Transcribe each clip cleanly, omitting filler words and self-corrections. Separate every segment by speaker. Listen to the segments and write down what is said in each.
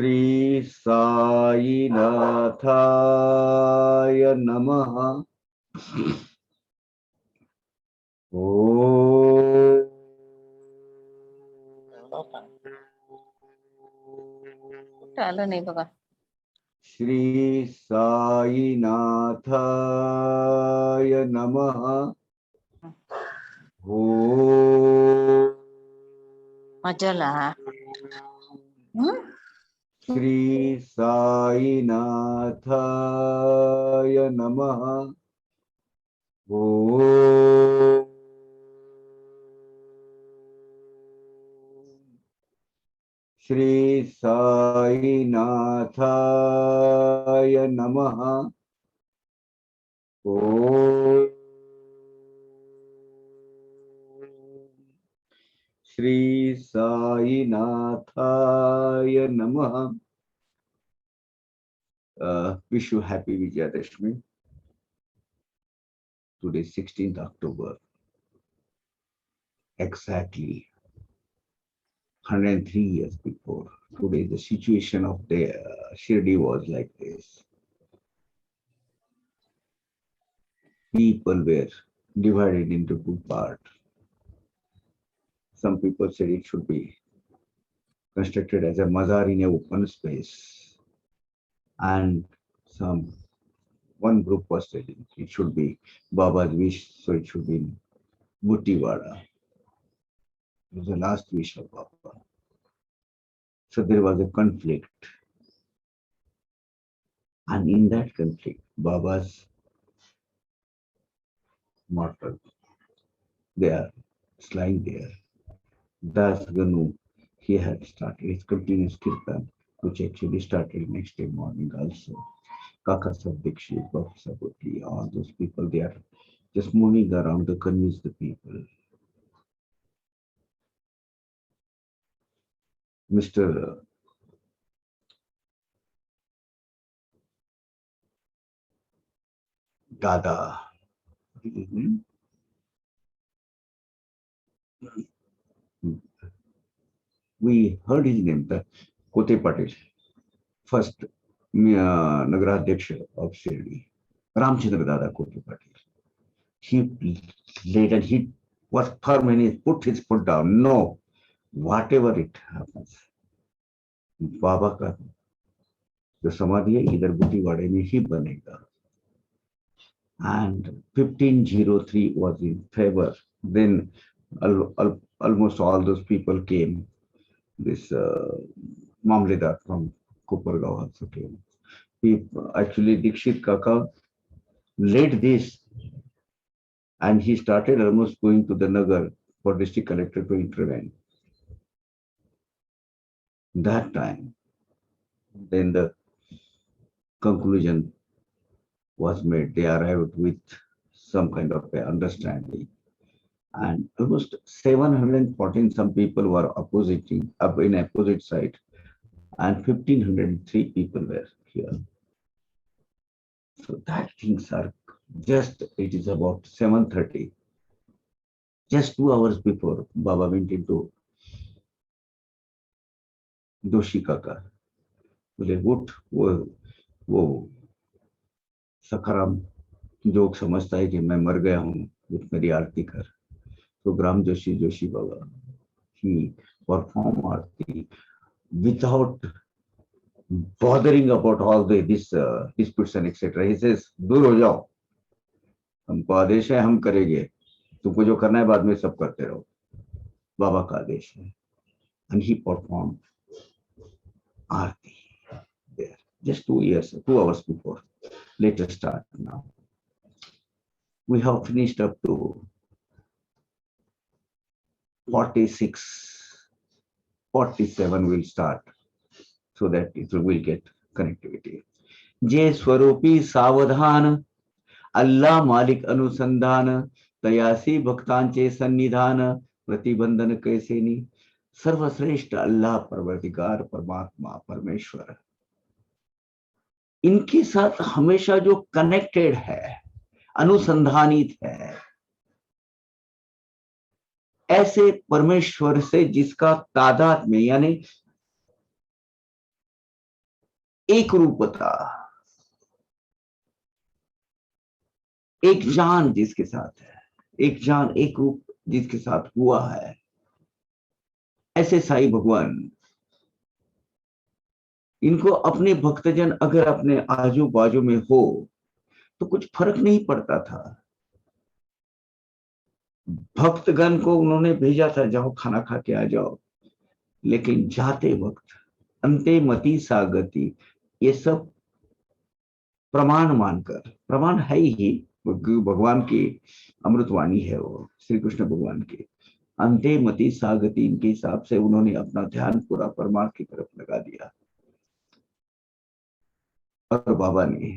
Speaker 1: श्री साईनाथाय नमः। ओम
Speaker 2: आलं नाही बघा.
Speaker 1: श्री साईनाथाय नमः। ओम
Speaker 2: मजाला.
Speaker 1: श्री साईनाथाय नमः। ओम श्री साईनाथाय नमः। ओम श्री साईनाथाय नमः। Wish you happy Vijayadashmi. Today is 16th October. Exactly 103 years before. Today the situation of the Shirdi was like this. People were divided into two parts. Some people said it should be constructed as a mazar in an open space. And one group was saying it should be Baba's wish, so it should be in Buttiwada. It was the last wish of Baba. So there was a conflict. And in that conflict, Baba's mortal, they are lying there. Das Ganu, he had started his continuous kirtan, which actually started next day morning also. Kaka Sab Dikshit, Baba Saboti, all those people, they are just moving around to convince the people. Mr. Dada, we heard his name, the Kote Patil, first Nagaraध्यksha of Shirdi, Ramchandra Dada Kote Patil. He laid and he was firm and he put his foot down. No, whatever it happens, बाबा का जो समाधि है इधर बुटीवाड़े में ही बनेगा. And 1503 was in favor. Then almost all those people came. This Mamledar from Kopargaon also came. Actually, Dikshit Kaka led this, and he started almost going to the Nagar for district collector to intervene. That time, then the conclusion was made. They arrived with some kind of understanding. And almost 714 some people were opposing up in opposite side, and 1503 people were here. So that things are just, it is about 7:30. Just 2 hours before Baba went into Doshi Kaka. बोले उठ, वो सखाराम जोग समझता है कि मैं मर गया हूँ, उठ मेरी आरती कर. So Gram Joshi Baba, he performed Aarti without bothering about all this disputes and etc. He says, दूर हो जाओ, हमको आदेश है, हम करेंगे, तुमको जो करना है बाद में सब करते रहो, बाबा का आदेश है. And he performed Aarti there just 2 hours before. Let us start now. We have finished up to 46, 47 will start, so that it will get connectivity. जय स्वरूपी सावधान, अल्लाह मालिक अनुसंधान, तयासी भक्तांचे सन्निधान, प्रतिबंधन कैसे नी. सर्वश्रेष्ठ अल्लाह परवरदिगार परमात्मा परमेश्वर, इनके साथ हमेशा जो कनेक्टेड है, अनुसंधानित है, ऐसे परमेश्वर से जिसका तादाद में, यानी एक रूपता, एक जान जिसके साथ है, एक जान एक रूप जिसके साथ हुआ है, ऐसे साईं भगवान, इनको अपने भक्तजन अगर अपने आजू बाजू में हो तो कुछ फर्क नहीं पड़ता था। भक्तगण को उन्होंने भेजा था, जाओ खाना खा के आ जाओ, लेकिन जाते वक्त अंते मति सागति, ये सब प्रमाण मानकर, प्रमाण है ही, भगवान की अमृतवाणी है वो, श्री कृष्ण भगवान की, अंते मति सागति, इनके हिसाब से उन्होंने अपना ध्यान पूरा परमार्थ की तरफ लगा दिया। और बाबा ने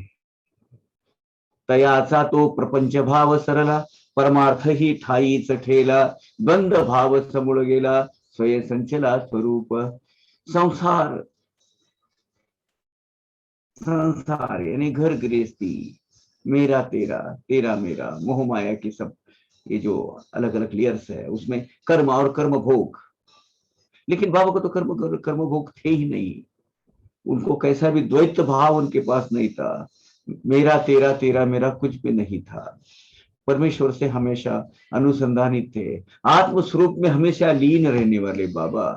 Speaker 1: तयाचा तो प्रपंच भाव सरला, परमार्थ ही ठाईच ठेला, बंद भाव समूळ गेला, स्वयं संचला स्वरूप। संसार, संसार यानी घर गृहस्थी, मेरा तेरा, तेरा मेरा, मोह माया की सब ये जो अलग अलग लेयर्स है, उसमें कर्म और कर्म भोग। लेकिन बाबा को तो कर्म भोग थे ही नहीं, उनको कैसा भी द्वैत भाव उनके पास नहीं था। मेरा तेरा, तेरा मेरा कुछ भी नहीं था। परमेश्वर से हमेशा अनुसंधानित थे, आत्म स्वरूप में हमेशा लीन रहने वाले बाबा।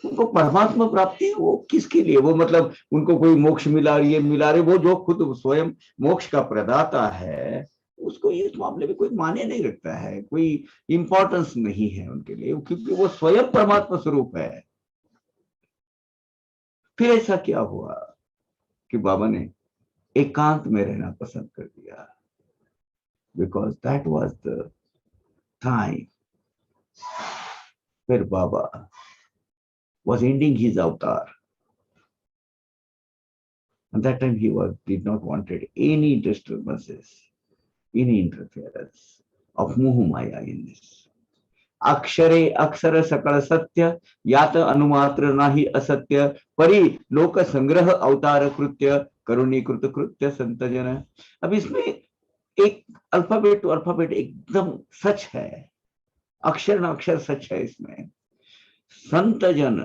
Speaker 1: उनको परमात्मा प्राप्ति वो किसके लिए, वो मतलब उनको कोई मोक्ष मिला ये मिला रहे, वो जो खुद स्वयं मोक्ष का प्रदाता है, उसको इस मामले में कोई माने नहीं रखता है, कोई इंपॉर्टेंस नहीं है उनके लिए, क्योंकि वो स्वयं परमात्मा स्वरूप है। फिर ऐसा क्या हुआ कि बाबा ने एकांत में रहना पसंद कर दिया, because that was the time फिर बाबा was ending his avatar. At that time, did not wanted any disturbances, any interference of Moha Maya in this. अक्षरे अक्षर सकल सत्य, यात अनुमात्र नाही असत्य, परि लोक संग्रह अवतार कृत्य, करुणीकृत कृत्य संत जन। अब इसमें एक अल्फाबेट टू अल्फाबेट एकदम सच है, अक्षर न अक्षर सच है इसमें। संत जन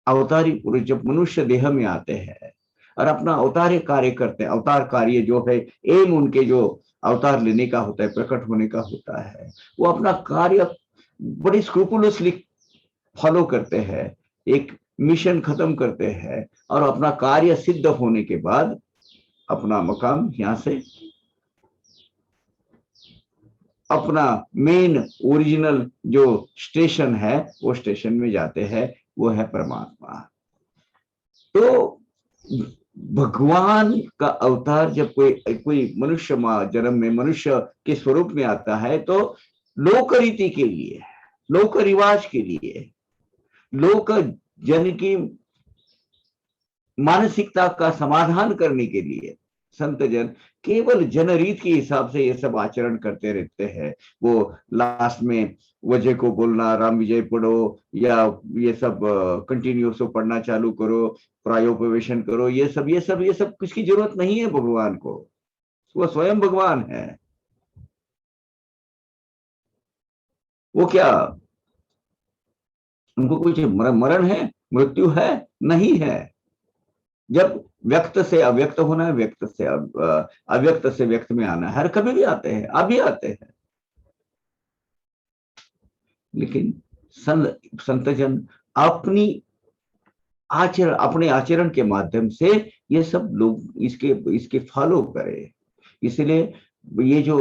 Speaker 1: अवतारी पुरुष जब मनुष्य देह में आते हैं और अपना अवतार्य कार्य करते हैं, अवतार कार्य जो है एम उनके जो अवतार लेने का होता है, प्रकट होने का होता है, वो अपना कार्य बड़ी स्क्रूपुलसली फॉलो करते हैं, एक मिशन खत्म करते हैं और अपना कार्य सिद्ध होने के बाद अपना मकाम यहां से अपना मेन ओरिजिनल जो स्टेशन है वो स्टेशन में जाते हैं, वो है परमात्मा। तो भगवान का अवतार जब कोई मनुष्य जन्म में मनुष्य के स्वरूप में आता है तो लोक रीति के लिए, लोक रिवाज के लिए, लोक जन की मानसिकता का समाधान करने के लिए संत जन केवल जनरीत के हिसाब से ये सब आचरण करते रहते हैं। वो लास्ट में वजह को बोलना, राम विजय पढ़ो, या ये सब कंटिन्यूस पढ़ना चालू करो, प्रायोपवेशन करो, ये सब किसकी जरूरत नहीं है भगवान को, वो स्वयं भगवान है। वो क्या उनको कुछ मरण है, मृत्यु है? नहीं है। जब व्यक्त से अव्यक्त होना है, व्यक्त से अव्यक्त से व्यक्त में आना है, हर कभी भी आते हैं, अभी आते हैं। लेकिन संतजन अपनी अपने आचरण के माध्यम से ये सब लोग इसके फॉलो करें। इसलिए ये जो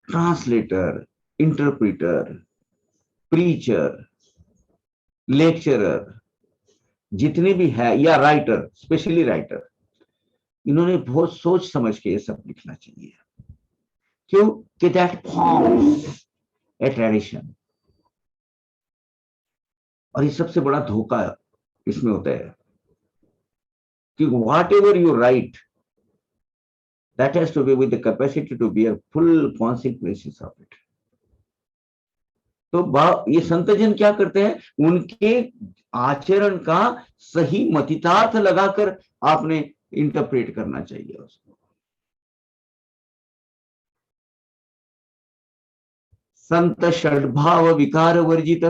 Speaker 1: ट्रांसलेटर, इंटरप्रीटर, प्रीचर, लेक्चरर जितने भी है, या राइटर, स्पेशली राइटर, इन्होंने बहुत सोच समझ के ये सब लिखना चाहिए। क्यों कि दैट फॉर्म्स ए ट्रेडिशन। और ये सबसे बड़ा धोखा इसमें होता है कि what ever you right, that has to be with the capacity to bear full consequences of it. तो ये संतजन क्या करते हैं, उनके आचरण का सही मतितार्थ लगाकर आपने इंटरप्रेट करना चाहिए उसको। संत षड्भाव विकार वर्जित,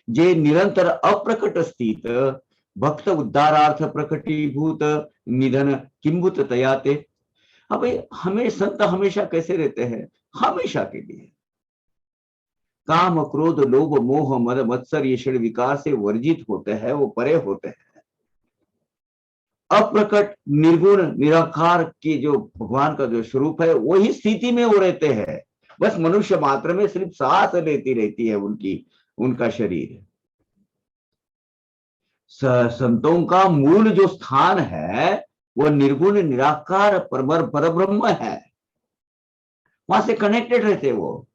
Speaker 1: जे निरंतर अप्रकट स्थित, भक्त उद्धारार्थ प्रकटीभूत निधन किंबुत तयाते। अब हमें संत हमेशा कैसे रहते हैं? हमेशा के लिए काम क्रोध लोभ मोह मद मत्सर ये षड विकार से वर्जित होते हैं, वो परे होते हैं। अप्रकट निर्गुण निराकार की जो भगवान का जो स्वरूप है वही स्थिति में वो रहते हैं। बस मनुष्य मात्र में सिर्फ सांस लेती रहती है उनका शरीर। संतों का मूल जो स्थान है वो निर्गुण निराकार परब्रह्म है, वहां से कनेक्टेड रहते वो।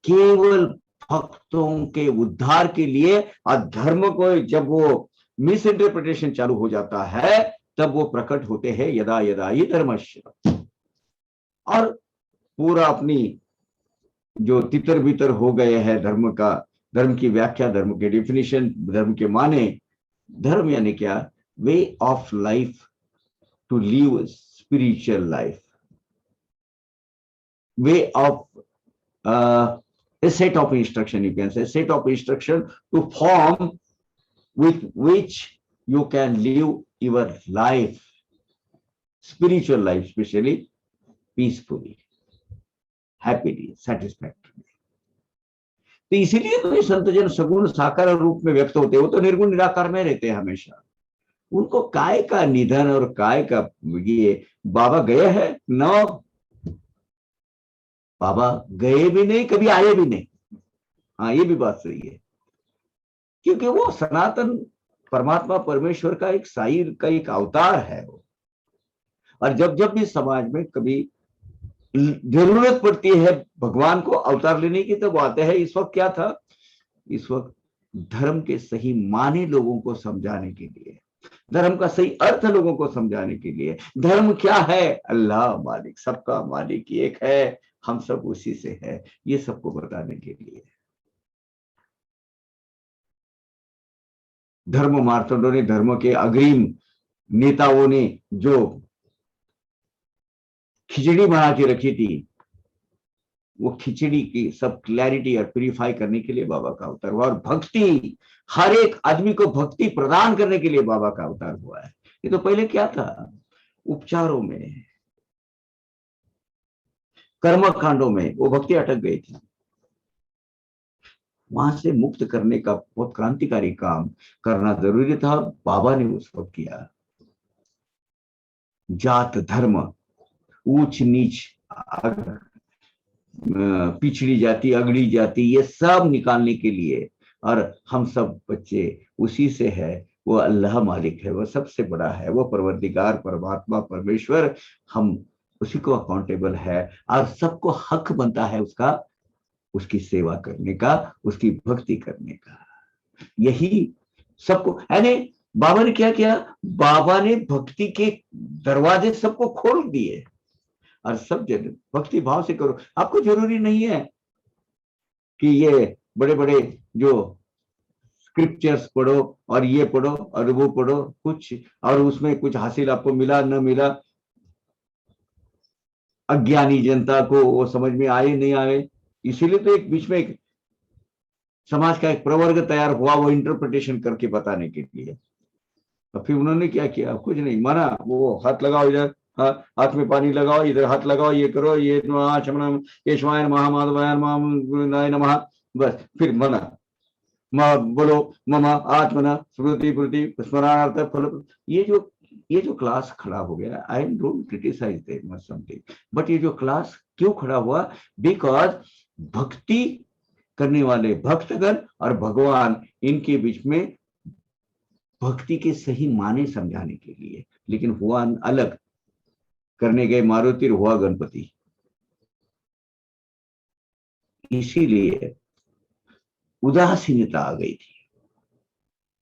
Speaker 1: केवल भक्तों के उद्धार के लिए अधर्म को जब वो मिस इंटरप्रिटेशन चालू हो जाता है तब वो प्रकट होते हैं यदा यदा ही धर्मस्य। और पूरा अपनी जो तितर बितर हो गए हैं धर्म की व्याख्या, धर्म के डिफिनेशन, धर्म के माने। धर्म यानी क्या? Way of life, to live spiritual life, way of a set of instruction, you can say set of instruction to form with which you can live your life, spiritual life especially, peacefully, happily, satisfactorily। तो इसीलिए तो संतजन सगुण साकार रूप में व्यक्त होते हैं। वो तो निर्गुण निराकार में रहते हैं हमेशा। उनको काय का निधन और काय का ये बाबा गए हैं न, बाबा गए भी नहीं, कभी आए भी नहीं। हाँ, ये भी बात सही है, क्योंकि वो सनातन परमात्मा परमेश्वर का एक साईर का एक अवतार है वो। और जब जब भी समाज में कभी जरूरत पड़ती है भगवान को अवतार लेने की, तब आते हैं। इस वक्त क्या था? इस वक्त धर्म के सही माने लोगों को समझाने के लिए, धर्म का सही अर्थ लोगों को समझाने के लिए। धर्म क्या है? अल्लाह मालिक, सबका मालिक एक है, हम सब उसी से है, ये सबको बताने के लिए। धर्म मार्तंडों ने, धर्म के अग्रिम नेताओं ने जो खिचड़ी बना के रखी थी, वो खिचड़ी की सब क्लैरिटी और प्यूरिफाई करने के लिए बाबा का अवतार हुआ। और भक्ति, हर एक आदमी को भक्ति प्रदान करने के लिए बाबा का अवतार हुआ है। ये तो पहले क्या था? उपचारों में, कर्म कांडों में वो भक्ति अटक गई थी। वहां से मुक्त करने का बहुत क्रांतिकारी काम करना जरूरी था, बाबा ने उस वक्त किया। जात धर्म, ऊंच नीच, पिछड़ी जाति, अगड़ी जाति, ये सब निकालने के लिए। और हम सब बच्चे उसी से है। वो अल्लाह मालिक है, वो सबसे बड़ा है, वो परवरदिगार परमात्मा परमेश्वर, हम उसी को अकाउंटेबल है। और सबको हक बनता है उसकी सेवा करने का, उसकी भक्ति करने का। यही सबको, यानी बाबा ने क्या किया? बाबा ने भक्ति के दरवाजे सबको खोल दिए और सब जन भक्ति भाव से करो। आपको जरूरी नहीं है कि ये बड़े बड़े जो स्क्रिप्चर्स पढ़ो और ये पढ़ो और वो पढ़ो कुछ, और उसमें कुछ हासिल आपको मिला न मिला, अज्ञानी जनता को वो समझ में आए नहीं आए। इसीलिए तो एक बीच में एक समाज का एक प्रवर्ग तैयार हुआ, वो इंटरप्रिटेशन करके बताने के लिए। तो फिर उन्होंने क्या किया? कुछ नहीं, माना वो हाथ लगाओ इधर, हाथ में पानी लगाओ, इधर हाथ लगाओ, ये करो, ये ये शिवाय नमः माधवाय नमः, बस फिर मना बोलो मम आत्मना स्मृति प्रति स्मरणार्थ फल। ये जो क्लास खड़ा हो गया, I don't criticise that much something, but ये जो क्लास क्यों खड़ा हुआ? बिकॉज भक्ति करने वाले भक्तगण और भगवान, इनके बीच में भक्ति के सही माने समझाने के लिए। लेकिन हुआ अलग, करने गए मारुति, हुआ गणपति। इसीलिए उदासीनता आ गई थी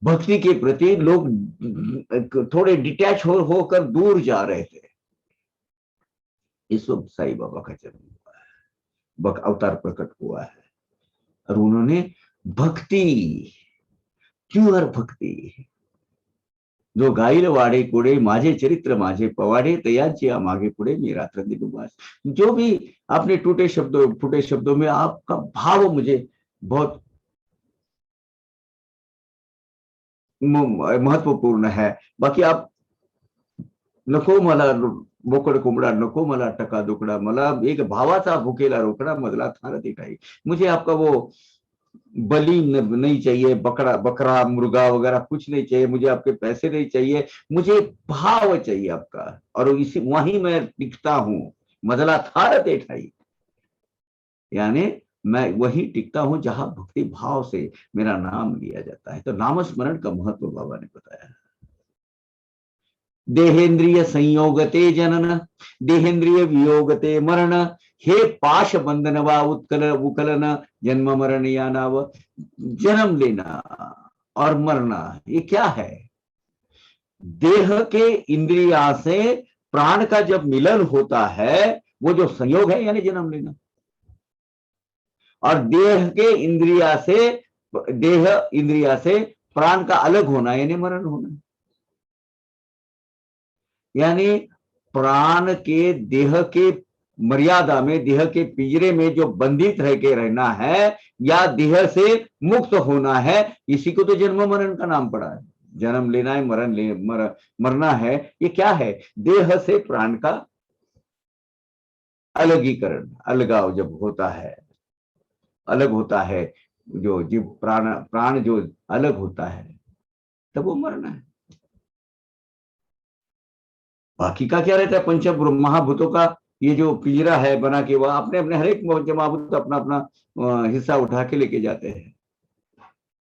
Speaker 1: भक्ति के प्रति। लोग थोड़े डिटैच होकर दूर जा रहे थे। इस वक्त साईं बाबा का जन्म हुआ है, अवतार प्रकट हुआ है, और उन्होंने भक्ति, प्योर भक्ति, जो गाईल वाडे कुडे माझे चरित्र माझे पवाडे तयाची मागे पुढे मी रात्र दिन उपास। जो भी आपने टूटे शब्दों में आपका भाव मुझे बहुत महत्वपूर्ण है। बाकी आप नको मला बोकड कोंबडा, नको मला टका दुकड़ा, मला एक भावाचा भुकेला रोकडा, मधला थार दिखाई। मुझे आपका वो बलि नहीं चाहिए, बकरा बकरा मुर्गा वगैरह कुछ नहीं चाहिए, मुझे आपके पैसे नहीं चाहिए, मुझे भाव चाहिए आपका, और इसी वहीं मैं टिकता हूं। मदला थार देठाई, यानी मैं वही टिकता हूं जहां भक्ति भाव से मेरा नाम लिया जाता है। तो नाम स्मरण का महत्व बाबा ने बताया। देहेंद्रिय संयोगते जनन, देहेंद्रिय वियोगते मरण, हे पाश बंधन व उत्कल उकलन, जन्म मरण या नाव। जन्म लेना और मरना ये क्या है? देह के इंद्रिया से प्राण का जब मिलन होता है, वो जो संयोग है यानी जन्म लेना, और देह के इंद्रिया से, देह इंद्रिया से प्राण का अलग होना यानी मरण होना। यानी प्राण के देह के मर्यादा में, देह के पिंजरे में जो बंधित रह के रहना है या देह से मुक्त होना है, इसी को तो जन्म मरण का नाम पड़ा है। जन्म लेना है, मरना है, ये क्या है? देह से प्राण का अलगीकरण, अलगाव जब होता है, अलग होता है, जो जीव प्राण जो अलग होता है, तब वो मरना है। बाकी का क्या रहता है? पंच महाभूतों का ये जो पिंजरा है बना के, वह अपने अपने हर एक महाभूत अपना अपना हिस्सा उठा के लेके जाते हैं,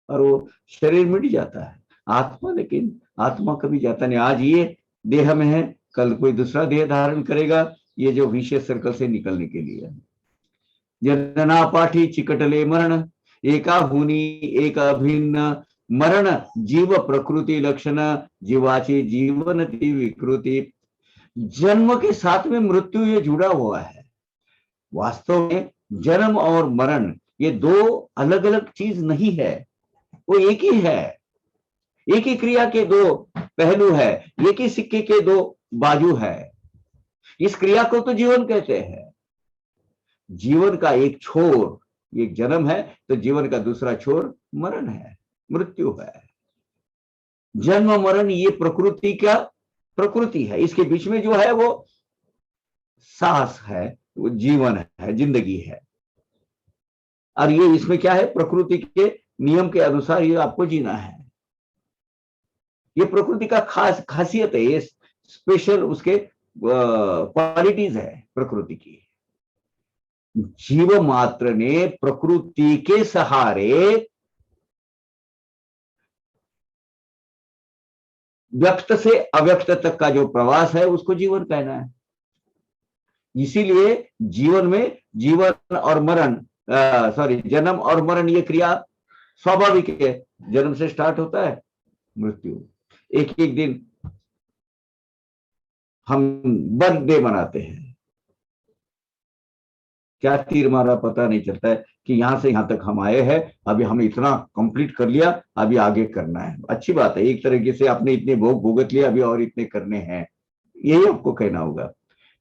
Speaker 1: और वो शरीर मिट जाता है। आत्मा, लेकिन आत्मा कभी जाता नहीं। आज ये देह में है, कल कोई दूसरा देह धारण करेगा, ये जो विशेष सर्कल से निकलने के लिए। जनना पाठी चिकटले मरण, एका भूनी एक अभिन्न मरण, जीव प्रकृति लक्षण, जीवाची जीवन ती विकृति। जन्म के साथ में मृत्यु ये जुड़ा हुआ है। वास्तव में जन्म और मरण ये दो अलग अलग चीज नहीं है, वो एक ही है। एक ही क्रिया के दो पहलू है, एक ही सिक्के के दो बाजू है। इस क्रिया को तो जीवन कहते हैं। जीवन का एक छोर एक जन्म है, तो जीवन का दूसरा छोर मरण है, मृत्यु है। जन्म मरण ये प्रकृति का प्रकृति है, इसके बीच में जो है वो सांस है, वो जीवन है, जिंदगी है। और ये इसमें क्या है? प्रकृति के नियम के अनुसार ये आपको जीना है। ये प्रकृति का खासियत है, ये स्पेशल उसके क्वालिटीज है प्रकृति की। जीव मात्र ने प्रकृति के सहारे व्यक्त से अव्यक्त तक का जो प्रवास है उसको जीवन कहना है। इसीलिए जीवन में जीवन और मरण, जन्म और मरण ये क्रिया स्वाभाविक है। जन्म से स्टार्ट होता है, मृत्यु। एक एक दिन हम बर्थडे मनाते हैं, क्या तीर मारा पता नहीं चलता है कि यहां से यहां तक हम आए हैं, अभी हमने इतना कंप्लीट कर लिया, अभी आगे करना है। अच्छी बात है, एक तरीके से आपने इतने भोग भुगत लिया, अभी और इतने करने हैं, यही आपको कहना होगा।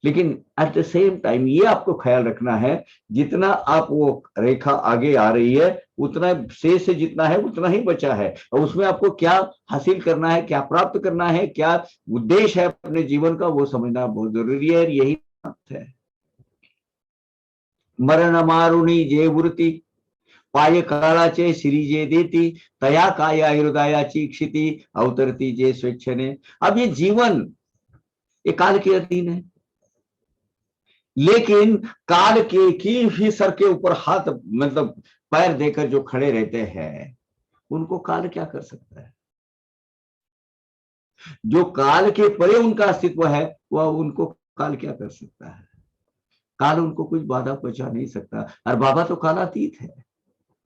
Speaker 1: लेकिन एट द सेम टाइम ये आपको ख्याल रखना है, जितना आप वो रेखा आगे आ रही है, उतना शेष से जितना है उतना ही बचा है, और उसमें आपको क्या हासिल करना है, क्या प्राप्त करना है, क्या उद्देश्य है अपने जीवन का, वो समझना बहुत जरूरी है। यही बात है। मरण मारुणी जे वृत्ती, पाय काळाचे श्री जे देती, तया काया हृदयाची क्षिती, अवतरती जे स्वेच्छेने। अब ये जीवन ये काल के अधीन है, लेकिन काल के की भी सर के ऊपर हाथ मतलब पैर देकर जो खड़े रहते हैं, उनको काल क्या कर सकता है? जो काल के परे उनका अस्तित्व है, वह उनको काल क्या कर सकता है? काल उनको कुछ बाधा पहुंचा नहीं सकता। और बाबा तो कालातीत है।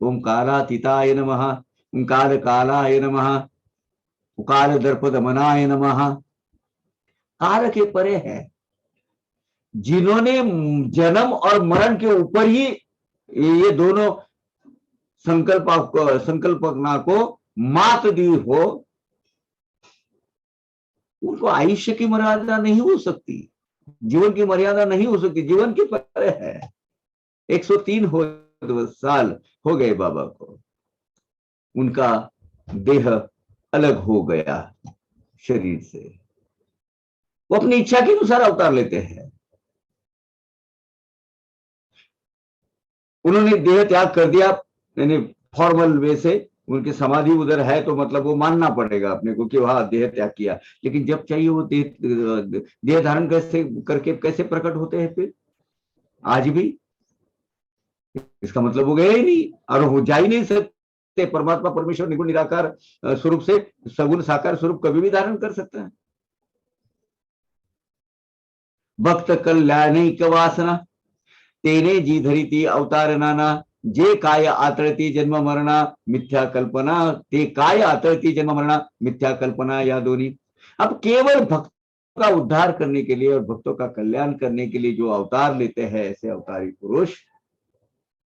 Speaker 1: ओम कालातीताय नमः, ओम काल कालाय नमः, काल दर्प दमनाय नमः। काल के परे है। जिन्होंने जन्म और मरण के ऊपर ही ये दोनों संकल्पना को मात दी हो, उनको आयुष्य की मर्यादा नहीं हो सकती, जीवन की मर्यादा नहीं हो सकती, जीवन के परे है। 103 साल हो गए बाबा को, उनका देह अलग हो गया शरीर से, वो अपनी इच्छा के अनुसार अवतार लेते हैं। उन्होंने देह त्याग कर दिया, यानी फॉर्मल वे से उनकी समाधि उधर है, तो मतलब वो मानना पड़ेगा अपने को कि वहां देह त्याग किया। लेकिन जब चाहिए वो देह धारण कैसे करके कैसे प्रकट होते हैं फिर आज भी? इसका मतलब वो गए ही नहीं और वो जा ही नहीं सकते। परमात्मा परमेश्वर निगुण निराकार स्वरूप से सगुण साकार स्वरूप कभी भी धारण कर सकता है। भक्त कल्याणिक वासना तेने जी धरिती अवतार नाना, जे काय आतळती जन्म मरणा मिथ्या कल्पना, ते काय आतळती जन्म मरणा मिथ्या कल्पना, या दोनों। अब केवल भक्त का उद्धार करने के लिए और भक्तों का कल्याण करने के लिए जो अवतार लेते हैं ऐसे अवतारी पुरुष,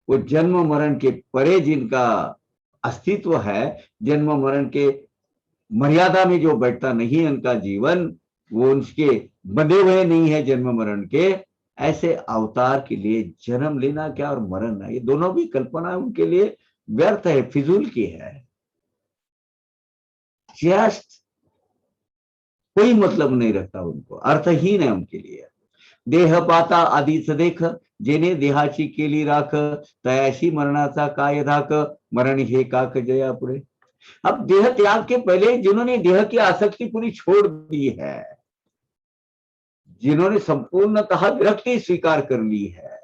Speaker 1: वो जन्म मरण के परे जिनका अस्तित्व है, जन्म मरण के मर्यादा में जो बैठता नहीं उनका जीवन, वो उनके बंधे हुए नहीं है जन्म मरण के, ऐसे अवतार के लिए जन्म लेना क्या और मरना, ये दोनों भी कल्पना उनके लिए व्यर्थ है, फिजूल की है। जस्ट कोई मतलब नहीं रखता उनको, अर्थहीन है उनके लिए। देह पाता आधीच देख, जेने देहाची केली राख, तयाशी मरणाचा काय धाक, मरण हे काक जया पुढे। अब देह त्याग के पहले जिन्होंने देह की आसक्ति पूरी छोड़ दी है, जिन्होंने संपूर्णतः विरक्ति स्वीकार कर ली है,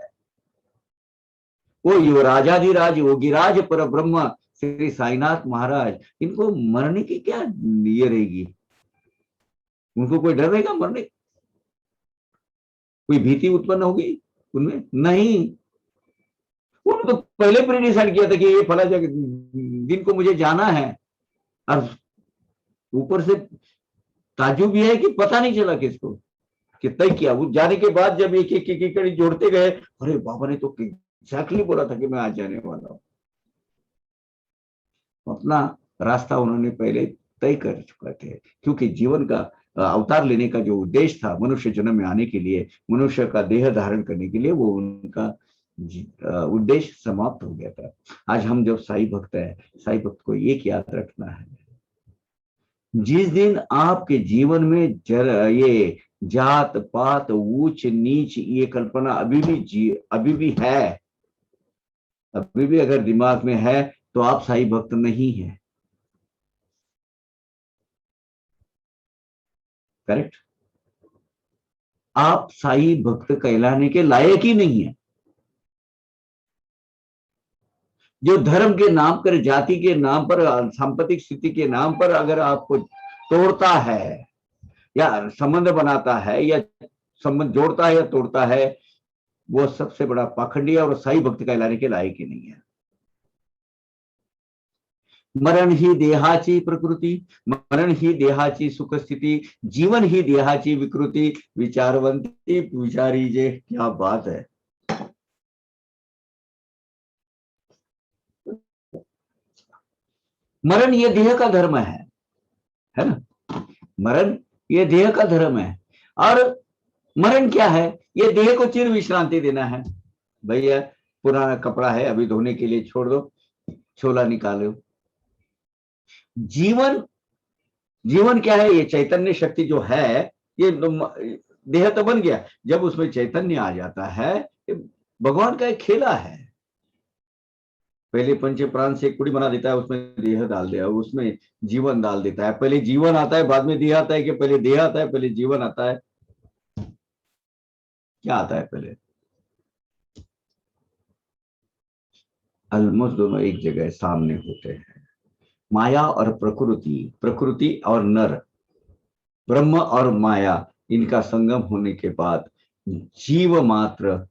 Speaker 1: वो युवराजाधिराज योगिराज पर ब्रह्म श्री साईनाथ महाराज, इनको मरने की क्या ये रहेगी? उनको कोई डर रहेगा मरने? कोई भीति उत्पन्न होगी उनमें? नहीं। उन्होंने तो पहले पर डिसाइड किया था कि ये फला जगह दिन को मुझे जाना है, और ऊपर से ताज्जुब भी है कि पता नहीं चला किसको कि तय किया। वो जाने के बाद जब एक एक एक कड़ी जोड़ते गए, अरे बाबा ने तो एग्जैक्टली बोला था कि मैं आज जाने वाला हूं। अपना रास्ता उन्होंने पहले तय कर चुके थे, क्योंकि जीवन का अवतार लेने का जो उद्देश्य था मनुष्य जन्म में आने के लिए, मनुष्य का देह धारण करने के लिए, वो उनका उद्देश्य समाप्त हो गया था। आज हम जब साई भक्त है, साई भक्त को एक याद रखना है, जिस दिन आपके जीवन में ये जात पात ऊंच नीच ये कल्पना अभी भी है, अभी भी अगर दिमाग में है, तो आप साई भक्त नहीं है। करेक्ट? आप साई भक्त कहलाने के लायक ही नहीं है। जो धर्म के नाम पर, जाति के नाम पर, सांपत्तिक स्थिति के नाम पर अगर आपको तोड़ता है या संबंध बनाता है या संबंध जोड़ता है या तोड़ता है, वो सबसे बड़ा पाखंडी है और साई भक्त कहलाने के लायक ही नहीं है। मरण ही देहाची प्रकृति, मरण ही देहाची सुख स्थिति, जीवन ही देहाची विकृति, विचारवंती विचारी जे। क्या बात है! मरण ये देह का धर्म है ना? मरण ये देह का धर्म है। और मरण क्या है? ये देह को चिर विश्रांति देना है। भैया पुराना कपड़ा है, अभी धोने के लिए छोड़ दो, छोला निकालो। जीवन, जीवन क्या है? ये चैतन्य शक्ति जो है, ये देह तो बन गया, जब उसमें चैतन्य आ जाता है, भगवान का एक खेला है। पहले पंच प्राण से एक कुड़ी बना देता है, उसमें देह डाल दिया, उसमें जीवन डाल देता है। पहले जीवन आता है बाद में देह आता है, कि पहले देह आता है पहले जीवन आता है? क्या आता है पहले? ऑलमोस्ट दोनों एक जगह सामने होते हैं। माया और प्रकृति, प्रकृति और नर, ब्रह्म और माया, इनका संगम होने के बाद जीव मात्र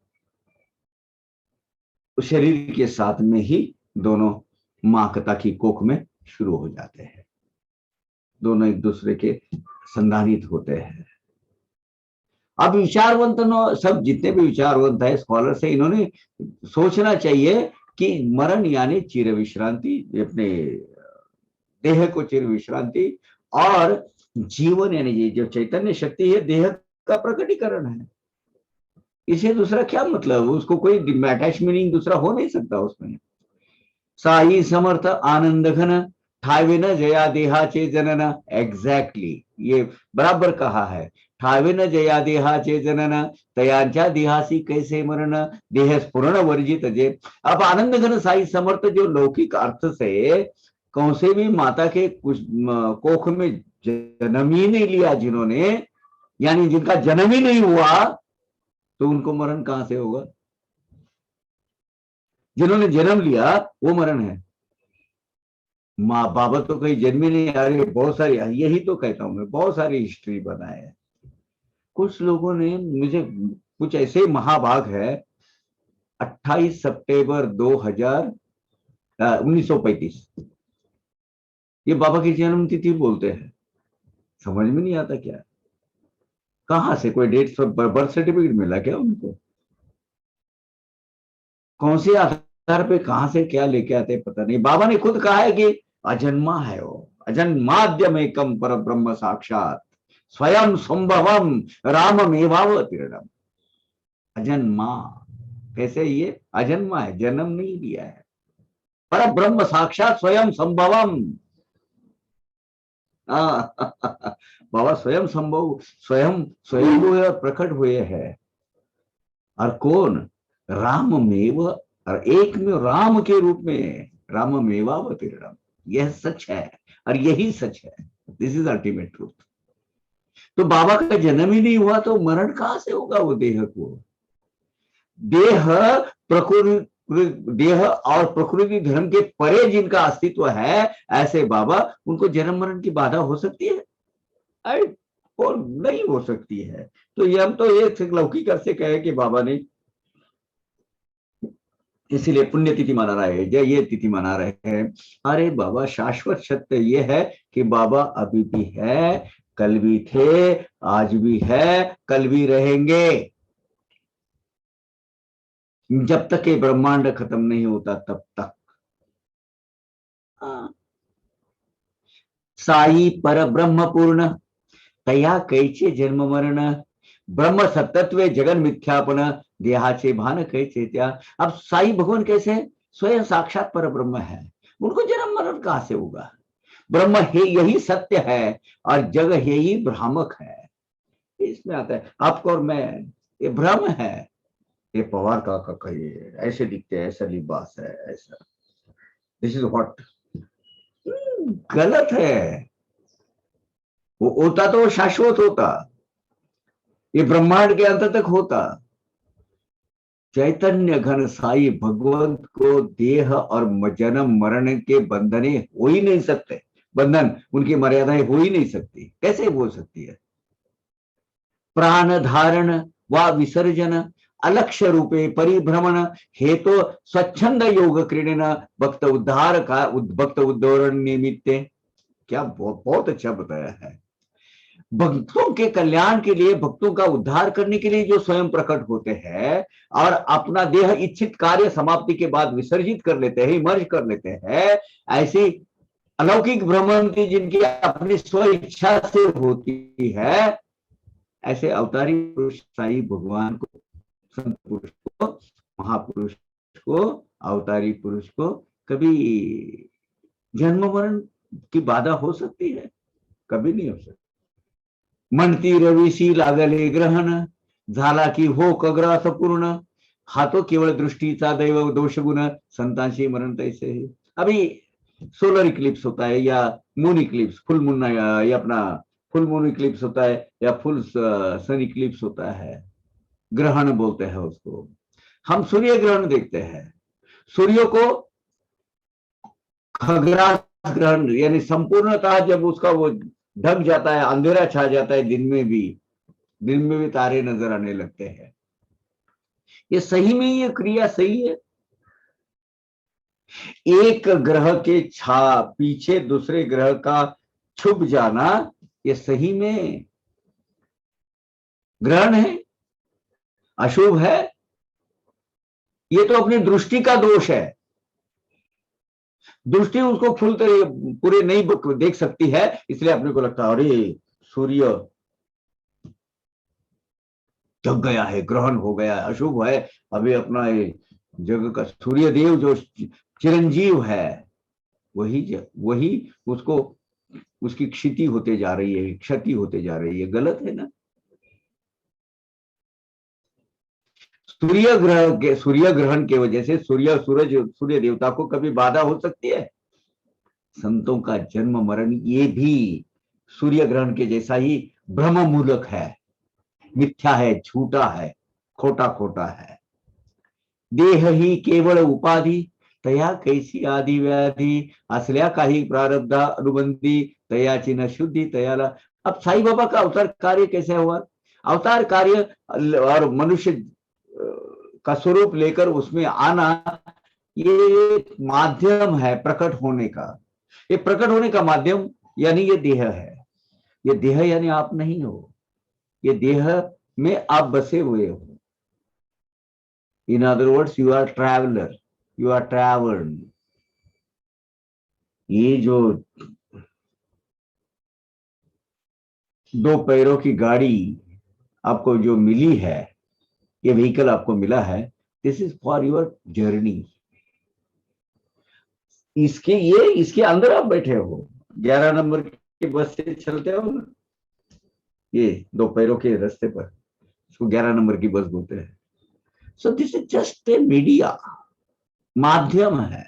Speaker 1: शरीर के साथ में ही दोनों माकता की कोख में शुरू हो जाते हैं। दोनों एक दूसरे के संधानित होते हैं। अब विचारवंत सब जितने भी विचारवंत है, स्कॉलर्स है, इन्होंने सोचना चाहिए कि मरण यानी चिर विश्रांति, अपने देह को चिर विश्रांति, और जीवन यानी जो चैतन्य शक्ति है देह का प्रकटीकरण है। इसे दूसरा क्या मतलब? उसको कोई अटैच मीनिंग दूसरा हो नहीं सकता उसमें। साई समर्थ आनंद घन, ठाविन जया देहाचे जनन, एग्जैक्टली ये बराबर कहा है। ठाविन जया देहाचे जनन, तयांच्या देहासी कैसे मरण, देह स्फुरण वर्जित जे। अब आनंद घन साई समर्थ जो लौकिक अर्थ से कौन से भी माता के कुछ कोख में जन्म ही नहीं लिया जिन्होंने, यानी जिनका जन्म ही नहीं हुआ, तो उनको मरण कहां से होगा। जिन्होंने जन्म लिया वो मरण है। माँ बाबा तो कहीं जन्म ही नहीं आ रही, बहुत सारी, यही तो कहता हूं मैं, बहुत सारी हिस्ट्री बनाए है। कुछ लोगों ने मुझे, कुछ ऐसे महाभाग है, 28 सितंबर 1935 ये बाबा की जन्म तिथि बोलते हैं। समझ में नहीं आता क्या, कहां से कोई डेट बर्थ सर्टिफिकेट मिला क्या उनको, कौन से आधार पे कहां से क्या लेके आते पता नहीं। बाबा ने खुद कहा है कि अजन्मा है वो, अजन्माद्यम एकम पर ब्रह्म साक्षात स्वयं संभवम राममेवावतीर्णम। अजन्मा कैसे, ये अजन्मा है, जन्म नहीं लिया है, पर ब्रह्म साक्षात स्वयं संभवम। बाबा स्वयं संभव, स्वयं स्वयं हुए और प्रकट हुए हैं। और कौन, राममेव, और एक में राम के रूप में, राममेवावतीर्णम। यह सच है और यही सच है, दिस इज अल्टीमेट ट्रूथ। तो बाबा का जन्म ही नहीं हुआ तो मरण कहां से होगा वो देह को। देह प्रकृति, देह और प्रकृति धर्म के परे जिनका अस्तित्व है, ऐसे बाबा, उनको जन्म मरण की बाधा हो सकती है, और नहीं हो सकती है। तो ये हम तो एक लौकिक अर्थ से कहे कि बाबा ने, इसीलिए पुण्यतिथि मना रहे हैं, जय ये तिथि मना रहे हैं। अरे बाबा, शाश्वत सत्य ये है कि बाबा अभी भी है, कल भी थे, आज भी है, कल भी रहेंगे। जब तक ये ब्रह्मांड खत्म नहीं होता तब तक। साई पर ब्रह्म पूर्ण, तया कैचे जन्म मरण, ब्रह्म सत्तत्व जगन मिथ्यापन, देहाचे भान कैसे त्या। अब साई भगवान कैसे, स्वयं साक्षात पर ब्रह्म है, उनको जन्म मरण कहां से होगा। ब्रह्म है, यही सत्य है, और जग है ही भ्रामक है। इसमें आता है आपको और मैं, ये भ्रम है। ये पवार का कहिए ऐसे दिखते हैं, ऐसा लिबास है, ऐसा, दिस इज व्हाट, गलत है। वो होता तो वो शाश्वत होता, ये ब्रह्मांड के अंत तक होता। चैतन्य घन साई भगवंत को देह और जन्म मरण के बंधने हो ही नहीं सकते, बंधन उनकी मर्यादाएं हो ही नहीं सकती, कैसे हो सकती है। प्राण धारण व विसर्जन, अलक्ष्य रूपे परिभ्रमण, हे तो स्वच्छंद योग क्रीडन, भक्त उद्धार का भक्त उद्धरण निमित्ते। क्या बहुत अच्छा बताया है। भक्तों के कल्याण के लिए, भक्तों का उद्धार करने के लिए जो स्वयं प्रकट होते हैं और अपना देह इच्छित कार्य समाप्ति के बाद विसर्जित कर लेते हैं, मर्ज कर लेते हैं, ऐसी अलौकिक भ्रमंती जिनकी अपनी स्व इच्छा से होती है, ऐसे अवतारी पुरुष साई भगवान को, संत पुरुष को, महापुरुष को, अवतारी पुरुष को कभी जन्म मरण की बाधा हो सकती है, कभी नहीं हो सकती। म्हणती रवीशी लागले ग्रहण, झाला की हो कग्रास पूर्ण, हा तो केवळ दृष्टीचा दैव दोष गुण, संतांशी मरण तैसे ही। अभी सोलर इक्लिप्स होता है या मून इक्लिप्स, फुल मून या अपना फुल मून इक्लिप्स होता है या फुल सन इक्लिप्स होता है, ग्रहण बोलते हैं उसको। हम सूर्य ग्रहण देखते हैं, सूर्य को खग्रास ग्रहण, यानी संपूर्णतः जब उसका वो ढक जाता है, अंधेरा छा जाता है, दिन में भी तारे नजर आने लगते हैं। ये सही में, ये क्रिया सही है। एक ग्रह के छा पीछे दूसरे ग्रह का छुप जाना, ये सही में ग्रहण है, अशुभ है। ये तो अपनी दृष्टि का दोष है, दृष्टि उसको फुल तरह पूरे नहीं देख सकती है, इसलिए अपने को लगता है अरे सूर्य जग गया है, ग्रहण हो गया है, अशुभ है। अभी अपना ये जग का सूर्य देव जो चिरंजीव है, वही उसको उसकी क्षति होते जा रही है, क्षति होते जा रही है। गलत है ना। सूर्य ग्रहण के वजह से सूर्य देवता को कभी बाधा हो सकती है? संतों का जन्म मरण ये भी सूर्य ग्रहण के जैसा ही भ्रम मूलक है, मिथ्या है, झूठा है, खोटा खोटा है। देह ही केवळ उपाधि, तया कैसी आदि व्याधि, असल्या काही प्रारब्धा अनुबंधी, तयाची न शुद्धि तयाला। अब साईं बाबा का अवतार कार्य कैसे हुआ? अवतार कार्य और मनुष्य का स्वरूप लेकर उसमें आना, ये एक माध्यम है प्रकट होने का। ये प्रकट होने का माध्यम यानी ये देह है। ये देह यानी आप नहीं हो, ये देह में आप बसे हुए हो। In other words, you are traveller, you are travelled. ये जो दो पैरों की गाड़ी आपको जो मिली है, ये व्हीकल आपको मिला है, this is for your journey. इसके अंदर आप बैठे हो, 11 नंबर की बस से चलते हो ना, ये दो पैरों के रास्ते पर, इसको 11 नंबर की बस बोलते हैं। So this is just a media, माध्यम है।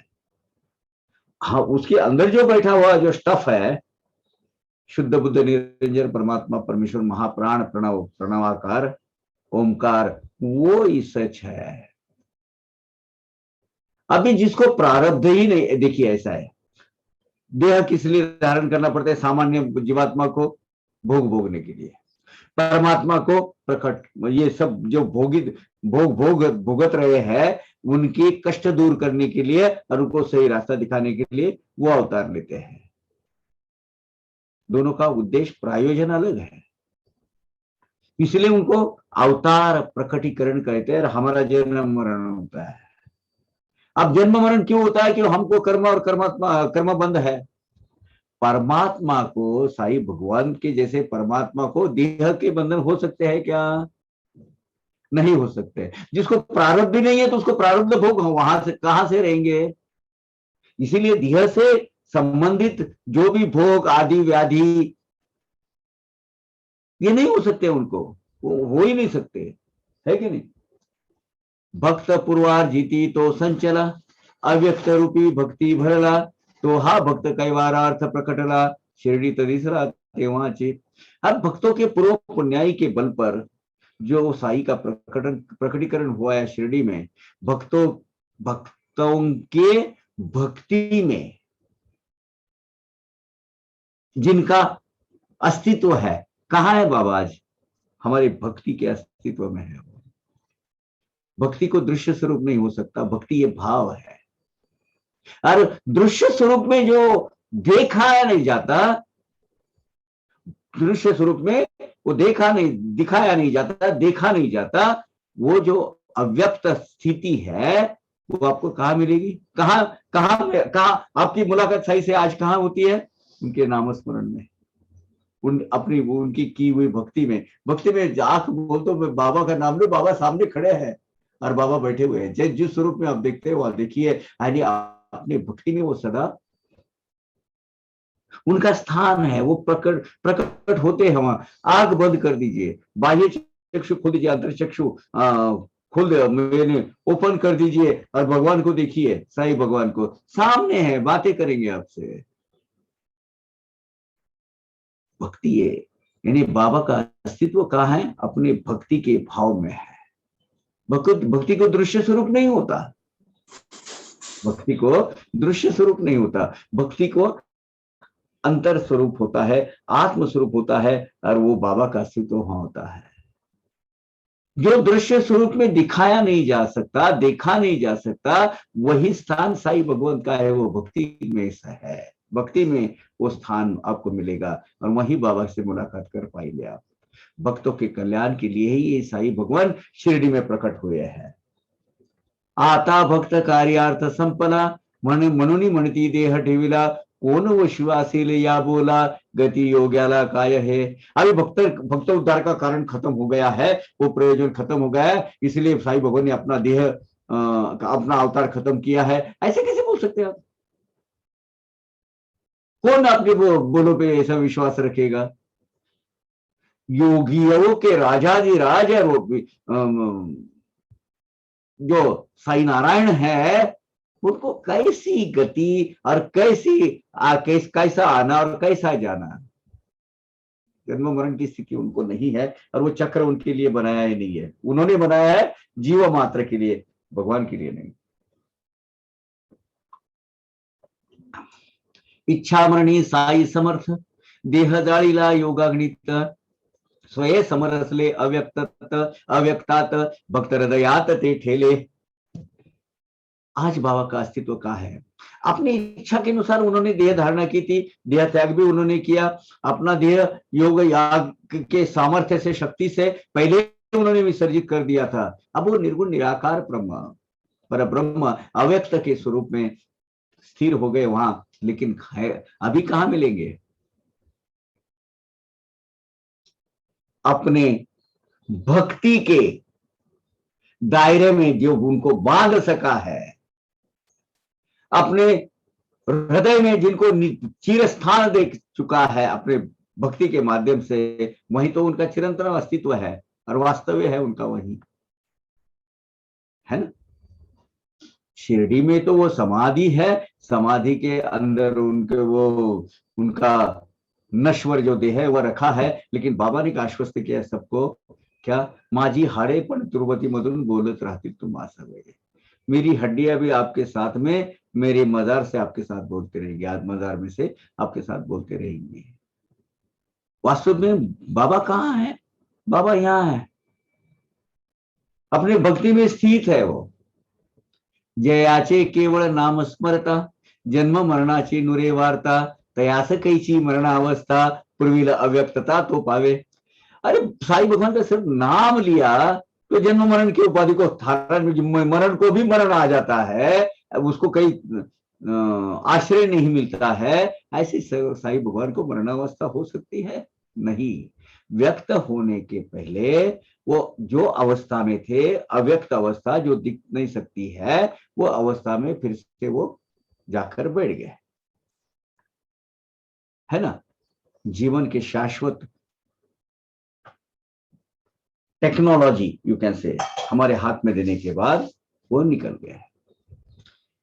Speaker 1: हाँ, उसके अंदर जो बैठा हुआ जो स्टफ है, शुद्ध बुद्ध निरंजन परमात्मा परमेश्वर महाप्राण प्रणव प्रणवाकार ओमकार, वो ही सच है। अभी जिसको प्रारब्ध ही नहीं, देखिए ऐसा है, देह किस लिए धारण करना पड़ता है? सामान्य जीवात्मा को भोग भोगने के लिए, परमात्मा को प्रकट, ये सब जो भोगत रहे हैं उनके कष्ट दूर करने के लिए और उनको सही रास्ता दिखाने के लिए वो अवतार लेते हैं। दोनों का उद्देश्य प्रायोजन अलग है, इसलिए उनको अवतार प्रकटीकरण कहते हैं। और हमारा जन्म मरण होता है। अब जन्म मरण क्यों होता है? कि हमको कर्म और कर्म बंध है। परमात्मा को, साईं भगवान के जैसे परमात्मा को देह के बंधन हो सकते हैं क्या? नहीं हो सकते। जिसको प्रारब्ध भी नहीं है तो उसको प्रारब्ध भोग वहां से कहां से रहेंगे? इसीलिए देह से संबंधित जो भी भोग आदि व्याधि, ये नहीं हो सकते, उनको वो हो ही नहीं सकते, है कि नहीं? भक्त पुरवार जीती तो संचला, अव्यक्त रूपी भक्ती भरला, तो हा भक्त कैवारार्थ प्रकटला, शिरडी तदिसरा तेव्हाचे। अब भक्तों के पूर्व पुण्याई के बल पर जो साई का प्रकटीकरण हुआ है शिरडी में, भक्तों के भक्ति में जिनका अस्तित्व है, कहाँ है बाबा? आज हमारी भक्ति के अस्तित्व में है। भक्ति को दृश्य स्वरूप नहीं हो सकता, भक्ति ये भाव है। और दृश्य स्वरूप में जो देखा नहीं जाता, दृश्य स्वरूप में वो दिखाया नहीं जाता, देखा नहीं जाता, वो जो अव्यक्त स्थिति है वो आपको कहाँ मिलेगी? कहाँ आपकी मुलाकात साईं से आज कहाँ होती है? उनके नामस्मरण में, उनकी की हुई भक्ति में आंख बोल तो बाबा का नाम लो, बाबा सामने खड़े हैं और बाबा बैठे हुए हैं। जिस स्वरूप में आप देखते हो वहां देखिए, यानी अपनी भक्ति में वो सदा उनका स्थान है, वो प्रकट होते हैं वहां। आंख बंद कर दीजिए, बाह्य चक्षु खोल दीजिए, अंतर चक्षु मैंने ओपन कर दीजिए और भगवान को देखिए, साईं भगवान को सामने है, बातें करेंगे आपसे। भक्ति है, यानी बाबा का अस्तित्व कहाँ है? अपने भक्ति के भाव में है। भक्ति को दृश्य स्वरूप नहीं होता, भक्ति को दृश्य स्वरूप नहीं होता, भक्ति को अंतर स्वरूप होता है, आत्म स्वरूप होता है, और वो बाबा का अस्तित्व वहां होता है। जो दृश्य स्वरूप में दिखाया नहीं जा सकता, देखा नहीं जा सकता, वही स्थान साईं भगवंत का है, वो भक्ति में है। भक्ति में वो स्थान आपको मिलेगा और वही बाबा से मुलाकात कर पाएंगे आप। भक्तों के कल्याण के लिए ही ये साईं भगवान शिरडी में प्रकट हुए हैं। आता भक्त कार्यार्थ संपला, म्हणून म्हणती देह ठेविला, कोण विश्वासील या बोला, गति योग्याला काय है। अभी भक्त उद्धार का कारण खत्म हो गया है, वो प्रयोजन खत्म हो गया है, इसलिए साईं भगवान ने अपना देह अपना अवतार खत्म किया है। ऐसे कैसे बोल सकते हैं आप? कौन अपने बोलों पे ऐसा विश्वास रखेगा? योगियों के राजाधिराज है वो जो साई नारायण है, उनको कैसी गति और कैसा आना और कैसा जाना। जन्म मरण की स्थिति उनको नहीं है, और वो चक्र उनके लिए बनाया ही नहीं है। उन्होंने बनाया है जीव मात्र के लिए, भगवान के लिए नहीं। इच्छा मरणी साई समर्थ, देह जाळीला योगाग्नित, स्वये समरसले अव्यक्तात भक्त हृदयात ते ठेले। आज बाबा का अस्तित्व कहाँ है? अपनी इच्छा के अनुसार उन्होंने देह धारणा की थी, देह त्याग भी उन्होंने किया। अपना देह योग याग के सामर्थ्य से, शक्ति से पहले उन्होंने विसर्जित कर दिया था। अब वो निर्गुण निराकार ब्रह्म, पर ब्रह्म अव्यक्त के स्वरूप में स्थिर हो गए वहां, लेकिन अभी कहां मिलेंगे? अपने भक्ति के दायरे में जो उनको बांध सका है, अपने हृदय में जिनको चिर स्थान दे चुका है अपने भक्ति के माध्यम से, वही तो उनका चिरंतन अस्तित्व है और वास्तव्य है उनका वही, है ना। शिरडी में तो वो समाधि है, समाधि के अंदर उनका नश्वर जो देह है वह रखा है। लेकिन बाबा ने आश्वस्त किया सबको, क्या? माझी हाड़े पण तिरुपति मधुन बोलत रहती तुम आ सके। मेरी हड्डियां भी आपके साथ में, मेरे मजार से आपके साथ बोलते रहेंगे, आज मजार में से आपके साथ बोलते रहेंगे। वास्तव में बाबा कहाँ है? बाबा यहाँ है, अपने भक्ति में स्थित है वो। जयाचे केवळ नाम स्मरता, जन्म मरणाची नुरे वार्ता, तयास कैची मरणावस्था, पूर्वील अव्यक्तता तो पावे। अरे साईं भगवान का सिर्फ नाम लिया तो जन्म मरण की उपाधि को धारण, मरण को भी मरण आ जाता है, उसको कई आश्रय नहीं मिलता है। ऐसे साईं भगवान को मरणावस्था हो सकती है? नहीं। व्यक्त होने के पहले वो जो अवस्था में थे, अव्यक्त अवस्था जो दिख नहीं सकती है, वो अवस्था में फिर से वो जाकर बैठ गए, है ना। जीवन के शाश्वत टेक्नोलॉजी यू कैन से हमारे हाथ में देने के बाद वो निकल गया है।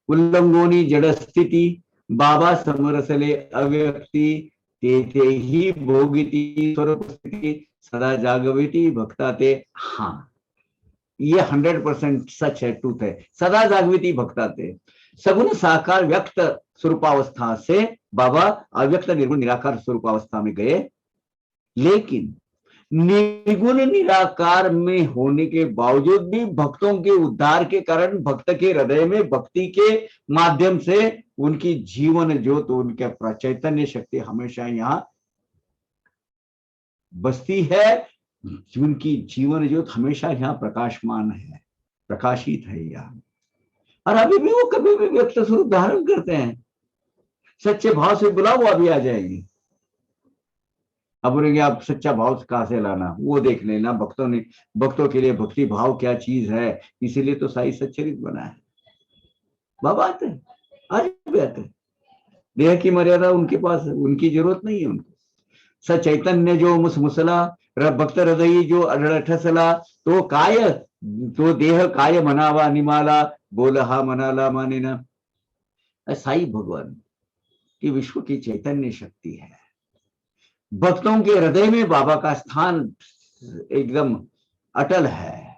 Speaker 1: उल्लंघोनी जड़ स्थिति, बाबा समरसले अव्यक्ति, तेथे ही भोगिती स्वरूप स्थिति, सदा जागविती भक्ता ते। हाँ, ये 100% सच है, ट्रूथ है। सदा जागविती भक्ता ते, सगुण साकार व्यक्त स्वरूपावस्था से बाबा अव्यक्त निर्गुण निराकार स्वरूपावस्था में गए। लेकिन निर्गुण निराकार में होने के बावजूद भी भक्तों के उद्धार के कारण, भक्त के हृदय में भक्ति के माध्यम से उनकी जीवन ज्योत, उनके चैतन्य शक्ति हमेशा यहाँ बसती है। उनकी जीवन ज्योत हमेशा यहाँ प्रकाशमान है, प्रकाशित है यहाँ, और अभी भी वो कभी भी व्यक्त स्वरूप धारण करते हैं। सच्चे भाव से बुला वो अभी आ जाएंगे। अब बोलेंगे आप सच्चा भाव कहां से लाना? वो देख लेना, भक्तों के लिए भक्ति भाव क्या चीज है। इसीलिए तो साई सच्चरित बना है। बाबा आते हैं, आज भी आते हैं। देह की मर्यादा उनके पास है, उनकी जरूरत नहीं है उनको। सचैतन्य जो मुसमुसला, भक्त हृदय जो अडठसला, तो काय तो देह काय मनावा निमाला, बोल हा मनाला माने ना। साई भगवान की विश्व की चैतन्य शक्ति है। भक्तों के हृदय में बाबा का स्थान एकदम अटल है।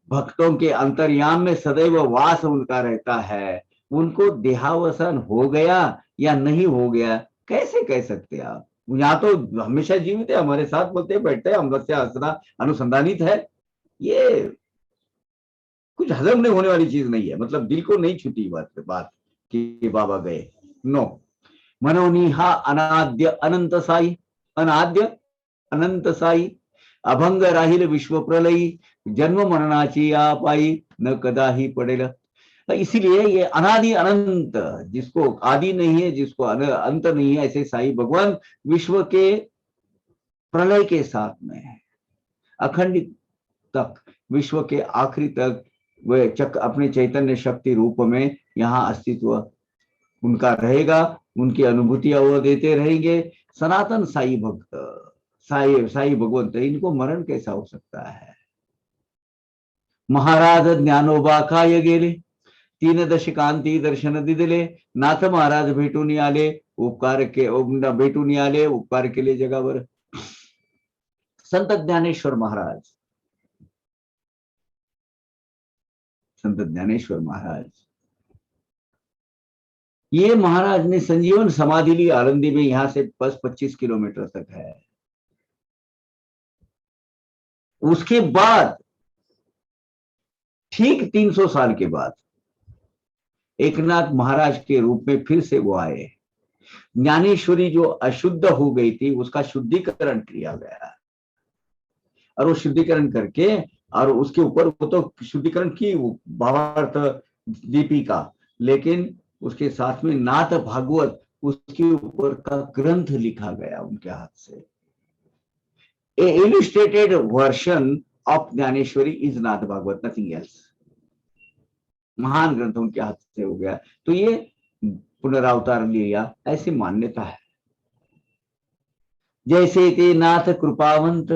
Speaker 1: भक्तों के अंतर्याम में सदैव वास उनका रहता है। उनको देहावसान हो गया या नहीं हो गया कैसे कह सकते आप? यहाँ तो हमेशा जीवित है, हमारे साथ बोलते बैठते हैं, हम से हंसना अनुसंधानित है। ये कुछ हजम नहीं होने वाली चीज नहीं है, मतलब दिल को नहीं छूटी बात कि बाबा गए। नो, मनोनीहा अनाद्य अनंत साई, अनाद्य अनंत साई, अभंग राहिल विश्व प्रलयी, जन्म मरणाची आपाई, न कदाही पडेल। इसीलिए ये अनादि अनंत, जिसको आदि नहीं है, जिसको अंत नहीं है, ऐसे साई भगवान विश्व के प्रलय के साथ में है, अखंडित तक, विश्व के आखिरी तक वे अपने चैतन्य शक्ति रूप में यहाँ अस्तित्व उनका रहेगा। उनकी अनुभूतियां वो देते रहेंगे। सनातन साई भक्त, साई साई भगवंत, इनको मरण कैसा हो सकता है। महाराज ज्ञानोबा काय गेले, 3 दशकांती दर्शन दिले, नाथ महाराज भेटून आले, भेटून आले, उपकार केले जगावर। संत ज्ञानेश्वर महाराज, संत ज्ञानेश्वर महाराज, ये महाराज ने संजीवन समाधि ली आलंदी में, यहां से बस 25 किलोमीटर तक है। उसके बाद ठीक 300 साल के बाद एकनाथ महाराज के रूप में फिर से वो आए। ज्ञानेश्वरी जो अशुद्ध हो गई थी उसका शुद्धिकरण किया गया, और वो शुद्धिकरण करके, और उसके ऊपर वो तो शुद्धिकरण की भावार्थ दीपिका, लेकिन उसके साथ में नाथ भागवत उसके ऊपर का ग्रंथ लिखा गया उनके हाथ से। A illustrated version of Dnyaneshwari is Nath Bhagwat, nothing else. महान ग्रंथ उनके हाथ से हो गया, तो ये पुनरावतार लिया, ऐसी मान्यता है। जैसे ते नाथ कृपावंत,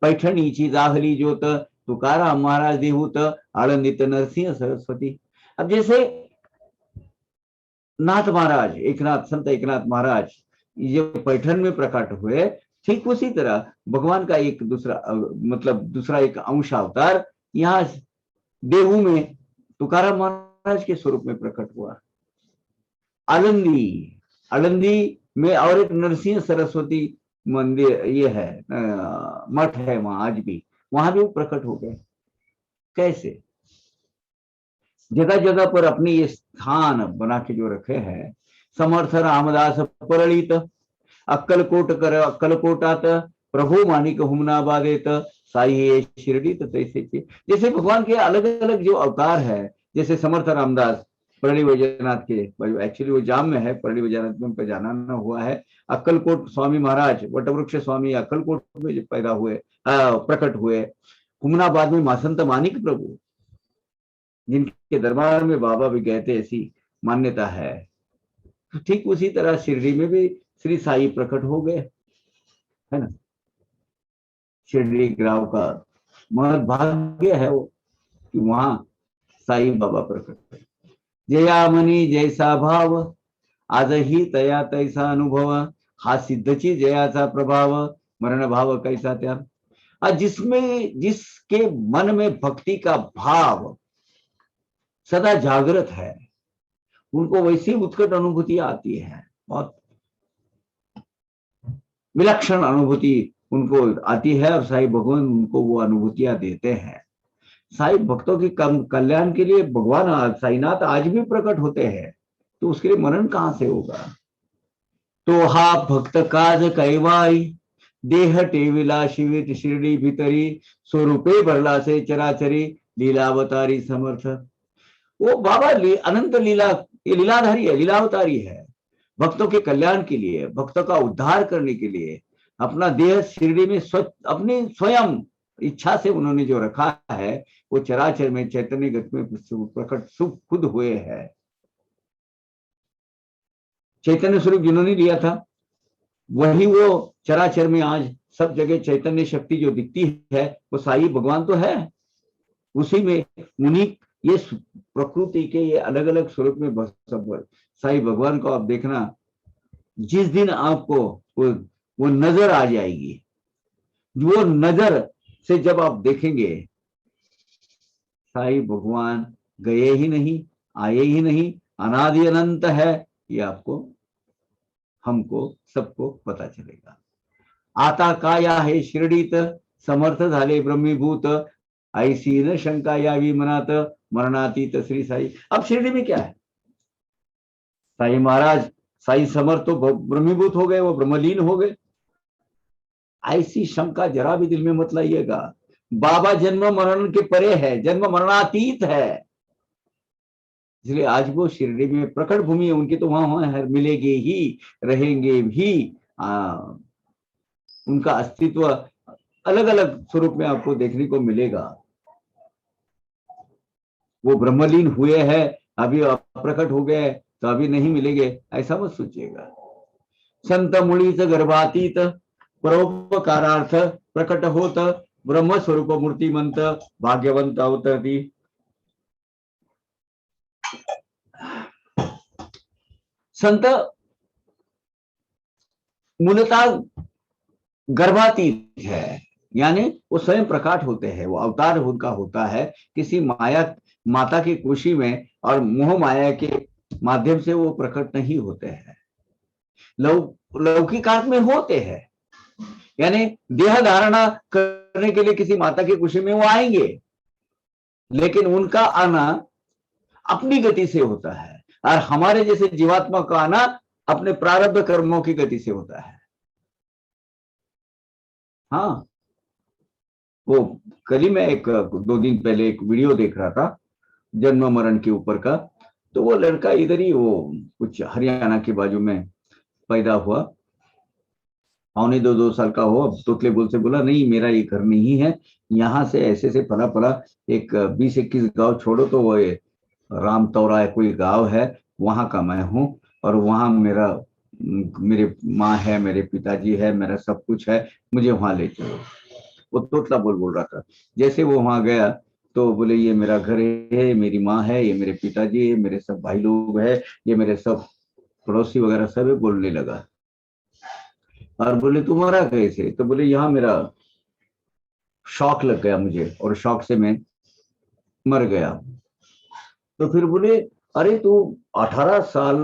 Speaker 1: पैठणीची जाहली ज्योत, तुकाराम महाराज देहूत, आळंदीत नरसिंह सरस्वती। अब जैसे नाथ महाराज, एकनाथ, संत एकनाथ महाराज ये पैठण में प्रकट हुए, ठीक उसी तरह भगवान का एक दूसरा मतलब दूसरा एक अंश अवतार यहाँ देहू में तुकाराम महाराज के स्वरूप में प्रकट हुआ। आलंदी, आलंदी में और एक नरसिंह सरस्वती मंदिर ये है, मठ है वहां, आज भी वहां भी वो प्रकट हो गए। कैसे जगह जगह पर अपने ये स्थान बना के जो रखे हैं। समर्थ रामदास परळीत, अक्कलकोट कर अक्कलकोटात, प्रभु मानिक हुमना बादेत, साई शिरडीत तैसे। जैसे भगवान के अलग अलग जो अवतार है, जैसे समर्थ रामदास परली वैजनाथ के, एक्चुअली वो जाम में है, परली वैजनाथ में उनका जाना न हुआ है। अक्कलकोट स्वामी महाराज, वटवृक्ष स्वामी अक्कलकोट में जो पैदा हुए, प्रकट हुए। हुमनाबाद में मासंत मानिक प्रभु, जिनके दरबार में बाबा भी गए थे, ऐसी मान्यता है। ठीक उसी तरह शिरडी में भी श्री साई प्रकट हो गए, है ना। शिरडी ग्राम का महत भाग्य है वो कि वहां साई बाबा प्रकट हुए। जयामनी जैसा भाव, आजही तया तैसा अनुभव, हा सिद्धची जयाचा प्रभाव, मरण भाव कैसा त्या। जिसमें जिसके मन में भक्ति का भाव सदा जागृत है, उनको वैसी उत्कट अनुभूति आती है, बहुत विलक्षण अनुभूति उनको आती है, और साईं भगवान उनको वो अनुभूतियां देते हैं। साईं भक्तों के कल्याण के लिए भगवान साईनाथ आज भी प्रकट होते हैं, तो उसके लिए मरण कहां से होगा। तो हा भक्त काज कैवाई, देह टेविला शिवित शिरडी भीतरी, स्वरूपे भरला से चराचरी, लीलावतारी समर्थ। वो बाबा अनंत लीला, ये लीलाधारी है, लीलावतारी है। भक्तों के कल्याण के लिए, भक्तों का उद्धार करने के लिए अपना देह शिरडी में अपनी स्वयं इच्छा से उन्होंने जो रखा है, वो चराचर में चैतन्य गति में प्रकट सुख खुद हुए है। चैतन्य स्वरूप जिन्होंने लिया था, वही वो चराचर में आज सब जगह चैतन्य शक्ति जो दिखती है, वो साई भगवान तो है। उसी में उन्हीं ये प्रकृति के ये अलग अलग स्वरूप में सब साई भगवान को आप देखना, जिस दिन आपको वो नजर आ जाएगी, वो नजर से जब आप देखेंगे साई भगवान गए ही नहीं, आए ही नहीं, अनादि अनंत है, ये आपको हमको सबको पता चलेगा। आता काया है शिर्डीत, समर्थ झाले ब्रह्मीभूत, ऐसी न शंका यावी मनात, मरणातीत श्री साई। अब शिरडी में क्या है, साई महाराज, साई समर्थ तो ब्रह्मीभूत हो गए, वो ब्रह्मलीन हो गए। ऐसी शंका जरा भी दिल में मत लाइएगा। बाबा जन्म मरण के परे है, जन्म मरणातीत है, इसलिए आज वो शिरडी में प्रकट भूमि है उनकी, तो वहां मिलेगी ही, रहेंगे भी। उनका अस्तित्व अलग अलग स्वरूप में आपको देखने को मिलेगा। वो ब्रह्मलीन हुए हैं, अभी प्रकट हो गए, तो अभी नहीं मिलेंगे ऐसा मत सोचिएगा। संत मुळीच गर्भातीत परोपकारार्थ प्रकट होत ब्रह्म स्वरूप मूर्तिमंत भाग्यवंत अवतरती। संत मूलतः गर्भातीत है, यानी वो स्वयं प्रकट होते हैं, वो अवतार उनका होता है किसी माता की कुशी में, और मोह माया के माध्यम से वो प्रकट नहीं होते हैं। लौकिक में होते हैं, यानी देह धारणा करने के लिए किसी माता की कुशी में वो आएंगे, लेकिन उनका आना अपनी गति से होता है, और हमारे जैसे जीवात्मा का आना अपने प्रारब्ध कर्मों की गति से होता है। हाँ, वो कल ही मैं 2 दिन पहले एक वीडियो देख रहा था जन्म मरण के ऊपर का, तो वो लड़का इधर ही, वो कुछ हरियाणा के बाजू में पैदा हुआ, 2 साल का हो। अब तोतले बोल से बोला नहीं मेरा ये घर नहीं है, यहाँ से ऐसे से फला फला एक 20-21 गांव छोड़ो तो वो राम तौरा है कोई गांव है, वहां का मैं हूँ, और वहां मेरे माँ है, मेरे पिताजी है, मेरा सब कुछ है, मुझे वहां ले चलो। वो तोतला बोल रहा था। जैसे वो वहां गया तो बोले ये मेरा घर है, मेरी माँ है, ये मेरे पिताजी है, मेरे सब भाई लोग है, ये मेरे सब पड़ोसी वगैरह सब बोलने लगा। और बोले तुम्हारा कैसे? तो बोले यहाँ मेरा शौक लग गया मुझे, और शौक से मैं मर गया। तो फिर बोले अरे तू 18 साल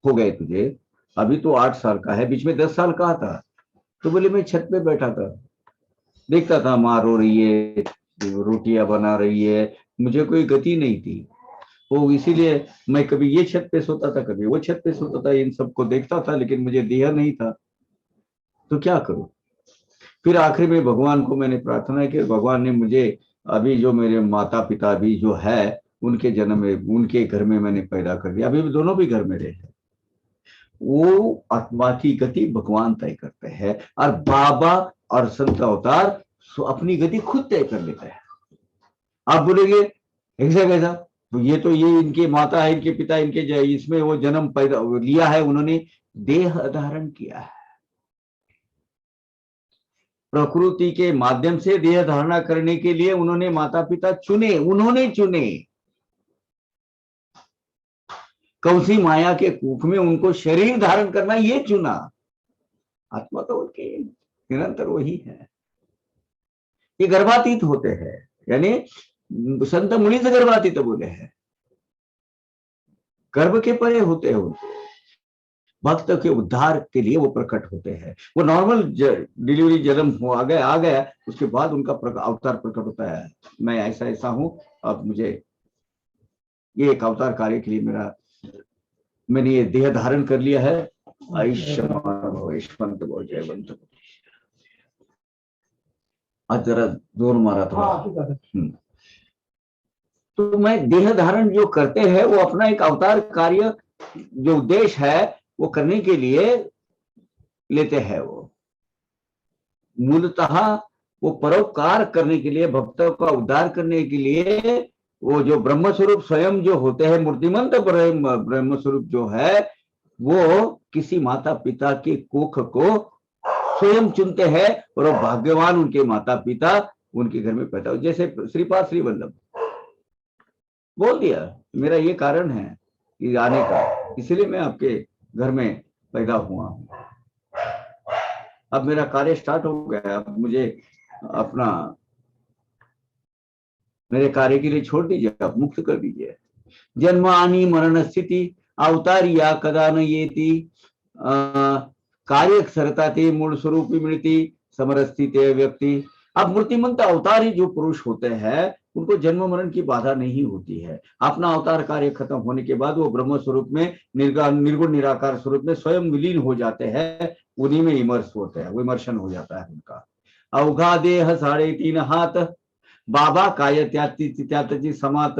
Speaker 1: हो गए तुझे, अभी तो 8 साल का है, बीच में 10 साल का था। तो बोले मैं छत पे बैठा था, देखता था माँ रो रही है, रोटियां बना रही है, मुझे कोई गति नहीं थी। वो इसीलिए मैं कभी ये छत पे सोता था, कभी वो छत पे सोता था, इन सबको देखता था, लेकिन मुझे देह नहीं था, तो क्या करूं। फिर आखिर में भगवान को मैंने प्रार्थना की, भगवान ने मुझे अभी जो मेरे माता पिता भी जो है उनके जन्म में, उनके घर में मैंने पैदा कर दिया, अभी भी दोनों भी घर में रहे। वो आत्मा की गति भगवान तय करते हैं, और बाबा और संत अवतार अपनी गति खुद तय कर लेते हैं। आप बोलेंगे ऐसा कैसा? तो ये इनके माता है, इनके पिता, इनके इसमें वो जन्म पैदा लिया है, उन्होंने देह धारण किया है, प्रकृति के माध्यम से देह धारणा करने के लिए उन्होंने माता पिता चुने, उन्होंने चुने। कौसी माया के कुख में उनको शरीर धारण करना ये चुना, आत्मा तो उनके निरंतर वही है। ये गर्भातीत होते हैं, यानी संत मुनि से गर्भातीत बोले हैं, गर्भ के परे होते हैं, उनको भक्त के उद्धार के लिए वो प्रकट होते हैं। वो नॉर्मल डिलीवरी जन्म हो आ गया, उसके बाद उनका अवतार प्रकट होता है, मैं ऐसा हूं, अब मुझे ये एक अवतार कार्य के लिए मैंने ये देह धारण कर लिया है। आयुष्मान जयवंत। आज जरा जोर मारा था। तो मैं देह धारण जो करते हैं वो अपना एक अवतार कार्य जो उद्देश्य है वो करने के लिए लेते हैं। वो मूलतः वो परोपकार करने के लिए, भक्तों का उद्धार करने के लिए, वो जो ब्रह्म स्वरूप स्वयं जो होते हैं, मूर्तिमंत ब्रह्म स्वरूप जो है, वो किसी माता पिता के कोख को स्वयं चुनते हैं, और वो भाग्यवान उनके माता पिता उनके घर में पैदा हो। जैसे श्रीपाद श्री वल्लभ बोल दिया मेरा ये कारण है कि आने का, इसलिए मैं आपके घर में पैदा हुआ हूं। अब मेरा कार्य स्टार्ट हो गया, अब मुझे अपना मेरे कार्य के लिए छोड़ दीजिए, आप मुक्त कर दीजिए। जन्म आनी मरण स्थिति अवतारिया कदा न येति कार्य सरता थे मूल स्वरूप मिलती समरस्थित व्यक्ति। अब मूर्तिमंत अवतारी जो पुरुष होते हैं उनको जन्म मरण की बाधा नहीं होती है। अपना अवतार कार्य खत्म होने के बाद वो ब्रह्म स्वरूप में, निर्गुण निराकार स्वरूप में स्वयं विलीन हो जाते हैं, उन्हीं में इमर्स होते हैं, विमर्शन हो जाता है उनका। अवघा देह 3.5 हाथ बाबा काय त्याची समात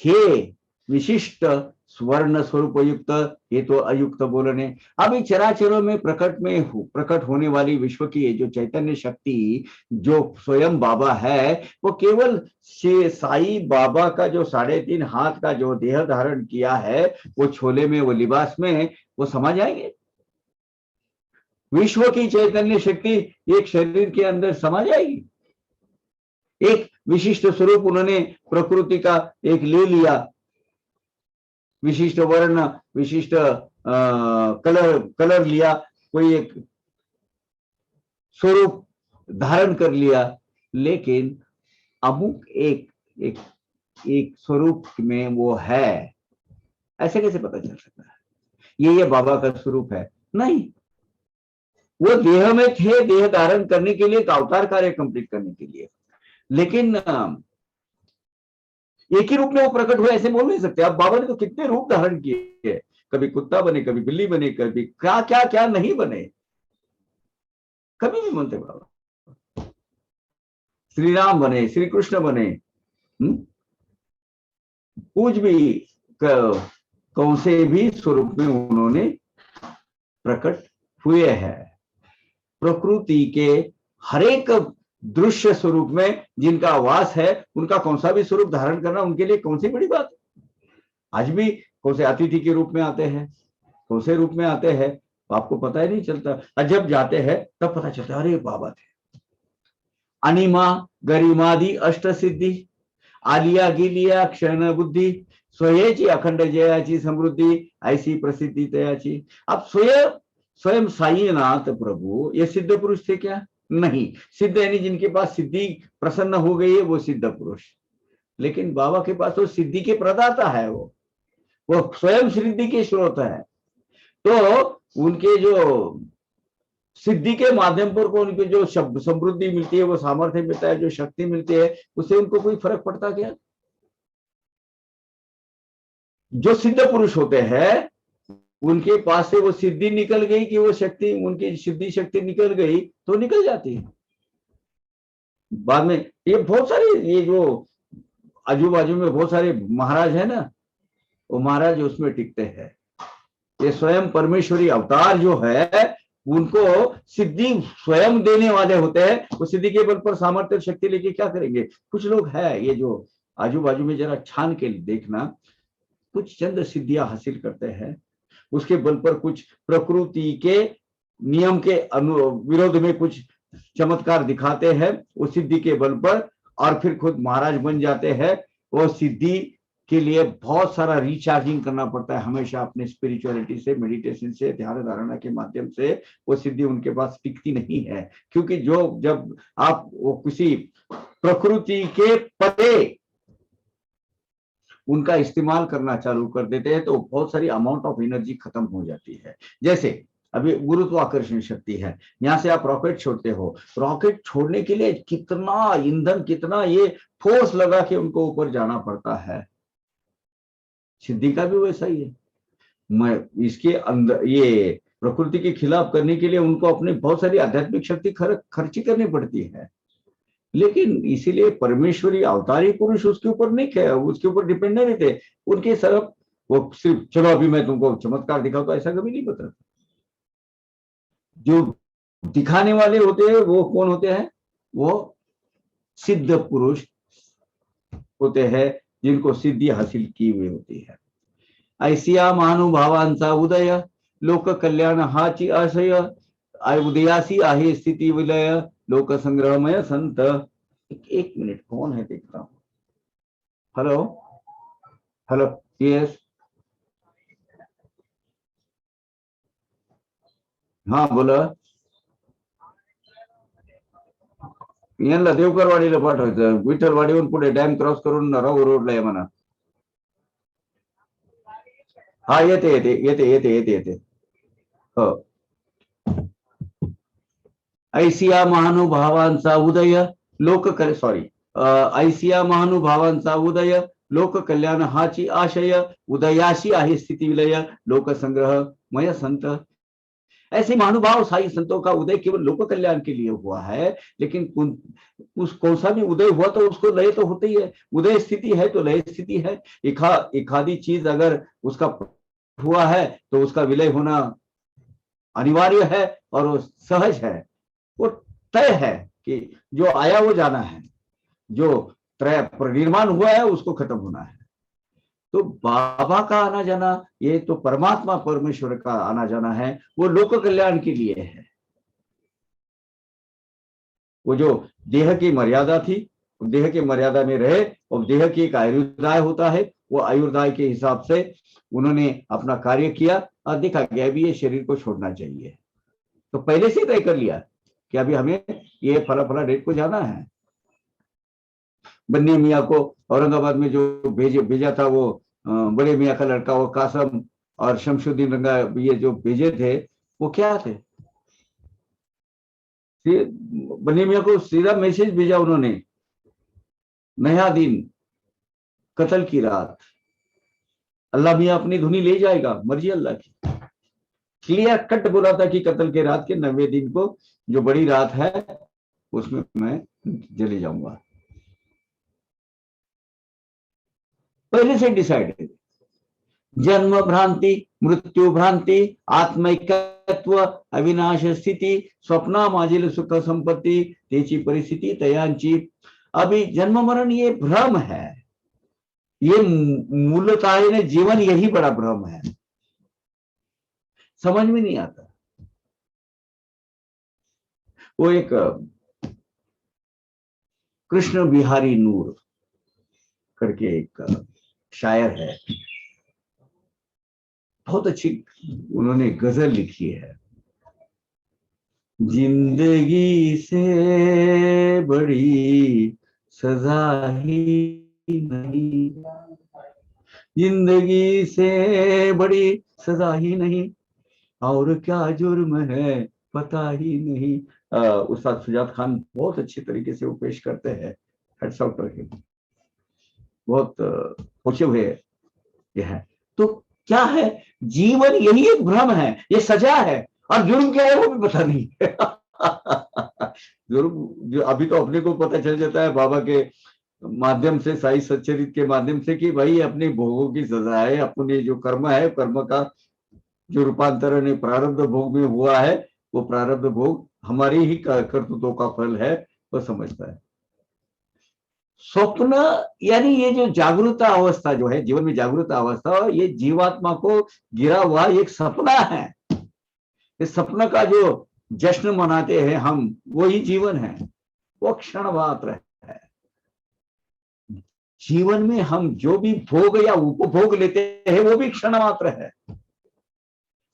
Speaker 1: हे विशिष्ट स्वर्ण स्वरूप युक्त, ये तो अयुक्त बोलने। अभी चराचरों में प्रकट होने वाली विश्व की ये जो चैतन्य शक्ति जो स्वयं बाबा है, वो केवल साई बाबा का जो 3.5 हाथ का जो देह धारण किया है, वो छोले में, वो लिबास में, वो समझ आएंगे। विश्व की चैतन्य शक्ति एक शरीर के अंदर समा जाएगी। एक विशिष्ट स्वरूप उन्होंने प्रकृति का एक ले लिया, विशिष्ट वर्ण, विशिष्ट कलर लिया, कोई एक स्वरूप धारण कर लिया, लेकिन अमुक एक स्वरूप में वो है, ऐसे कैसे पता चल सकता है ये बाबा का स्वरूप है? नहीं, वो देह में थे, देह धारण करने के लिए, एक अवतार कार्य कंप्लीट करने के लिए, लेकिन एक ही रूप में वो प्रकट हुए ऐसे बोल नहीं सकते आप। बाबा ने तो कितने रूप धारण किए, कभी कुत्ता बने, कभी बिल्ली बने, कभी क्या क्या क्या नहीं बने, कभी नहीं बनते बाबा। श्री राम बने, श्री कृष्ण बने, कुछ भी कौन से भी स्वरूप में उन्होंने प्रकट हुए हैं। प्रकृति के हरेक दृश्य स्वरूप में जिनका वास है, उनका कौन सा भी स्वरूप धारण करना उनके लिए कौन सी बड़ी बात है। आज भी कौन से अतिथि के रूप में आते हैं, कौन से रूप में आते हैं, आपको पता ही नहीं चलता, और जब जाते हैं तब पता चलता है अरे बाबा थे। अनिमा गरिमादि अष्ट सिद्धि, आलिया गिलिया क्षण बुद्धि, स्वयंची अखंड जयाची समृद्धि, ऐसी प्रसिद्धि तयाची। अब स्वयं साईनाथ प्रभु ये सिद्ध पुरुष थे क्या? नहीं, सिद्ध यानी जिनके पास सिद्धि प्रसन्न हो गई है वो सिद्ध पुरुष, लेकिन बाबा के पास तो सिद्धि के प्रदाता है, वो स्वयं सिद्धि के स्रोत है। तो उनके जो सिद्धि के माध्यम पर को उनकी जो समृद्धि मिलती है, वो सामर्थ्य मिलता है, जो शक्ति मिलती है, उससे उनको कोई फर्क पड़ता क्या? जो सिद्ध पुरुष होते हैं उनके पास से वो सिद्धि निकल गई कि वो शक्ति, उनकी सिद्धि शक्ति निकल गई तो निकल जाती है। बाद में ये बहुत सारे, ये जो आजू बाजू में बहुत सारे महाराज है ना, वो महाराज उसमें टिकते हैं। ये स्वयं परमेश्वरी अवतार जो है, उनको सिद्धि स्वयं देने वाले होते हैं। वो सिद्धि के बल पर सामर्थ्य शक्ति लेके क्या करेंगे? कुछ लोग है ये जो आजू बाजू में जरा छान के देखना, कुछ चंद सिद्धियां हासिल करते हैं, उसके बल पर कुछ प्रकृति के नियम के विरोध में कुछ चमत्कार दिखाते हैं उस सिद्धि के बल पर, और फिर खुद महाराज बन जाते हैं। वो सिद्धि के लिए बहुत सारा रिचार्जिंग करना पड़ता है हमेशा, अपने स्पिरिचुअलिटी से, मेडिटेशन से, ध्यान धारणा के माध्यम से। वो सिद्धि उनके पास टिकती नहीं है, क्योंकि जब आप वो किसी प्रकृति के परे उनका इस्तेमाल करना चालू कर देते हैं तो बहुत सारी अमाउंट ऑफ एनर्जी खत्म हो जाती है। जैसे अभी गुरुत्वाकर्षण शक्ति है, यहाँ से आप रॉकेट छोड़ते हो, रॉकेट छोड़ने के लिए कितना ईंधन, कितना ये फोर्स लगा के उनको ऊपर जाना पड़ता है। सिद्धि का भी वैसा ही है। मैं इसके अंदर ये प्रकृति के खिलाफ करने के लिए उनको अपनी बहुत सारी आध्यात्मिक शक्ति खर्ची करनी पड़ती है, लेकिन इसीलिए परमेश्वरी अवतारी पुरुष उसके ऊपर नहीं थे, उसके ऊपर डिपेंड नहीं थे। उनके तरफ वो सिर्फ चलो अभी मैं तुमको चमत्कार दिखाऊं, तो ऐसा कभी नहीं बता। जो दिखाने वाले होते हैं वो कौन होते हैं? वो सिद्ध पुरुष होते हैं, जिनको सिद्धि हासिल की हुई होती है। ऐसिया महानुभावांचा उदय, लोक कल्याण हाची आशय, उदयासी आहे स्थिति विलय, लोक संग्रहमय संत। एक मिनट, कौन है देखता हूं। हेलो हेलो, यस, हाँ बोला। यांना देवकरवाडीला पाठवायचं, विठ्ठलवाडीहून पुढे डॅम क्रॉस करून राहू रोडला आहे म्हणा। हा येते येते येते येते येते येते हो। ऐसिया महानुभावांचा उदय, ऐसिया महानुभावांचा उदय, लोक कल्याण हाची आशय, उदयाशी आहे स्थिती विलय, लोकसंग्रह मय संत। ऐसे महानुभाव साई संतों का उदय केवल लोक कल्याण के लिए हुआ है, लेकिन उस कौन सा भी उदय हुआ तो उसको लय तो होते ही है। उदय स्थिति है तो लय स्थिति है। एक आधी चीज अगर उसका हुआ है तो उसका विलय होना अनिवार्य है और वो सहज है, वो तय है कि जो आया वो जाना है, जो त्रय निर्माण हुआ है उसको खत्म होना है। तो बाबा का आना जाना ये तो परमात्मा परमेश्वर का आना जाना है, वो लोक कल्याण के लिए है। वो जो देह की मर्यादा थी, देह की मर्यादा में रहे, और देह की एक आयुर्दाय होता है, वो आयुर्दाय के हिसाब से उन्होंने अपना कार्य किया और देखा गया भी ये शरीर को छोड़ना चाहिए। तो पहले से तय कर लिया कि अभी हमें ये फला फला डेट को जाना है। बन्नी मियाँ को औरंगाबाद में जो भेजा था, वो बड़े मियाँ का लड़का, वो कासम और शमशुद्दीन रंगा, ये जो भेजे थे वो क्या थे? बन्नी मियाँ को सीधा मैसेज भेजा उन्होंने, नया दिन, कत्ल की रात, अल्लाह मियाँ अपनी धुनी ले जाएगा, मर्जी अल्लाह की। क्लियर कट बोला था कि कत्ल के रात के 90 दिन को जो बड़ी रात है उसमें मैं चले जाऊंगा। पहले से डिसाइड है। जन्म भ्रांति, मृत्यू भ्रांति, आत्मैक्यत्व, अविनाश स्थिती, स्वप्ना माजील सुख संपत्ती, त्याची परिस्थिती तयांची। अभी जन्म मरण ये भ्रम है, ये मूलतः जीवन यही बड़ा भ्रम है, समझ में नहीं आता। वो एक कृष्ण बिहारी नूर करके एक शायर है, बहुत अच्छी उन्होंने गजल लिखी है। जिंदगी से बड़ी सजा ही नहीं, जिंदगी से बड़ी सजा ही नहीं, और क्या जुर्म है पता ही नहीं। उस्ताद सुजात खान बहुत अच्छे तरीके से वो पेश करते हैं, हेड्स आउट करके, बहुत खुशे हुए ये है। तो क्या है, जीवन यही एक भ्रम है, ये सजा है, और जुर्म क्या है वो भी पता नहीं। जुर्म जो अभी तो अपने को पता चल जाता है बाबा के माध्यम से, साई सच्चरित के माध्यम से, कि भाई अपने भोगों की सजा है, अपने जो कर्म है, कर्म का जो रूपांतरण प्रारब्ध भोग में हुआ है, वो प्रारब्ध भोग हमारी ही कर्तृत्वों का फल है, वो समझता है। स्वप्न यानी ये जो जागरूकता अवस्था जो है, जीवन में जागरूकता अवस्था, ये जीवात्मा को गिरा हुआ एक सपना है। इस सपना का जो जश्न मनाते हैं हम, वही जीवन है, वो क्षण मात्र है। जीवन में हम जो भी भोग या उपभोग लेते हैं वो भी क्षण मात्र है।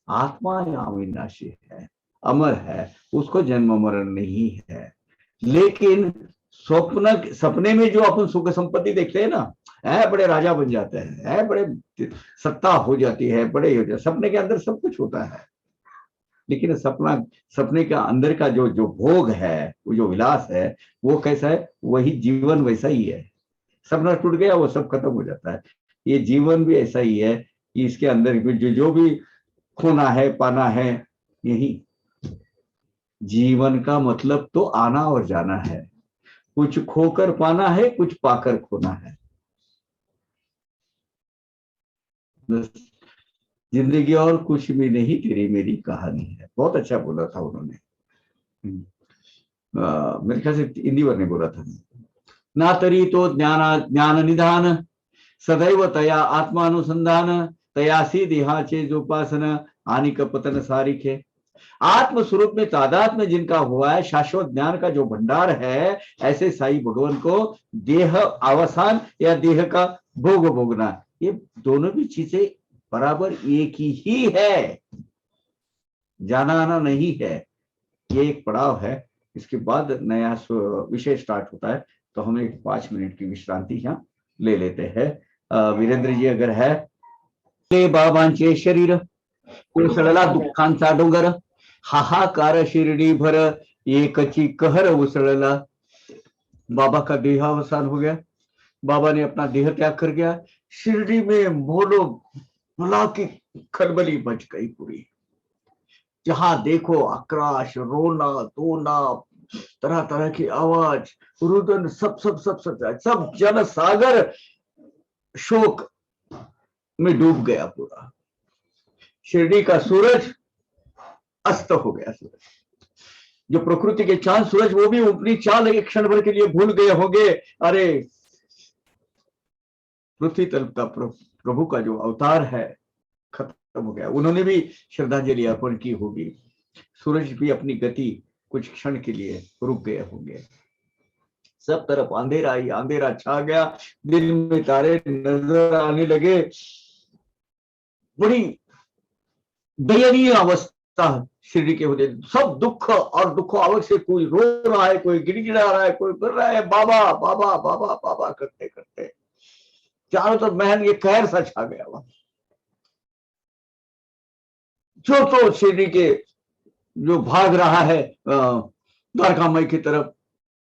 Speaker 1: आत्मा अविनाशी है, अमर है, उसको जन्म मरण नहीं है। लेकिन सपने में जो अपन सुख संपत्ति देखते हैं ना, है बड़े राजा बन जाते हैं, है बड़े सत्ता हो जाती है, बड़े हो जाते, सपने के अंदर सब कुछ होता है। लेकिन सपने के अंदर का जो जो भोग है, वो जो विलास है, वो कैसा है, वही जीवन वैसा ही है। सपना टूट गया, वो सब खत्म हो जाता है। ये जीवन भी ऐसा ही है कि इसके अंदर जो भी खोना है, पाना है, यही जीवन का मतलब तो आना और जाना है। कुछ खोकर पाना है, कुछ पाकर खोना है। जिंदगी और कुछ भी नहीं, तेरी मेरी कहानी है। बहुत अच्छा बोला था उन्होंने, मेरे ख्याल से हिंदी वर ने बोला था। ना तरी तो ज्ञान निधान, सदैव तया आत्मानुसंधान, तयासी देहाचे जोपासन, हानि कपतन सारिखे। आत्म स्वरूप में तादात्म्य जिनका हुआ है, शाश्वत ज्ञान का जो भंडार है, ऐसे साई भगवान को देह अवसान या देह का भोग भोगना, ये दोनों भी चीजें बराबर एक ही है, जाना आना नहीं है। ये एक पड़ाव है, इसके बाद नया विषय स्टार्ट होता है। तो हम एक 5 मिनट की विश्रांति यहाँ ले लेते हैं। वीरेंद्र जी अगर है, बाबांचे शरीर कोसळला दुःखांचा डोंगर, हाहाकार शिरडी भर, एकची कहर उसळला। बाबा का देहावसान हो गया, बाबा ने अपना देह त्याग कर गया। शिरडी में बोलो भला की खलबली मच गई पूरी। जहां देखो आक्रोश, रोना धोना, तरह तरह की आवाज, रुदन, सब सब सब सब सब जन सागर शोक में डूब गया पूरा। शिरडी का सूरज अस्त हो गया। सूरज, जो प्रकृति के चांद सूरज, वो भी अपनी चाल एक क्षण भर के लिए भूल गए होंगे। अरे पृथ्वी तल का प्रभु का जो अवतार है खत्म हो गया। उन्होंने भी श्रद्धांजलि अर्पण की होगी। सूरज भी अपनी गति कुछ क्षण के लिए रुक गए होंगे। सब तरफ अंधेरा ही अंधेरा छा गया। दिन में तारे नजर आने लगे। बड़ी दयनीय अवस्था शिरडी के होते। सब दुख और दुख आवक से कोई रो रहा है, कोई गिड़गिड़ा रहा है, कोई कर रहा है बाबा बाबा बाबा बाबा करते करते चारों तरफ महल ये कहर सा छा गया वहां। जो तो शिरडी के जो भाग रहा है द्वारका माई की तरफ,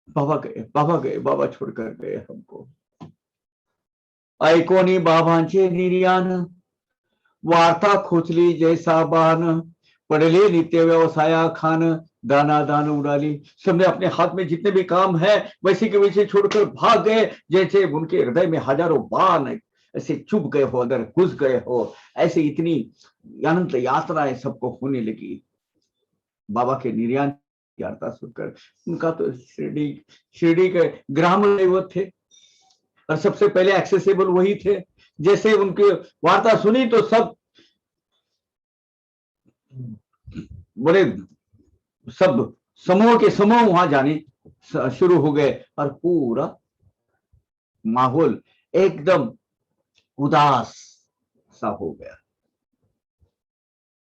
Speaker 1: बाबा गए बाबा गए, बाबा छोड़कर गए हमको। ऐकोनी बाबांचे निर्यान, वार्ता खोचली जैसा बाण, पडले नित्य व्यवसाया खान, दाना दान उड़ाली। सबने अपने हाथ में जितने भी काम है वैसे के वैसे छोड़कर भाग गए, जैसे उनके हृदय में हजारों बाण ऐसे चुभ गए हो, अगर घुस गए हो। ऐसे इतनी अनंत यात्राएं सबको होने लगी। बाबा के निर्यान की वार्ता सुनकर, उनका तो शिरडी के ग्राम दैवत थे और सबसे पहले एक्सेसिबल वही थे। जैसे उनकी वार्ता सुनी तो सब बड़े, सब समूह के समूह वहां जाने शुरू हो गए और पूरा माहौल एकदम उदास सा हो गया।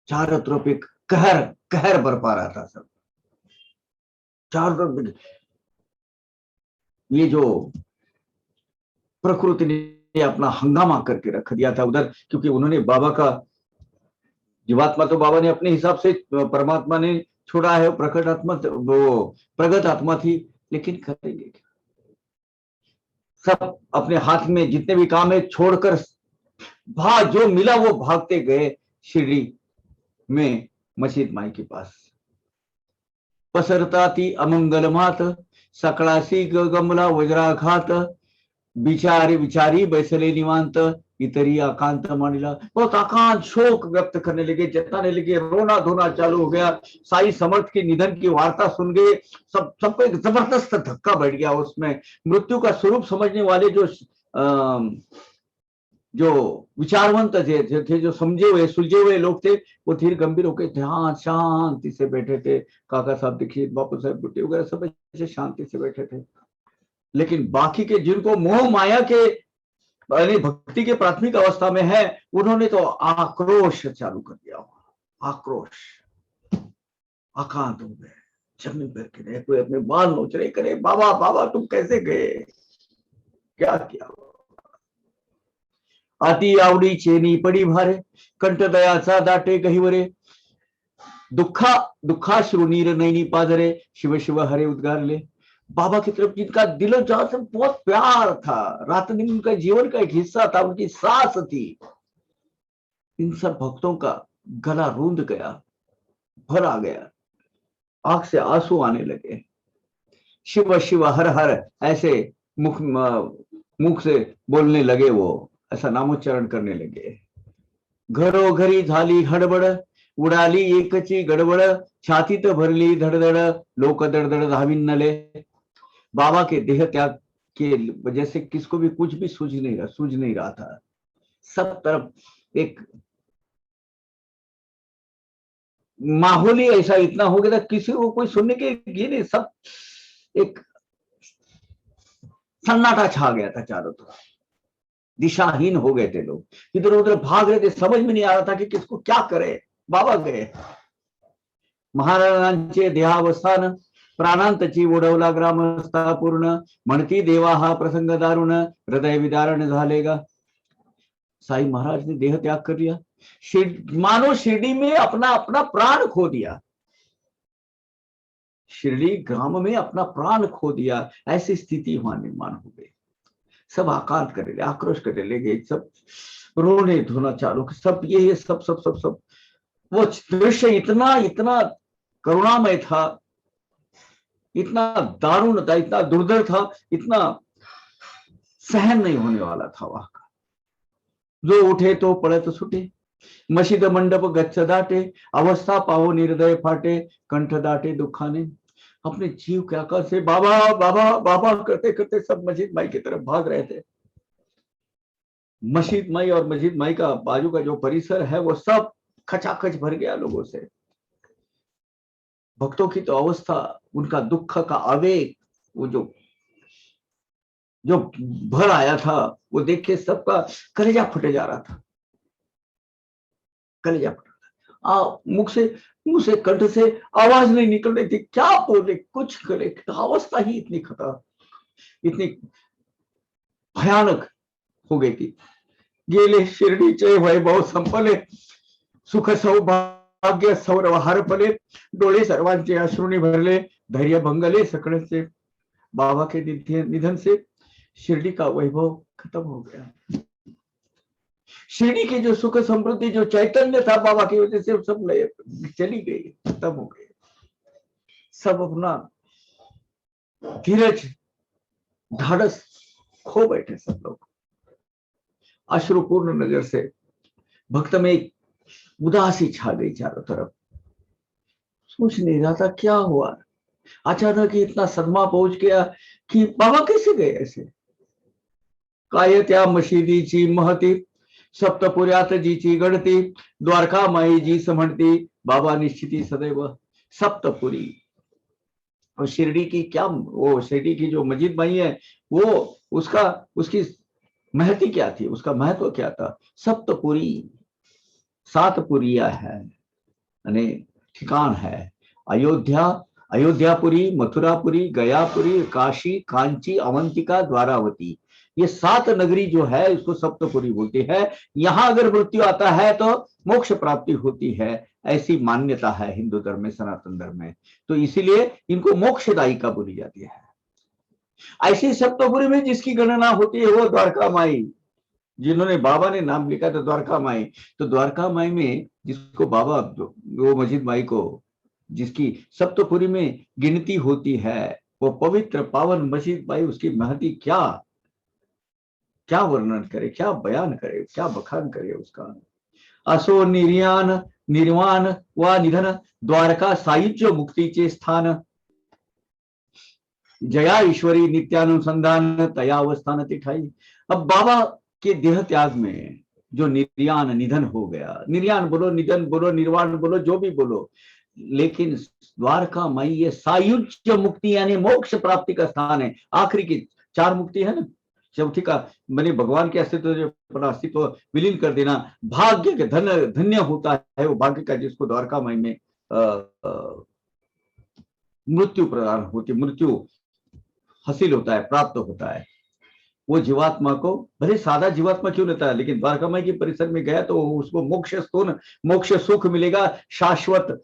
Speaker 1: चारों तरफ एक कहर कहर बरपा रहा था। सब चारों तरफ ये जो प्रकृति ने अपना हंगामा करके रख दिया था उधर, क्योंकि उन्होंने बाबा का जीवात्मा तो बाबा ने अपने हिसाब से, परमात्मा ने छोड़ा है, प्रकट आत्मा वो प्रगत आत्मा थी, लेकिन करेंगे क्या? सब अपने हाथ में जितने भी काम है छोड़कर जो मिला वो भागते गए शिरडी में मस्जिद माई के पास। पसरता ती अमंगल मात, सकळासी गमला वज्राघात, विचारी विचारी बैसले निवांत, इतरी आकांत मानिला। बहुत आकांत शोक व्यक्त करने लगे, जताने लगे, रोना धोना चालू हो गया। साई समर्थ के निधन की वार्ता सुन गए। सबको एक जबरदस्त धक्का बैठ गया उसमें। मृत्यु का स्वरूप समझने वाले जो विचारवंत थे, जो समझे हुए सुलझे हुए लोग थे, वो धीरे गंभीर होकर ध्यान शांति से बैठे थे। काका साहब दीक्षित, बापू साहब बुट्टी वगैरह सब ऐसे शांति से बैठे थे। लेकिन बाकी के जिनको मोह माया के भक्ति के प्राथमिक अवस्था में है, उन्होंने तो आक्रोश चालू कर दिया। आक्रोश, आकांत हो गए, जमीन पर गिरे, कोई अपने बाल नोच रहे, करे बाबा बाबा तुम कैसे गए, क्या किया। अति आवडी चेनी पडी भारे, कंठ दयाचा दाटे गहिवरे, दुखाश्रु नीर नैनी पादरे, शिव शिव हरे उद्गारले। बाबा की तरफ जिनका दिलो जान से बहुत प्यार था, रात दिन उनका जीवन का एक हिस्सा था, उनकी सांस थी, इन सब भक्तों का गला रूंध गया, भर आ गया, आंख से आंसू आने लगे। शिव शिव हर हर ऐसे मुख से बोलने लगे, वो ऐसा नामोच्चारण करने लगे। घरोघरी झाली हडबड, उडाली एकची गडबड, छातीत भरली धडधड, लोक दडदड धाविन्नले। बाबा के देह त्याग के वजह से किसको भी कुछ भी सूझ नहीं रहा था। सब तरफ एक माहौल ही ऐसा इतना हो गया था, किसी को कोई सुनने के लिए नहीं, सब एक सन्नाटा छा गया था चारों तरफ। दिशाहीन हो गए थे लोग, इधर उधर भाग रहे थे, समझ में नहीं आ रहा था कि किसको क्या करे। बाबा गए। महाराजांचे देहावस्थान, प्राणांतची ओढवला ग्रामस्था पूर्ण, म्हणती देवा हा प्रसंग दारुण, हृदय विदारण झालेगा। साई महाराज ने देह त्याग कर दिया। मानो शिरडी में अपना अपना प्राण खो दिया, शिरडी ग्राम में अपना प्राण खो दिया, ऐसी स्थिति वहां निर्माण हो गई। सब आकांत करने लगे, आक्रोश करने लगे, सब रोने धोना चालू, सब ये सब सब सब सब वो दृश्य इतना इतना करुणामय था, इतना दारुण था, इतना दुर्धर था, इतना सहन नहीं होने वाला था वहां का। जो उठे तो पड़े तो छूटे, मशीद मंडप गच्छ दाटे, अवस्था पाओ निर्दय फाटे, कंठ दाटे दुखाने। अपने जीव के आकार से बाबा बाबा बाबा करते करते सब मस्जिद माई की तरफ भाग रहे थे। मस्जिद माई और मस्जिद माई का बाजू का जो परिसर है वो सब खचाखच भर गया लोगों से। भक्तों की तो अवस्था, उनका दुख का आवेग, वो जो जो भर आया था, वो देख के सबका कलेजा फटे जा रहा था, कलेजा फट रहा था। मुंह से कंठ से आवाज नहीं निकल रही थी, क्या बोले कुछ करे, अवस्था ही इतनी खतरा, इतनी भयानक हो गई थी। गेले शिर्डीचे वैभव संपले, सुख सौभाग्य सौरव हरपले, डोळे सर्वांचे अश्रुनी भरले, धैर्य भंगले सकळचे। बाबा के निधन से शिरडी का वैभव खत्म हो गया। शिरडी की जो सुख समृद्धि, जो चैतन्य था बाबा की वजह से, सब चली गई, खत्म हो गई। सब अपना धीरज ढाढ़स खो बैठे सब लोग। अश्रुपूर्ण नजर से भक्त में एक उदासी छा गई चारों तरफ। सोच नहीं रहा था क्या हुआ, अचानक ही इतना सदमा पहुंच गया कि बाबा कैसे गए ऐसे। काय त्या मशिदीची महती, सप्तपुर्यात जीची गणती, द्वारका माई जी समणती, बाबा निश्चिती सदैव सप्तपुरी। और शिरडी की क्या, वो शिरडी की जो मस्जिद माई है, वो उसकी महती क्या थी, उसका महत्व क्या था। सप्तपुरी, 7 पुरिया है, यानी ठिकान है। अयोध्या, अयोध्यापुरी, मथुरापुरी, गयापुरी, काशी, कांची, अवंतिका, द्वारावती, ये 7 नगरी जो है इसको सप्तपुरी बोलती है। यहां अगर मृत्यु आता है तो मोक्ष प्राप्ति होती है, ऐसी मान्यता है हिंदू धर्म में, सनातन धर्म में। तो इसीलिए इनको मोक्षदायिका बोली जाती है। ऐसी सप्तपुरी में जिसकी गणना होती है वो द्वारका माई, जिन्होंने बाबा ने नाम लिखा था द्वारका माई। तो द्वारका माई में जिसको बाबा, वो मस्जिद माई को जिसकी सप्तपुरी में गिनती होती है, वो पवित्र पावन मस्जिद माई, उसकी महती क्या क्या वर्णन करे, क्या बयान करे, क्या बखान करे उसका। असो निर्यान निर्वाण व निधन, द्वारका सायुज्य मुक्तीचे स्थान, जया ईश्वरी नित्यानुसंधान, तया अवस्थान तिठाई। अब बाबा के देह त्याग में जो निर्यान निधन हो गया, निर्यान बोलो, निधन बोलो, निर्वाण बोलो, जो भी बोलो, लेकिन द्वारका माई ये सायुज्य मुक्ति यानी मोक्ष प्राप्ति का स्थान है। आखिरी की 4 मुक्ति है ना, चौथी का मैंने भगवान के अस्तित्व, जो अपना अस्तित्व विलीन कर देना, भाग्य के धन्य होता है वो भाग्य का, जिसको द्वारका माई में मृत्यु प्रदान होती, मृत्यु हासिल होता है, प्राप्त होता है। वो जीवात्मा को, भले सादा जीवात्मा क्यों लेता है, लेकिन द्वारका माई के परिसर में गया तो उसको मोक्ष स्तून, मोक्ष सुख मिलेगा, शाश्वत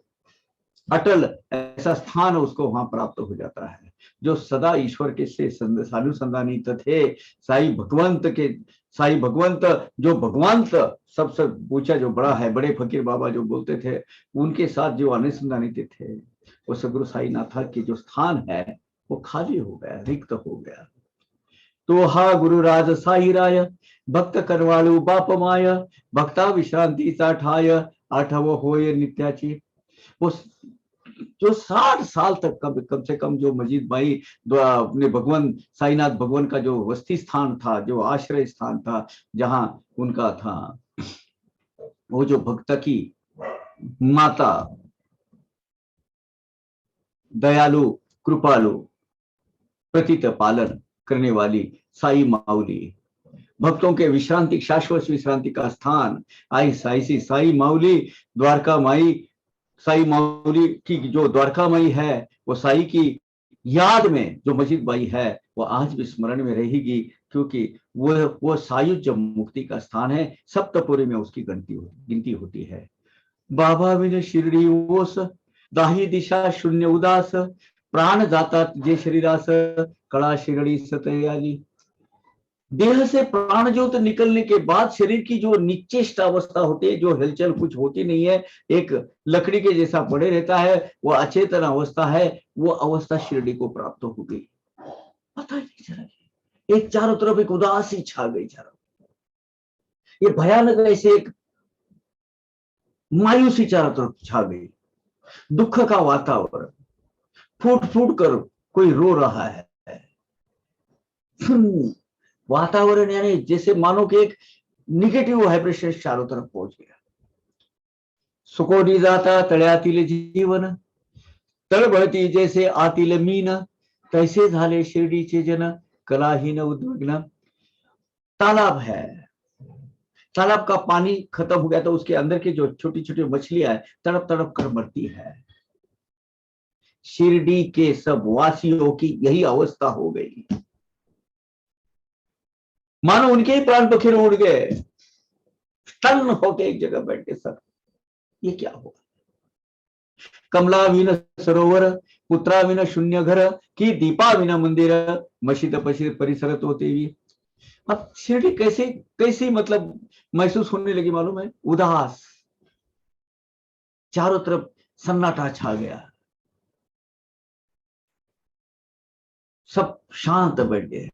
Speaker 1: अटल ऐसा स्थान उसको वहां प्राप्त हो जाता है। जो सदा ईश्वर के से सानुसंधानित थे, साई भगवंत, जो भगवंत सबसे ऊंचा जो बड़ा है, बड़े फकीर बाबा जो बोलते थे, उनके साथ जो अनुसंधानित थे, वो सदगुरु साईनाथ की जो स्थान है वो खाली हो गया, रिक्त हो गया। तो हा गुरुराज साई राय, भक्त करवाळू बाप माय, भक्ता विश्रांतीचा ठाय, आठव होय नित्याची। वो जो 60 साल तक कम से कम जो मस्जिद माई अपने भगवान साईनाथ भगवान का जो वस्ती स्थान था, जो आश्रय स्थान था, जहां उनका था, वो जो भक्त की माता, दयालु कृपालु प्रतित पालन करने वाली साई माउली, भक्तों के विश्रांति, शाश्वत विश्रांति का स्थान, साई माउली द्वारका माई, साई माउली की जो द्वारका माई है, वो साई की याद में जो मस्जिद माई है वो आज भी स्मरण में रहेगी, क्योंकि वो सायुज्य मुक्ति का स्थान है। सप्तपुरी में उसकी गिनती होती है। बाबा विन शिरडी ओस, दाही दिशा शून्य उदास, प्राण जातात जे शरीरास, कळा शिरडी सतयाली। देह से प्राण ज्योत निकलने के बाद शरीर की जो निश्चेष्ट अवस्था होती है, जो हलचल कुछ होती नहीं है, एक लकड़ी के जैसा पड़े रहता है, वो अचेतन अवस्था है, वो अवस्था शिरडी को प्राप्त हो गई। पता ही नहीं चला, एक चारों तरफ एक उदासी छा गई, चारों ये भयानक ऐसे एक मायूसी चारों तरफ छा गई, दुख का वातावरण, फूट फूट कर कोई रो रहा है। वातावरण यानी जैसे मानो कि एक निगेटिव वाइब्रेशन चारों तरफ पहुंच गया। सुकोडी जाता तळ्यातील जीवन, तळबळती जैसे आतील मीन, तैसे झाले शिर्डीचे जन, कलाहीन उद्विग्न। तालाब है, तालाब का पानी खत्म हो गया तो उसके अंदर की जो छोटी छोटी मछलियां है तड़प तड़प कर मरती है। शिरडी के सब वासियों की यही अवस्था हो गई, मानो उनके ही प्राण पखेर उड़ गए, स्तन होके एक जगह बैठ के सब, ये क्या हुआ? कमला विन सरोवर, पुत्रा विन शून्य घर, की दीपा विन मंदिर, मशीद पशीद परिसरत होते हुए। अब शिरडी कैसे कैसी मतलब महसूस होने लगी मालूम है? उदास, चारों तरफ सन्नाटा छा गया, सब शांत बैठ गए।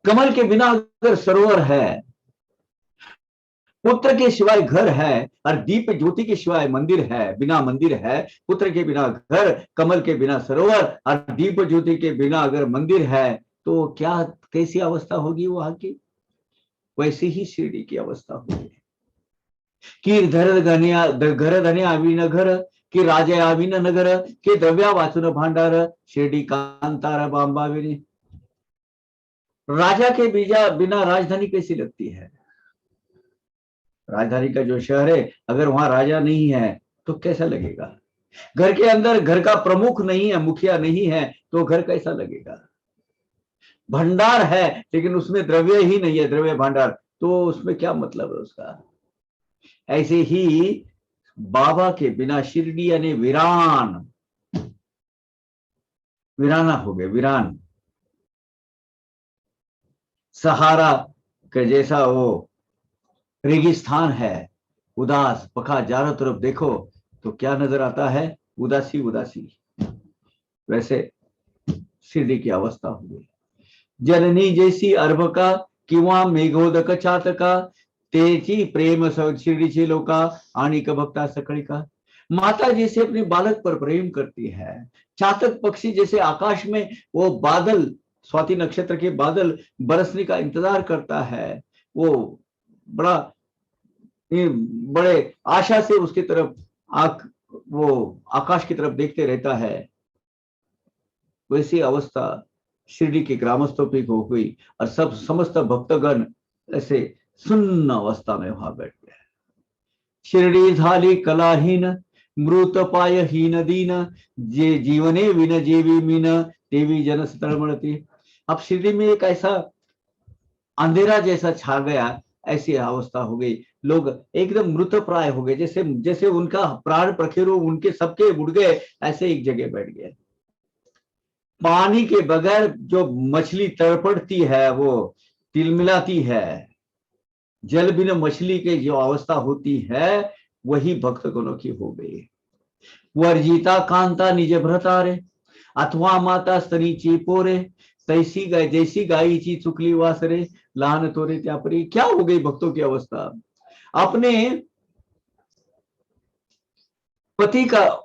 Speaker 1: कमल के बिना अगर सरोवर है, पुत्र के सिवाय घर है, और दीप ज्योति के सिवाय मंदिर है, बिना मंदिर है, पुत्र के बिना घर, कमल के बिना सरोवर और दीप ज्योति के बिना अगर मंदिर है, तो क्या कैसी अवस्था होगी वहां की? वैसे ही शिरडी की अवस्था होगी कि घर धने आवी न घर, कि राजा आवी न नगर, के द्रव्या वाचुन भांडार, शिरडी कांतार बांबाविनी। राजा के बिना राजधानी कैसी लगती है? राजधानी का जो शहर है, अगर वहां राजा नहीं है तो कैसा लगेगा? घर के अंदर घर का प्रमुख नहीं है, मुखिया नहीं है, तो घर कैसा लगेगा? भंडार है लेकिन उसमें द्रव्य ही नहीं है, द्रव्य भंडार, तो उसमें क्या मतलब है उसका? ऐसे ही बाबा के बिना शिरडी यानी वीरान, वीराना हो गए, वीरान। सहारा के जैसा वो रेगिस्तान है, उदास पखा, चारों तरफ देखो तो क्या नजर आता है? उदासी उदासी। वैसे शिरडी की अवस्था हो गई। जननी जैसी अर्भ का किंवा मेघोदक चातका, तेची प्रेम शिर्डीची लोका आणि भक्ता सकळी का। माता जैसे अपने बालक पर प्रेम करती है, चातक पक्षी जैसे आकाश में वो बादल, स्वाति नक्षत्र के बादल बरसने का इंतजार करता है, वो बड़े आशा से उसकी तरफ वो आकाश की तरफ देखते रहता है। वैसी अवस्था शिरडी के ग्रामस्थों की हो गई, और सब समस्त भक्तगण ऐसे सुन्न अवस्था में वहां बैठ गए। शिरडी झाली कलाहीन, मृत पायहीन दीन, जे जीवने विन जेवी मीन, देवी जन तळमळती। अब शिरडी में एक ऐसा अंधेरा जैसा छा गया, ऐसी अवस्था हो गई, लोग एकदम मृत प्राय हो गए, जैसे जैसे उनका प्राण प्रखेरो उनके सबके उड़ गए, ऐसे एक जगह बैठ गए। पानी के बगैर जो मछली तड़पड़ती है, वो तिलमिलाती है, जल बिना मछली के जो अवस्था होती है, वही भक्तगणों की हो गई। वर्जिता कांता निज भ्रतारे, अथवा माता स्तनीची पोरे, तैसी गाय जैसी गायीची चुकली वासरे, लहान तोरे त्यापरी। क्या हो गई भक्तों की अवस्था? अपने पति का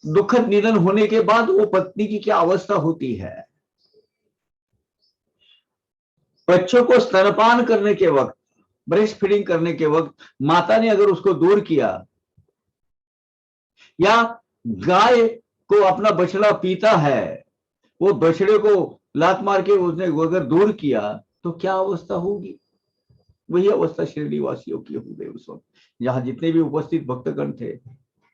Speaker 1: दुखद निधन होने के बाद वो पत्नी की क्या अवस्था होती है? बच्चों को स्तनपान करने के वक्त, ब्रेस्ट फीडिंग करने के वक्त माता ने अगर उसको दूर किया, या गाय को अपना बछड़ा पीता है, वो बछड़े को लात मार के उसने अगर दूर किया, तो क्या अवस्था होगी? वही अवस्था शिरडी वासियों की हो गई उस वक्त। जहां जितने भी उपस्थित भक्तगण थे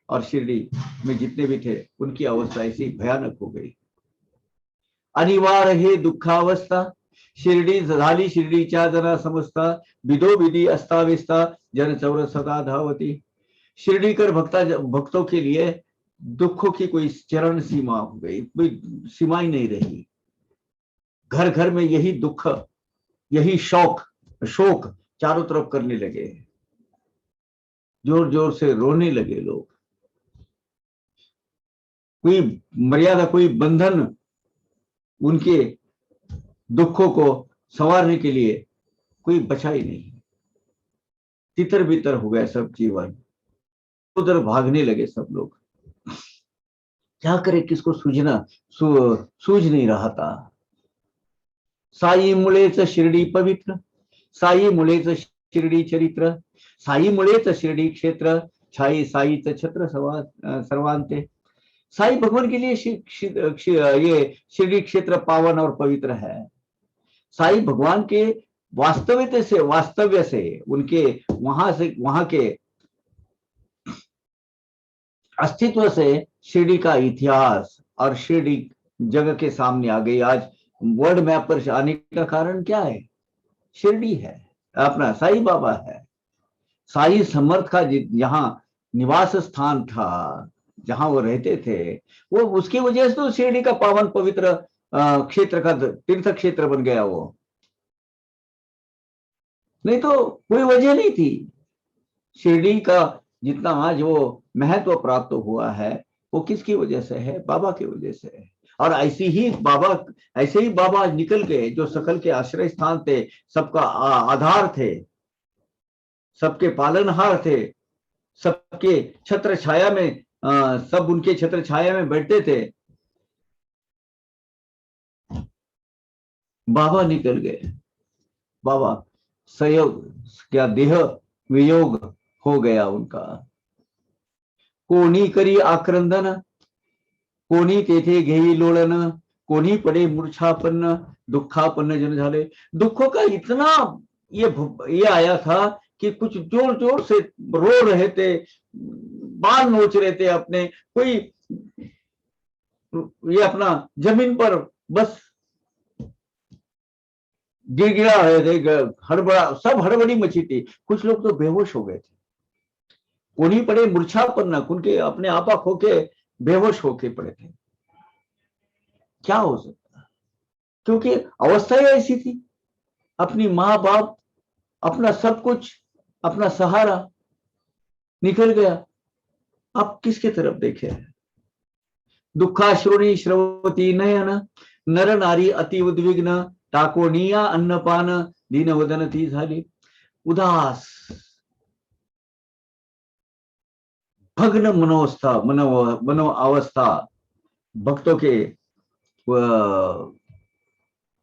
Speaker 1: और शिरडी में जितने भी थे, उनकी अवस्था ऐसी भयानक हो गई। अनिवार्य हे दुःखावस्था, शिर्डी झाली शिर्डीच्या जना समजता, विदो विधि अस्ताविस्ता, जन चौर सदा धावती। शिरडीकर भक्तों के लिए दुखों की कोई चरण सीमा हो गई, कोई सीमा ही नहीं रही। घर घर में यही दुख यही शोक चारों तरफ करने लगे, जोर जोर से रोने लगे लोग। कोई मर्यादा, कोई बंधन उनके दुखों को संवारने के लिए कोई बचा ही नहीं। तितर बितर हो गया सब जीवन, उधर भागने लगे सब लोग। क्या करे, किसको सूझना सूझ नहीं रहा था। साई मुळेच शिर्डी पवित्र, साई मुळेच शिर्डी चरित्र, साई मुळेच शिर्डी क्षेत्र, छाई साईच छत्र सर्वांते। साई भगवान के लिए ये शिर्डी क्षेत्र पावन और पवित्र है। साई भगवान के वास्तव्य से उनके वहां के अस्तित्व से शिरडी का इतिहास और शिरडी जगह के सामने आ गई। आज वर्ल्ड मैप पर आने का कारण क्या है? शिरडी है, अपना साई बाबा है। साई समर्थ का जहां निवास स्थान था, जहां वो रहते थे, वो उसकी वजह से तो शिरडी का पावन पवित्र क्षेत्र का तीर्थ क्षेत्र बन गया वो, नहीं तो कोई वजह नहीं थी। शिरडी का जितना आज वो महत्व प्राप्त हुआ है वो किसकी वजह से है? बाबा की वजह से है। और ऐसे ही बाबा निकल गए जो सकल के आश्रय स्थान थे, सबका आधार थे, सबके पालनहार थे, सबके छत्र छाया में सब उनके छत्र छाया में बैठते थे। बाबा निकल गए, बाबा संयोग क्या देह वियोग हो गया उनका। कोणी करी आक्रंदन, कोणी तेथे घेई लोळन, कोणी पडे मूर्छापन्न, दुःखापन्न जन झाले। दुखों का इतना ये आया था कि कुछ जोर जोर से रो रहे थे, बाल नोच रहे थे अपने, कोई ये अपना जमीन पर बस गिड़गिड़ा रहे थे, सब हड़बड़ी मची थी। कुछ लोग तो बेहोश हो गए थे, कोनी पड़े मूर्छापन्न, उनके अपने आपा खोके बेहोश होके पड़े थे। क्या हो सकता? क्योंकि अवस्था ही ऐसी थी। अपनी माँ बाप, अपना सब कुछ, अपना सहारा निकल गया। अब किसके तरफ देखे? दुखाश्रुणी श्रवती नयन, नर नारी अति उद्विग्न, टाकोनिया अन्नपान, दीन वदन ती झाली। उदास भग्न मनो अवस्था भक्तों के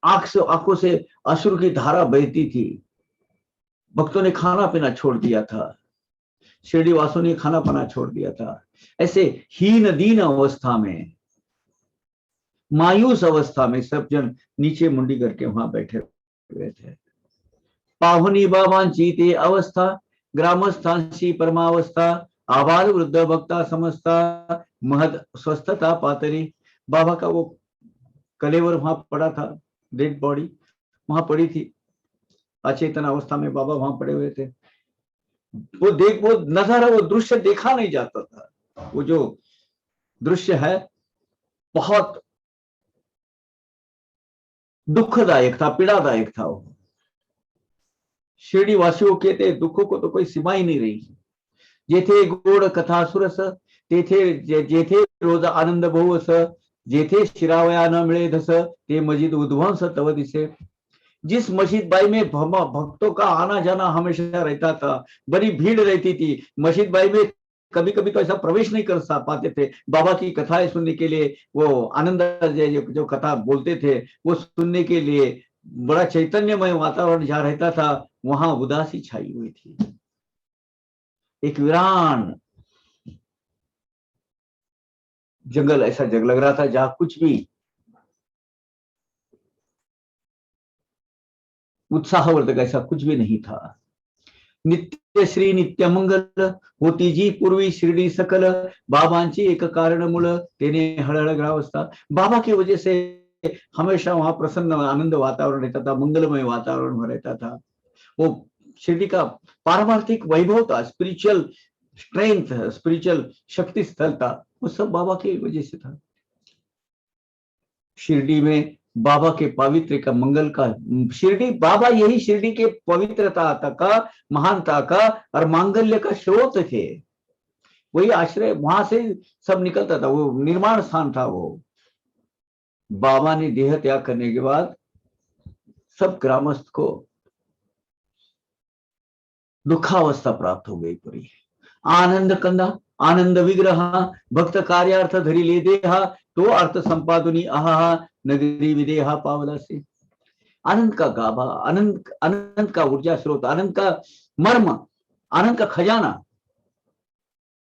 Speaker 1: आंखों से अश्रु की धारा बहती थी। भक्तों ने खाना पीना छोड़ दिया था, शिरडी वासों ने खाना पीना छोड़ दिया था। ऐसे हीन दीन अवस्था में, मायूस अवस्था में सब जन नीचे मुंडी करके वहां बैठे हुए थे। पाहुनी बाबांची ते अवस्था, ग्रामस्थांची परमावस्था, आबाल वृद्ध भक्ता समस्ता, महद स्वस्थता पातरी। बाबा का वो कलेवर वहां पड़ा था, डेड बॉडी वहां पड़ी थी, अचेतन अवस्था में बाबा वहां पड़े हुए थे। वो नजारा, वो दृश्य देखा नहीं जाता था। वो जो दृश्य है बहुत दुखदायक था, पीड़ादायक था। वो शिरडी वासियों के ते दुखों को तो कोई सीमा ही नहीं रही। जेथे गोड कथा सुरस, जेथे रोज आनंद बहुवस, जेथे शिरावया न मिळे धस, ते मस्जिद उद्ध्वंस तव दिसे। जिस मस्जिद बाई में भक्तों का आना जाना हमेशा रहता था, बड़ी भीड़ रहती थी, मस्जिद बाई में कभी कभी तो ऐसा प्रवेश नहीं कर पाते थे। बाबा की कथाएं सुनने के लिए, वो आनंद जो कथा बोलते थे वो सुनने के लिए बड़ा चैतन्यमय वातावरण जहां रहता था, वहां उदासी छाई हुई थी। एक वीरान जंगल ऐसा जग लग रहा था जहां कुछ भी उत्साहवर्धक ऐसा कुछ भी नहीं था। नित्य श्री नित्य मंगल होती जी पूर्वी शिरडी सकल, बाबांची एक कारण मूल तेने हळहळ ग्रावस्था। बाबा की वजह से हमेशा वहां प्रसन्न आनंद वातावरण रहता था, मंगलमय वातावरण में रहता था। वो शिरडी का पारमार्थिक वैभव था, स्पिरिचुअल स्ट्रेंथ, स्पिरिचुअल शक्ति स्थल था, वो सब बाबा की वजह से था। शिरडी में बाबा के पवित्र का मंगल का शिरडी, बाबा यही शिरडी के पवित्रता का, महानता का और मांगल्य का स्रोत थे। वही आश्रय, वहां से सब निकलता था, वो निर्माण स्थान था वो। बाबा ने देह त्याग करने के बाद सब ग्रामस्थ को दुखावस्था प्राप्त हो गई पूरी। आनंद कंदा आनंद विग्रह भक्त कार्यार्थ धरी ले देहा, तो अर्थ संपादनी आहा नगरी विदेहा पावला से। आनंद का गाभा, आनंद का ऊर्जा स्रोत, आनंद का मर्म, आनंद का खजाना,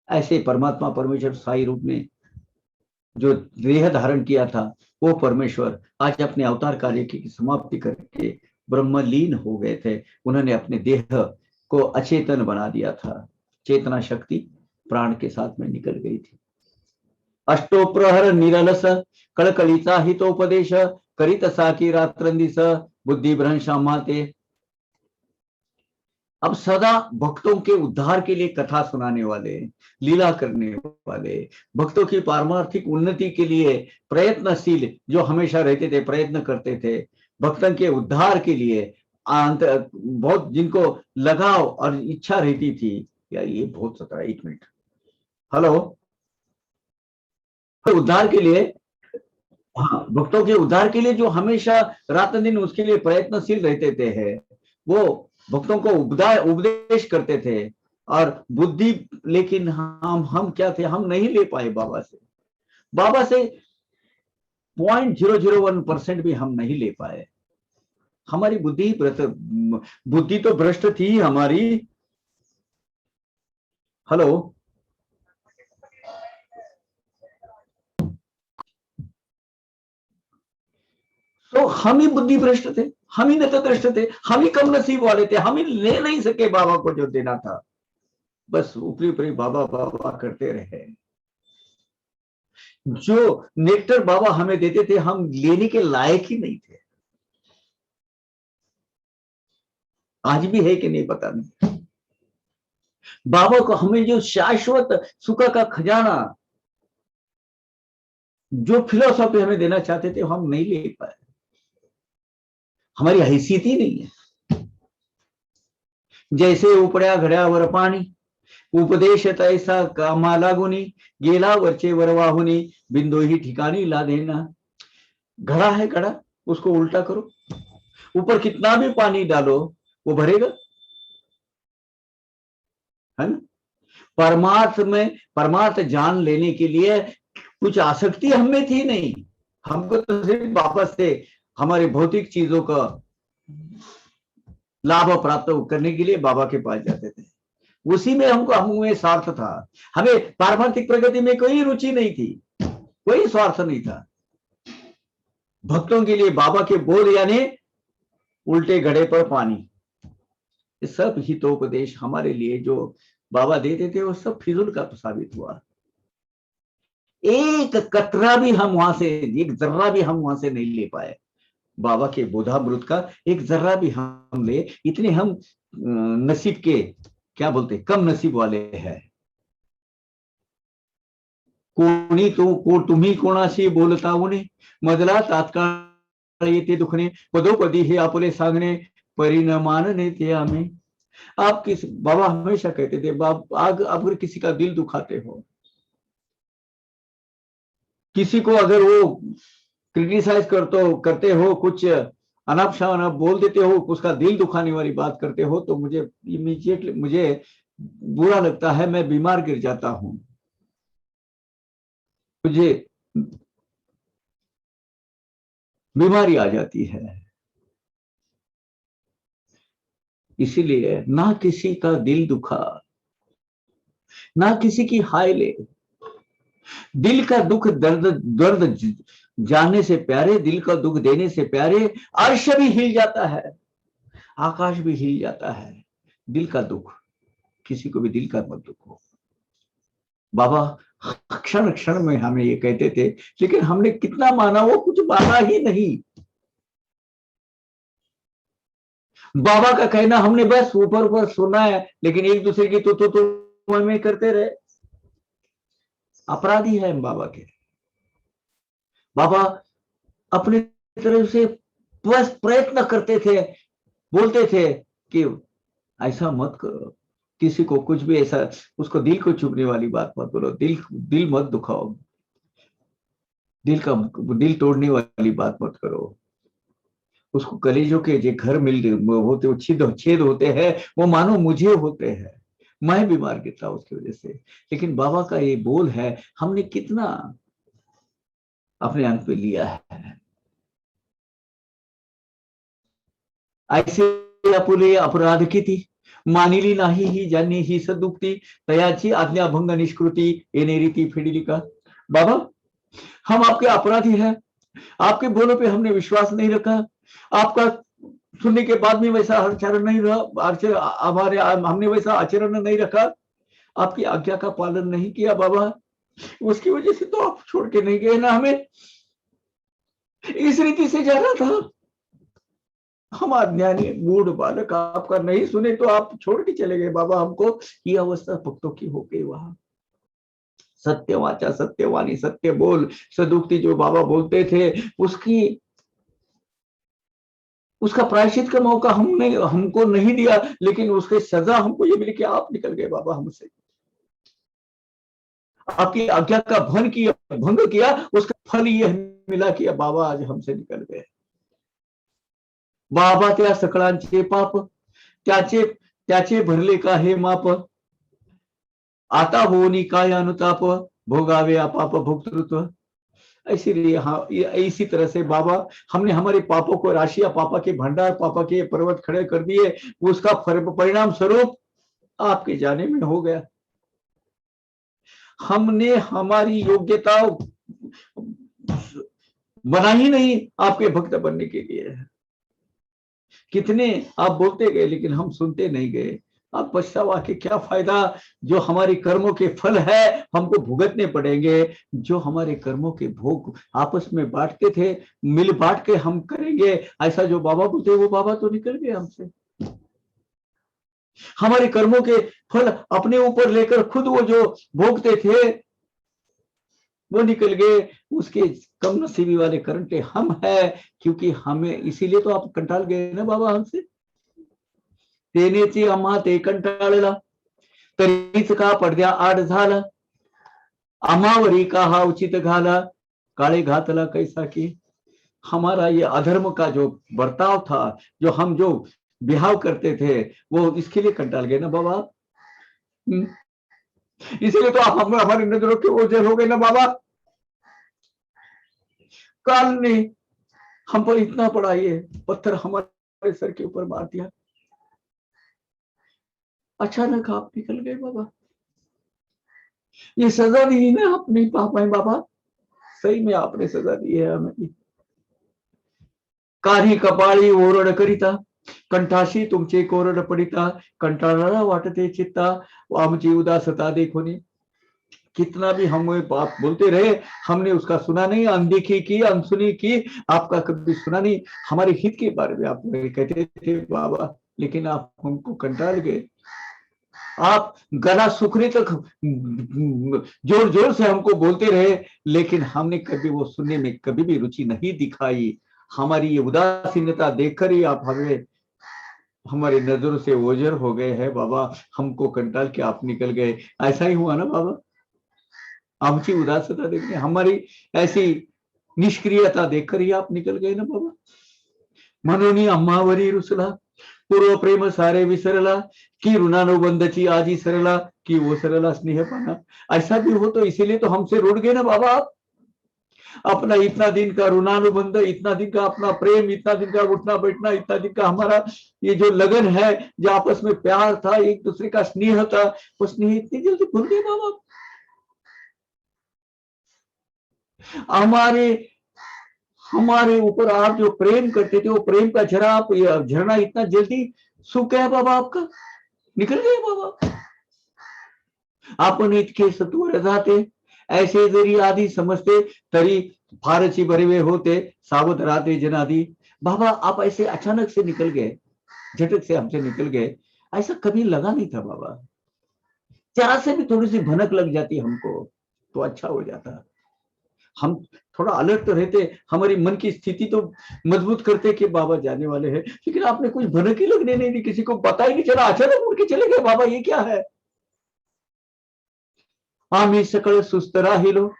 Speaker 1: ऐसे परमात्मा परमेश्वर साई रूप में जो देह धारण किया था, वो परमेश्वर आज अपने अवतार कार्य की समाप्ति करके ब्रह्मलीन हो गए थे। उन्होंने अपने देह को अचेतन बना दिया था, चेतना शक्ति प्राण के साथ में निकल गई थी। अष्टो प्रहर निरलस कड़कलिता हितोपदेश, करित साकी रात्रंदिस बुद्धि भ्रंशा माते। अब सदा भक्तों के उद्धार के लिए कथा सुनाने वाले, लीला करने वाले, भक्तों की पारमार्थिक उन्नति के लिए प्रयत्नशील जो हमेशा रहते थे, प्रयत्न करते थे, भक्तों के उद्धार के लिए बहुत जिनको लगाव और इच्छा रहती थी। यार ये बहुत 1 मिनट, हेलो, उद्धार के लिए, हाँ, भक्तों के उद्धार के लिए जो हमेशा रात दिन उसके लिए प्रयत्नशील रहते थे, वो भक्तों को उपदेश करते थे और बुद्धि, लेकिन हम क्या थे, हम नहीं ले पाए बाबा से। बाबा से 0.001% भी हम नहीं ले पाए। हमारी बुद्धि तो भ्रष्ट थी हमारी। हेलो, तो हम ही बुद्धि भ्रष्ट थे, हम ही नतद्रष्ट थे, हम ही कम नसीब वाले थे, हम ही ले नहीं सके बाबा को जो देना था। बस ऊपरी ऊपरी बाबा बाबा करते रहे। जो नेक्टर बाबा हमें देते थे, हम लेने के लायक ही नहीं थे। आज भी है कि नहीं पता नहीं। बाबा को हमें जो शाश्वत सुख का खजाना, जो फिलोसॉफी हमें देना चाहते थे, हम नहीं ले पाए। हमारी हैसियत ही नहीं है। जैसे उपड्या घड्यावर पाणी, उपदेश तैसा कामा लागुनी, गेला वरचे वरवाहुनी, बिंदो ही ठिकाणी ला देना। घड़ा है, घड़ा उसको उल्टा करो, ऊपर कितना भी पानी डालो वो भरेगा, है ना। परमार्थ जान लेने के लिए कुछ आसक्ति हमें थी नहीं। हमको तो सिर्फ वापस से हमारे भौतिक चीजों का लाभ प्राप्त करने के लिए बाबा के पास जाते थे। उसी में हमें स्वार्थ था। हमें पारमार्थिक प्रगति में कोई रुचि नहीं थी, कोई स्वार्थ नहीं था। भक्तों के लिए बाबा के बोल यानी उल्टे घड़े पर पानी, ये सब हितोपदेश हमारे लिए जो बाबा देते थे, वो सब फिजूल का साबित हुआ। एक कतरा भी हम वहां से, एक जर्रा भी हम वहां से नहीं ले पाए। बाबा के बोधामृत का एक जर्रा भी हम ले, इतने हम नसीब के, क्या बोलते, कम नसीब वाले हैं। कोणी को तुम्ही कोणाशी बोलता उन्हें, मजला तात्काळ येते दुखणे, पदोपदी हे आपले सांगणे, परिणमान नेते आम्ही। आप किस, बाबा हमेशा कहते थे, अगर किसी का दिल दुखाते हो, किसी को अगर वो क्रिटिसाइज करते हो, कुछ अनाप शनाप बोल देते हो, उसका दिल दुखाने वाली बात करते हो, तो मुझे इमीडिएटली मुझे बुरा लगता है, मैं बीमार गिर जाता हूं, मुझे बीमारी आ जाती है। इसीलिए ना किसी का दिल दुखा, ना किसी की हाय ले। दिल का दुख, दर्द जानने से प्यारे, दिल का दुख देने से प्यारे, अर्श भी हिल जाता है, आकाश भी हिल जाता है। दिल का दुख, किसी को भी दिल का मत दुखो। बाबा क्षण क्षण में हमें ये कहते थे, लेकिन हमने कितना माना, वो कुछ माना ही नहीं। बाबा का कहना हमने बस ऊपर ऊपर सुना है, लेकिन एक दूसरे की तो में करते रहे। अपराधी है हम बाबा के। बाबा अपने तरफ से बस प्रयत्न करते थे, बोलते थे कि ऐसा मत करो, किसी को कुछ भी ऐसा, उसको दिल को चुभने वाली बात मत बोलो, दिल दिल मत दुखाओ, दिल तोड़ने वाली बात मत करो। उसको कलेजों के जो घर मिल होते, वो छेद छेद होते हैं, वो मानो मुझे होते हैं, मैं बीमार गिरता उसकी वजह से। लेकिन बाबा का ये बोल है, हमने कितना अपने अंत पे लिया है। ऐसे आपुले अपराध किती, मानिली नाही ही जानी ही सदुक्ती, तयाची आज्ञाभंग निष्कृती येणे रीती फेडिली का। बाबा, हम आपके अपराधी हैं, आपके बोलों पे हमने विश्वास नहीं रखा, आपका सुनने के बाद भी वैसा आचरण नहीं रहा, हमारे हमने वैसा आचरण नहीं रखा, आपकी आज्ञा का पालन नहीं किया बाबा, उसकी वजह से तो आप छोड़ के नहीं गए ना हमें, इस रीति से जाना था। हम अज्ञानी मूढ़ बालक आपका नहीं सुने तो आप छोड़ के चले गए बाबा हमको। ये अवस्था भक्तों की हो गई। वहां सत्य वाचा सत्यवाणी, सत्य बोल, सदुक्ति जो बाबा बोलते थे, उसका प्रायश्चित का मौका हमको नहीं दिया, लेकिन उसके सजा हमको ये मिली कि आप निकल गए बाबा हमसे, आपकी आज्ञा का भंग किया, उसका फल यह मिला कि बाबा आज हमसे निकल गए। बाबा त्या सकळांचे पाप, त्याचे भरले का हे माप, आता होनी काय अनुताप, भोगावे अपाप भोक्तृत्व। इसीलिए हाँ, इसी तरह से बाबा हमने हमारे पापों को, राशिया पापा के भंडार, पापा के पर्वत खड़े कर दिए, उसका परिणाम स्वरूप आपके जाने में हो गया। हमने हमारी योग्यता बना ही नहीं आपके भक्त बनने के लिए। कितने आप बोलते गए लेकिन हम सुनते नहीं गए। अब पछतावा के क्या फायदा, जो हमारे कर्मों के फल है हमको भुगतने पड़ेंगे। जो हमारे कर्मों के भोग आपस में बांटते थे, मिल बांट के हम करेंगे, ऐसा जो बाबा बोलते वो बाबा तो निकल गए हमसे। हमारे कर्मों के फल अपने ऊपर लेकर खुद वो जो भोगते थे वो निकल गए। उसके कम नसीबी वाले करंटे हम है, क्योंकि हमें, इसीलिए तो आप कंटाल गए ना बाबा हमसे। तेनेची आम्हा ते कंटाळला, तरीच का पडद्या आड झाला, आम्हावरी का हा उचित घाला, काळे घातला कैसा की। हमारा ये अधर्म का जो बर्ताव था, जो बिहाव करते थे, वो इसके लिए कंटाल गए ना बाबा। इसीलिए तो आप हमारी नजरों के ओझल हो गए ना बाबा। काल ने हम पर इतना बड़ा ये पत्थर हमारे सर के ऊपर मार दिया, अचानक आप निकल गए बाबा। ये सजा दी ना अपने पापा है बाबा, सही में आपने सजा दी है हमें। काही कपाळी ओरड करिता, कंठाशी तुमचे कोरड पडिता, कंटाळा वाटते चित्ता, आमची उदासता देखोनी। कितना भी हम बात बोलते रहे, हमने उसका सुना नहीं, अनदेखी की, अनसुनी की, आपका कभी सुना नहीं। हमारे हित के बारे में आप कहते थे बाबा, लेकिन आप हमको कंटाल गए। आप गला सूखने तक जोर जोर से हमको बोलते रहे, लेकिन हमने कभी वो सुनने में कभी भी रुचि नहीं दिखाई। हमारी ये उदासीनता देखकर ही आप हमारी नजरों से ओझल हो गए हैं बाबा। हमको कंटाल के आप निकल गए। ऐसा ही हुआ ना बाबा, आमची उदासता देखने, हमारी ऐसी निष्क्रियता देखकर ही आप निकल गए ना बाबा। म्हणून आम्हावरी रुसला, पूर्व प्रेम सारे विसरला, की ऋणानुबंधची आजी सरला, की ओसरला स्नेहपणा। ऐसा भी हो तो इसीलिए तो हमसे रूठ गए ना बाबा आप। अपना इतना दिन का ऋणानुबंध, इतना दिन का अपना प्रेम, इतना दिन का उठना बैठना, इतना दिन का हमारा ये जो लगन है, जो आपस में प्यार था, एक दूसरे का स्नेह था, वो स्नेह इतनी जल्दी भूल गए बाबा। हमारे ऊपर आप जो प्रेम करते थे, वो प्रेम का झरना इतना जल्दी सूख गया बाबा, आपका निकल गया बाबा। आपण इतके सत्वर जाते, ऐसे जरी आधी समजते तरी फारची बरिवे होते, सावध राहते जनादी। बाबा आप ऐसे अचानक से निकल गए, झटक से हमसे निकल गए, ऐसा कभी लगा नहीं था बाबा। जरा से भी थोड़ी सी भनक लग जाती हमको तो अच्छा हो जाता। हम थोड़ा अलर्ट तो रहते, हमारी मन की स्थिति तो मजबूत करते कि बाबा जाने वाले हैं, लेकिन आपने कुछ भनक ही लगने नहीं दी, किसी को पता ही नहीं चला, अचानक उड़ के चले गए। बाबा ये क्या है? आम्ही सकळ सुस्त राहिलो,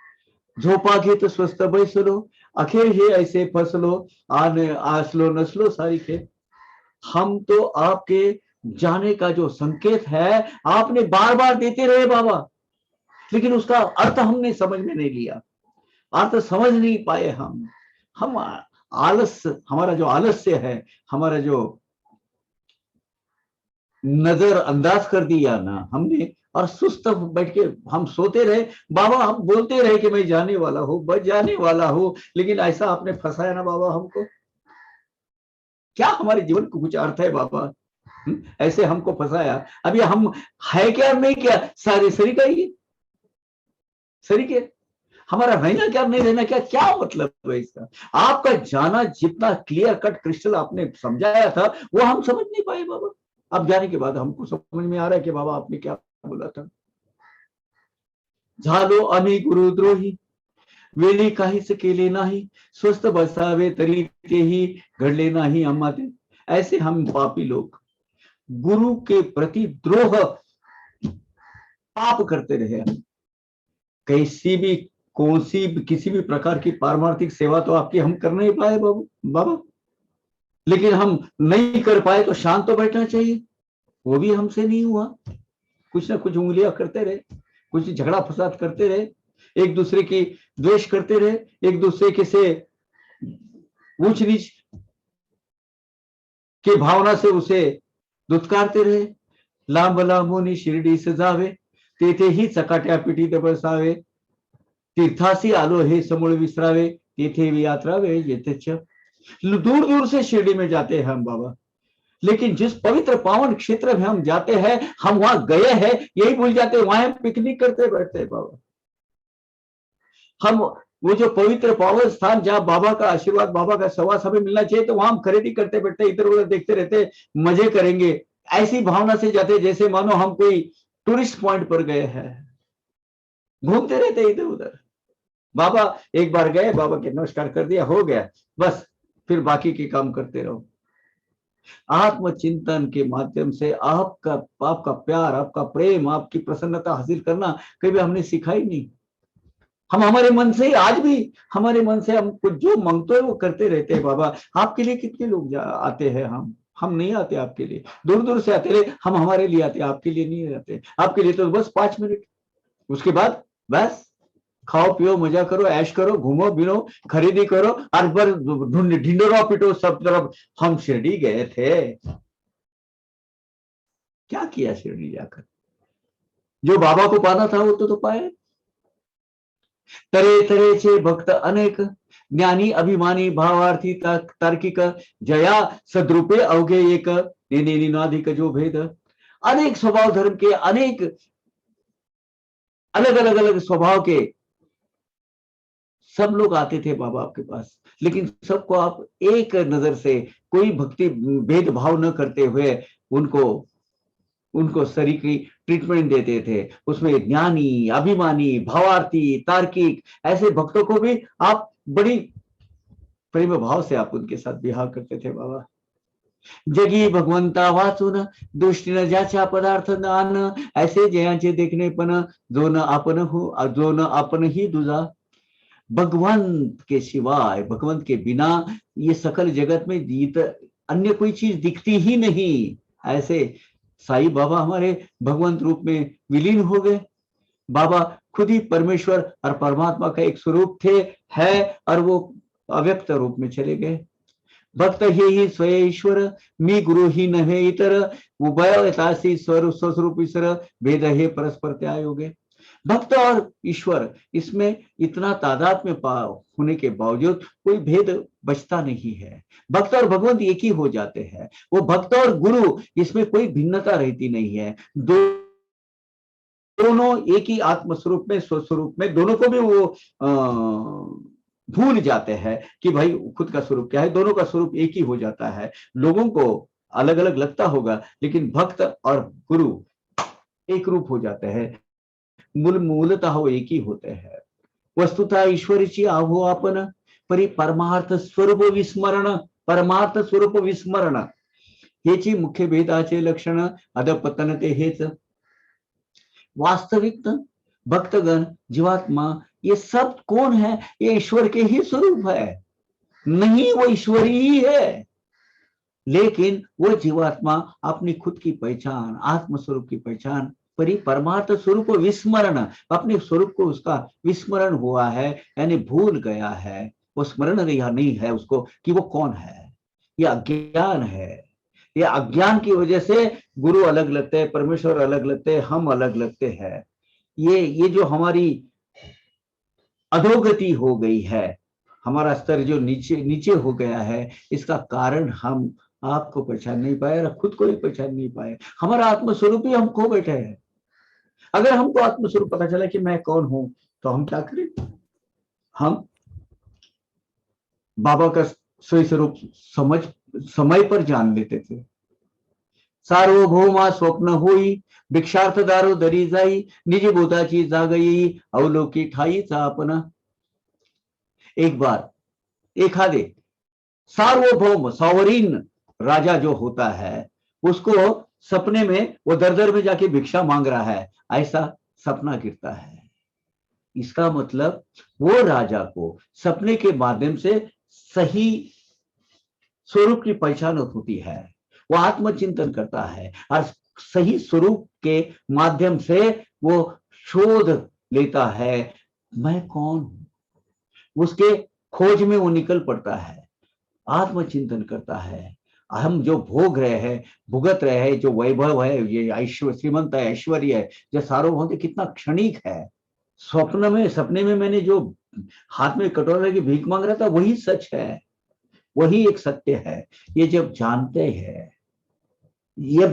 Speaker 1: झोपा घेत स्वस्त बैसलो, अखेर हे ऐसे फसलो, आने आसलो नसलो सारिके। हम तो आपके जाने का जो संकेत है आपने बार बार देते रहे बाबा, लेकिन उसका अर्थ हमने समझ में नहीं लिया, अर्थ समझ नहीं पाए हम आलस, हमारा जो आलस्य है, हमारा जो नजर अंदाज कर दिया ना हमने, और सुस्त बैठ के हम सोते रहे। बाबा हम बोलते रहे कि मैं जाने वाला हूँ, बच जाने वाला हूँ, लेकिन ऐसा आपने फंसाया ना बाबा हमको। क्या हमारे जीवन को कुछ अर्थ है बाबा? ऐसे हमको फंसाया। अभी हम है क्या नहीं क्या, सारे शरीर का ही शरीर के, हमारा रहना क्या नहीं रहना क्या, क्या मतलब है इसका? आपका जाना जितना क्लियर कट क्रिस्टल आपने समझाया था वो हम समझ नहीं पाए बाबा। अब जाने के बाद हमको समझ में आ रहा है कि बाबा आपने क्या बोला था। झालो आम्ही गुरुद्रोही, वेळी काहीच केले नाही, स्वस्थ बसावे तरी तेही घडले नाही आम्हा ते। ऐसे हम पापी लोग गुरु के प्रति द्रोह पाप करते रहे। कैसी भी कौन सी किसी भी प्रकार की पारमार्थिक सेवा तो आपकी हम कर नहीं पाए बाबा, लेकिन हम नहीं कर पाए तो शांत तो बैठना चाहिए, वो भी हमसे नहीं हुआ। कुछ ना कुछ उंगलियां करते रहे, कुछ झगड़ा फसाद करते रहे, एक दूसरे की द्वेष करते रहे, एक दूसरे के से ऊंच नीच की भावना से उसे दुत्कारते रहे। लांब लांबून शिर्डीस जावे, तेथेही चकाट्या पिटीत बसावे, तीर्थासी आलो हे समूळ विसरावे, तेथे यात्रावे येतेच। दूर दूर से शिरडी में जाते हैं हम बाबा, लेकिन जिस पवित्र पावन क्षेत्र में हम जाते हैं, हम वहां गए हैं यही भूल जाते हैं, वहां पिकनिक करते बैठते हैं बाबा। हम वो जो पवित्र पावन स्थान जहां बाबा का आशीर्वाद, बाबा का सहवास हमें मिलना चाहिए, तो वहां हम खरीदी करते बैठते, इधर उधर देखते रहते, मजे करेंगे, ऐसी भावना से जाते जैसे मानो हम कोई टूरिस्ट पॉइंट पर गए हैं, घूमते रहते इधर उधर। बाबा एक बार गए, बाबा के नमस्कार कर दिया, हो गया बस, फिर बाकी के काम करते रहो। आत्मचिंतन के माध्यम से आपका आपका प्यार, आपका प्रेम, आपकी प्रसन्नता हासिल करना कभी हमने सीखा ही नहीं। हम हमारे मन से, आज भी हमारे मन से हम कुछ जो मांगते हैं वो करते रहते हैं बाबा। आपके लिए कितने लोग आते हैं, हम नहीं आते आपके लिए, दूर दूर से आते रहे, हम हमारे लिए आते, आपके लिए नहीं आते। आपके लिए तो बस 5 मिनट, उसके बाद बस खाओ पियो मजा करो, ऐश करो, घूमो बिनो, खरीदी करो, और बर ढिंडोरा पिटो सब तरफ। हम शिरडी गए थे, क्या किया शिरडी जाकर? जो बाबा को पाना था वो तो पाए। तरे तरेचे भक्त अनेक, ज्ञानी अभिमानी भावार्थी तार्किक, जया सद्रूपे अवघे एक, नेने निनादिक जो भेद। अनेक स्वभाव धर्म के, अनेक अलग अलग अलग स्वभाव के सब लोग आते थे बाबा आपके पास, लेकिन सबको आप एक नजर से, कोई भक्ति भेदभाव न करते हुए उनको उनको शरीर की ट्रीटमेंट देते थे। उसमें ज्ञानी अभिमानी भावार्थी तार्किक ऐसे भक्तों को भी आप बड़ी प्रेम भाव से आप उनके साथ विवाह करते थे बाबा। जगी भगवंता वाचून दृष्टीनं ज्याच्या पदार्थ दान, ऐसे जयाचे देखणे पण जो न आपण हो, जो न आपण ही दुजा। भगवंत के सिवाय, भगवंत के बिना ये सकल जगत में अन्य कोई चीज दिखती ही नहीं। ऐसे साईं बाबा हमारे भगवंत रूप में विलीन हो गए। बाबा खुद ही परमेश्वर और परमात्मा का एक स्वरूप थे, है, और वो अव्यक्त रूप में चले गए। भक्त हे ही स्वयंश्वर, मी गुरु ही नव्हे इतर, उभयतासी स्वस्वरूप ईश्वर, भेद हे परस्पर त्यायोगे। भक्त और ईश्वर इसमें इतना तादाद में होने के बावजूद कोई भेद बचता नहीं है, भक्त और भगवंत एक ही हो जाते हैं। वो भक्त और गुरु इसमें कोई भिन्नता रहती नहीं है, दोनों एक ही आत्मस्वरूप में, स्वस्वरूप में, दोनों को भी वो भूल जाते हैं कि भाई खुद का स्वरूप क्या है, दोनों का स्वरूप एक ही हो जाता है। लोगों को अलग अलग लगता होगा, लेकिन भक्त और गुरु एक रूप हो जाते हैं, मूलतः वो एक ही होते हैं। वस्तुतः ईश्वरीची आहो आपण परी परमार्थ स्वरूप विस्मरण, परमार्थ स्वरूप विस्मरण हेची मुख्य भेदाचे लक्षण अधपतन ते हेच। वास्तविक भक्तगण जीवात्मा ये सब कौन है? ये ईश्वर के ही स्वरूप है, नहीं वो ईश्वरी ही है, लेकिन वो जीवात्मा अपनी खुद की पहचान, आत्म स्वरूप की पहचान परी परमार्थ स्वरूप विस्मरण, अपने स्वरूप को उसका विस्मरण हुआ है, यानी भूल गया है, वो स्मरण नहीं है उसको कि वो कौन है। ये अज्ञान है। ये अज्ञान की वजह से गुरु अलग लगते हैं, परमेश्वर अलग लगते हैं, हम अलग लगते हैं। ये जो हमारी अधोगति हो गई है, हमारा स्तर जो नीचे नीचे हो गया है, इसका कारण हम आपको पहचान नहीं पाए और खुद को ही पहचान नहीं पाए। हमारा आत्मस्वरूप ही हम खो बैठे हैं। अगर हमको आत्मस्वरूप पता चला कि मैं कौन हूं, तो हम क्या करें? हम बाबा का सही स्वरूप समझ समय पर जान लेते थे। सार्वभौमा स्वप्न होई, भिक्षार्थदारो दरी जाई, निज बोधाची जागई, अवलोकी ठाईचा आपण। एक बार एखादे सार्वभौम सॉवरीन राजा जो होता है, उसको सपने में वो दर दर में जाके भिक्षा मांग रहा है, ऐसा सपना गिरता है। इसका मतलब वो राजा को सपने के माध्यम से सही स्वरूप की पहचान होती है, वो आत्मचिंतन करता है और सही स्वरूप के माध्यम से वो शोध लेता है, मैं कौन हूं। उसके खोज में वो निकल पड़ता है, आत्मचिंतन करता है। हम जो भोग रहे हैं, भुगत रहे हैं, जो वैभव है, ये ऐश्वर्य, श्रीमंत है, ऐश्वर्य है, जो सार्वभौम कितना क्षणिक है। सपने में मैंने जो हाथ में कटोरा की भीख मांग रहा था, वही सच है, वही एक सत्य है। ये जब जानते हैं,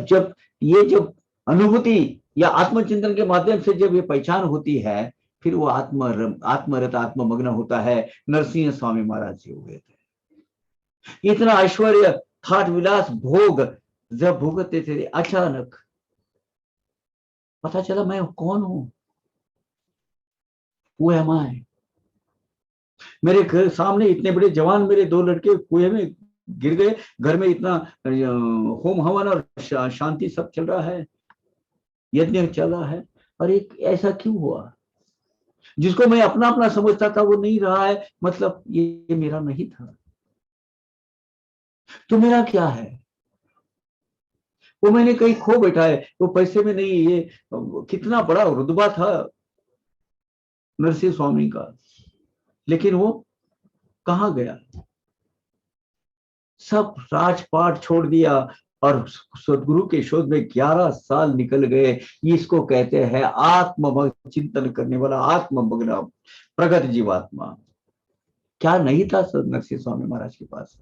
Speaker 1: जब अनुभूति या आत्मचिंतन के माध्यम से जब ये पहचान होती है, फिर वो आत्मरत आत्ममग्न होता है। नरसिंह स्वामी महाराज जी हुए थे। इतना ऐश्वर्य, ठाट विलास, भोग जब भोगते थे, अचानक पता चला मैं कौन हूं। Who am I? मेरे घर सामने इतने बड़े जवान मेरे दो लड़के कुएं में गिर गए, घर में इतना होम हवन और शांति सब चल रहा है, यज्ञ चल रहा है, और एक ऐसा क्यों हुआ? जिसको मैं अपना अपना समझता था वो नहीं रहा है, मतलब ये मेरा नहीं था। तो मेरा क्या है? वो मैंने कहीं खो बैठा है, वो पैसे में नहीं। ये कितना बड़ा रुतबा था नरसिंह स्वामी का, लेकिन वो कहां गया? सब राजपाट छोड़ दिया और सदगुरु के शोध में 11 साल निकल गए। इसको कहते हैं चिंतन करने वाला आत्ममग्न प्रगत जीवात्मा। क्या नहीं था नरसिंह स्वामी महाराज के पास?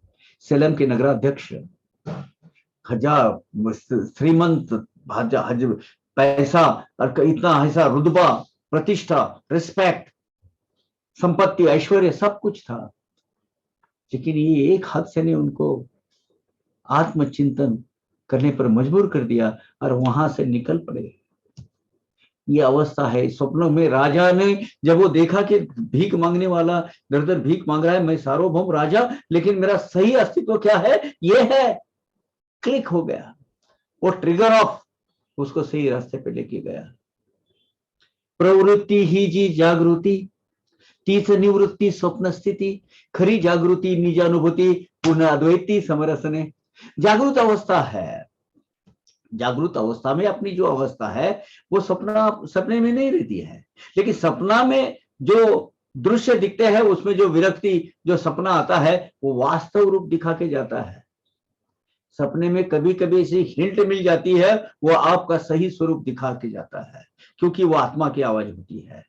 Speaker 1: सेलम के नगराध्यक्ष, हजार श्रीमंत, पैसा और इतना ऐसा रुतबा, प्रतिष्ठा, रिस्पेक्ट, संपत्ति, ऐश्वर्य सब कुछ था, लेकिन ये एक हद से ने उनको आत्मचिंतन करने पर मजबूर कर दिया और वहां से निकल पड़े। ये अवस्था है। स्वप्नों में राजा ने जब वो देखा कि भीख मांगने वाला दर दर भीख मांग रहा है, मैं सार्वभौम राजा, लेकिन मेरा सही अस्तित्व क्या है, ये है, क्लिक हो गया। वो ट्रिगर ऑफ उसको सही रास्ते पे लेके गया। प्रवृत्ति ही जी जागृति, तीच निवृत्ति स्वप्न स्थिति, खरी जागृति निज अनुभूति, पुनः अद्वैती समरसने। जागृत अवस्था है, जागृत अवस्था में अपनी जो अवस्था है वो सपने में नहीं रहती है, लेकिन सपना में जो दृश्य दिखते हैं उसमें जो विरक्ति, जो सपना आता है वो वास्तव रूप दिखा के जाता है। सपने में कभी कभी ऐसी हिंट मिल जाती है, वो आपका सही स्वरूप दिखा के जाता है, क्योंकि वो आत्मा की आवाज होती है,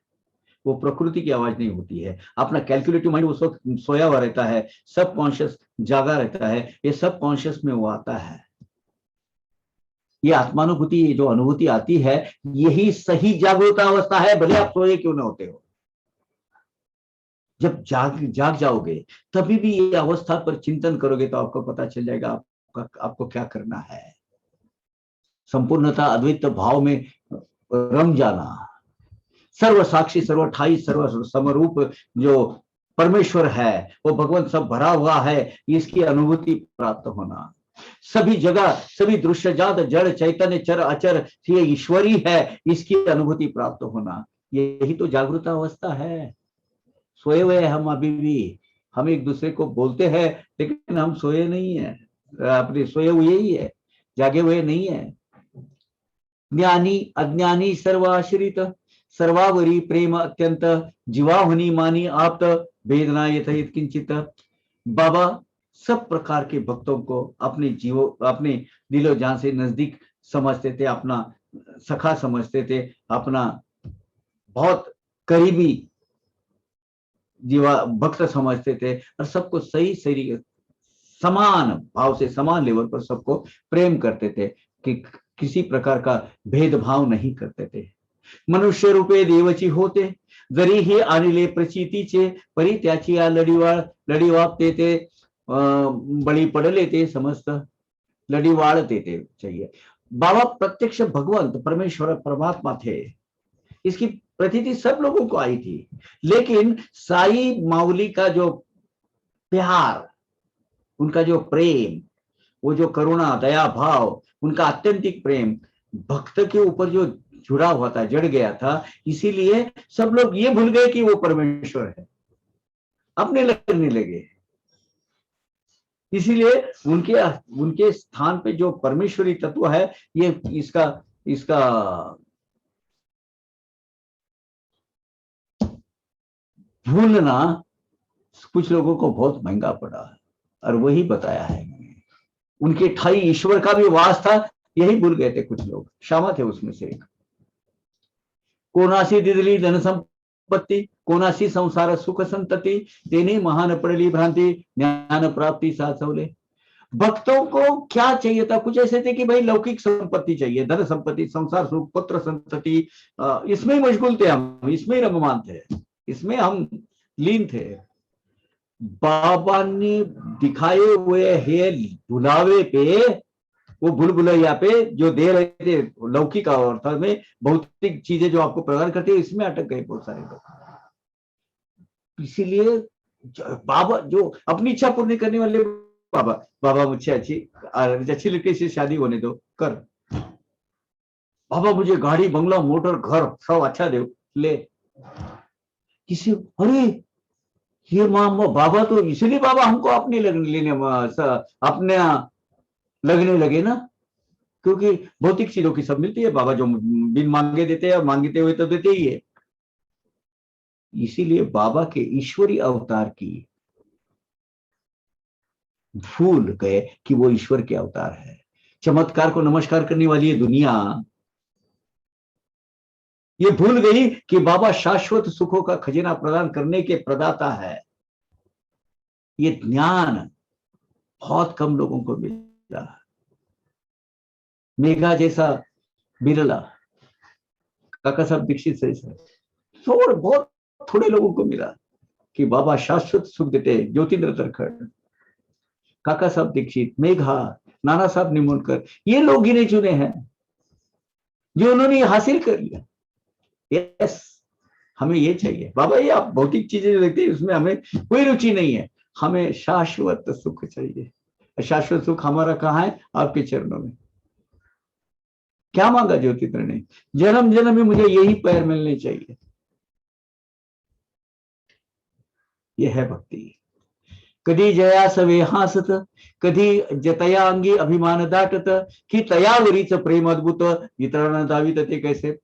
Speaker 1: वो प्रकृति की आवाज नहीं होती है। अपना कैलकुलेटिव माइंड उस वक्त सोया हुआ रहता है, सब कॉन्शियस जागा रहता है, ये सब कॉन्शियस में वो आता है। ये आत्मानुभूति, जो अनुभूति आती है, यही सही जागृत अवस्था है, भले आप सोए क्यों ना होते हो। जब जाग जाओगे तभी भी ये अवस्था पर चिंतन करोगे तो आपको पता चल जाएगा आपको क्या करना है। संपूर्णता अद्वैत भाव में रम जाना, सर्व साक्षी, सर्व ठाई, सर्व समरूप जो परमेश्वर है, वो भगवान सब भरा हुआ है, इसकी अनुभूति प्राप्त होना। सभी जगह, सभी दृश्य जात, जड़ चैतन्य चर अचर ये ईश्वरी है, इसकी अनुभूति प्राप्त होना, यही तो जागृत अवस्था है। सोए हुए हम अभी भी, हम एक दूसरे को बोलते हैं लेकिन हम सोए नहीं है, अपने सोए हुए ही है, जागे हुए नहीं है। ज्ञानी अज्ञानी सर्वाश्रित, सर्वावरी प्रेम अत्यंत, जीवाहुनी मानी आप्त, वेदना यथहित किंचित। बाबा सब प्रकार के भक्तों को अपने जीवो, अपने दिलो जान से नजदीक समझते थे, अपना सखा समझते थे, अपना बहुत करीबी जीवा भक्त समझते थे, और सबको सही सही समान भाव से, समान लेवल पर सबको प्रेम करते थे, कि किसी प्रकार का भेदभाव नहीं करते थे। मनुष्य रूपे देवची होते, जरी ही आणिले प्रचितीचे, परी त्याची या लढी वापते ते, बळी पडले ते समस्त, लड़ी वाढ़ते थे चाहिए। बाबा प्रत्यक्ष भगवंत परमेश्वर परमात्मा थे, इसकी प्रतीति सब लोगों को आई थी, लेकिन साई माउली का जो प्यार, उनका जो प्रेम, वो जो करुणा दया भाव, उनका अत्यंतिक प्रेम भक्त के ऊपर जो जुड़ा हुआ था, जड़ गया था, इसीलिए सब लोग ये भूल गए कि वो परमेश्वर है, अपने लगने लगे। इसीलिए उनके स्थान पे जो परमेश्वरी तत्व है, ये इसका भूलना कुछ लोगों को बहुत महंगा पड़ा है, और वही बताया है। उनके ठाई ईश्वर का भी वास था, यही भूल गए थे कुछ लोग, श्यामा थे उसमें से एक। कोणासी दिदली धन संपत्ति, कोणासी संसार सुख संतति, तेने महान पड़ली भ्रांति, ज्ञान प्राप्ति साधवले। भक्तों को क्या चाहिए था? कुछ ऐसे थे कि भाई लौकिक संपत्ति चाहिए, धन संपत्ति, संसार सुख, पुत्र संतति, इसमें ही मशगूल थे हम, इसमें ही रममान थे, इसमें हम लीन थे। बाबा ने दिखाए हुए है बुलावे पे, वो भूल भुलैया पे जो दे रहे थे लौकिक अर्थ में, भौतिक चीजें जो आपको प्रदान करती है, इसमें अटक गए बहुत सारे लोग। इसीलिए बाबा जो अपनी इच्छा पूरी करने वाले, बाबा मुझे अच्छी लड़की से शादी होने दो, कर। बाबा मुझे गाड़ी बंगला मोटर घर सब अच्छा दो, ले। किसी अरे ये बाबा तो इसलिए बाबा हमको अपने अपने लगने लगे ना, क्योंकि भौतिक चीजों की सब मिलती है, बाबा जो बिन मांगे देते हैं, मांगते हुए तो देते ही है। इसीलिए बाबा के ईश्वरी अवतार की भूल गए कि वो ईश्वर के अवतार है। चमत्कार को नमस्कार करने वाली ये दुनिया ये भूल गई कि बाबा शाश्वत सुखों का खजाना प्रदान करने के प्रदाता है। ये ज्ञान बहुत कम लोगों को मिला, मेघा जैसा बिरला, काका साहब दीक्षित जैसा बहुत थोड़े लोगों को मिला कि बाबा शाश्वत सुख देते। ज्योतिन्द्र तरखड़, काका साहब दीक्षित, मेघा, नाना साहब निमोनकर, ये लोग गिने चुने हैं जो उन्होंने हासिल कर लिया। यस, हमें ये चाहिए। बाबा ये आप भौतिक चीजें जो देखते हैं उसमें हमें कोई रुचि नहीं है, हमें शाश्वत सुख चाहिए। शाश्वत सुख हमारा कहाँ है? आपके चरणों में। क्या मांगा ज्योतिन्द्र ने? जन्म जन्म में मुझे यही पैर मिलने चाहिए। यह है भक्ति। कधी जया सवे हासत, कधी जतया अंगी अभिमान दाटत, कि तयावरीच प्रेम अद्भुत, इतरांना दावित ते कैसे।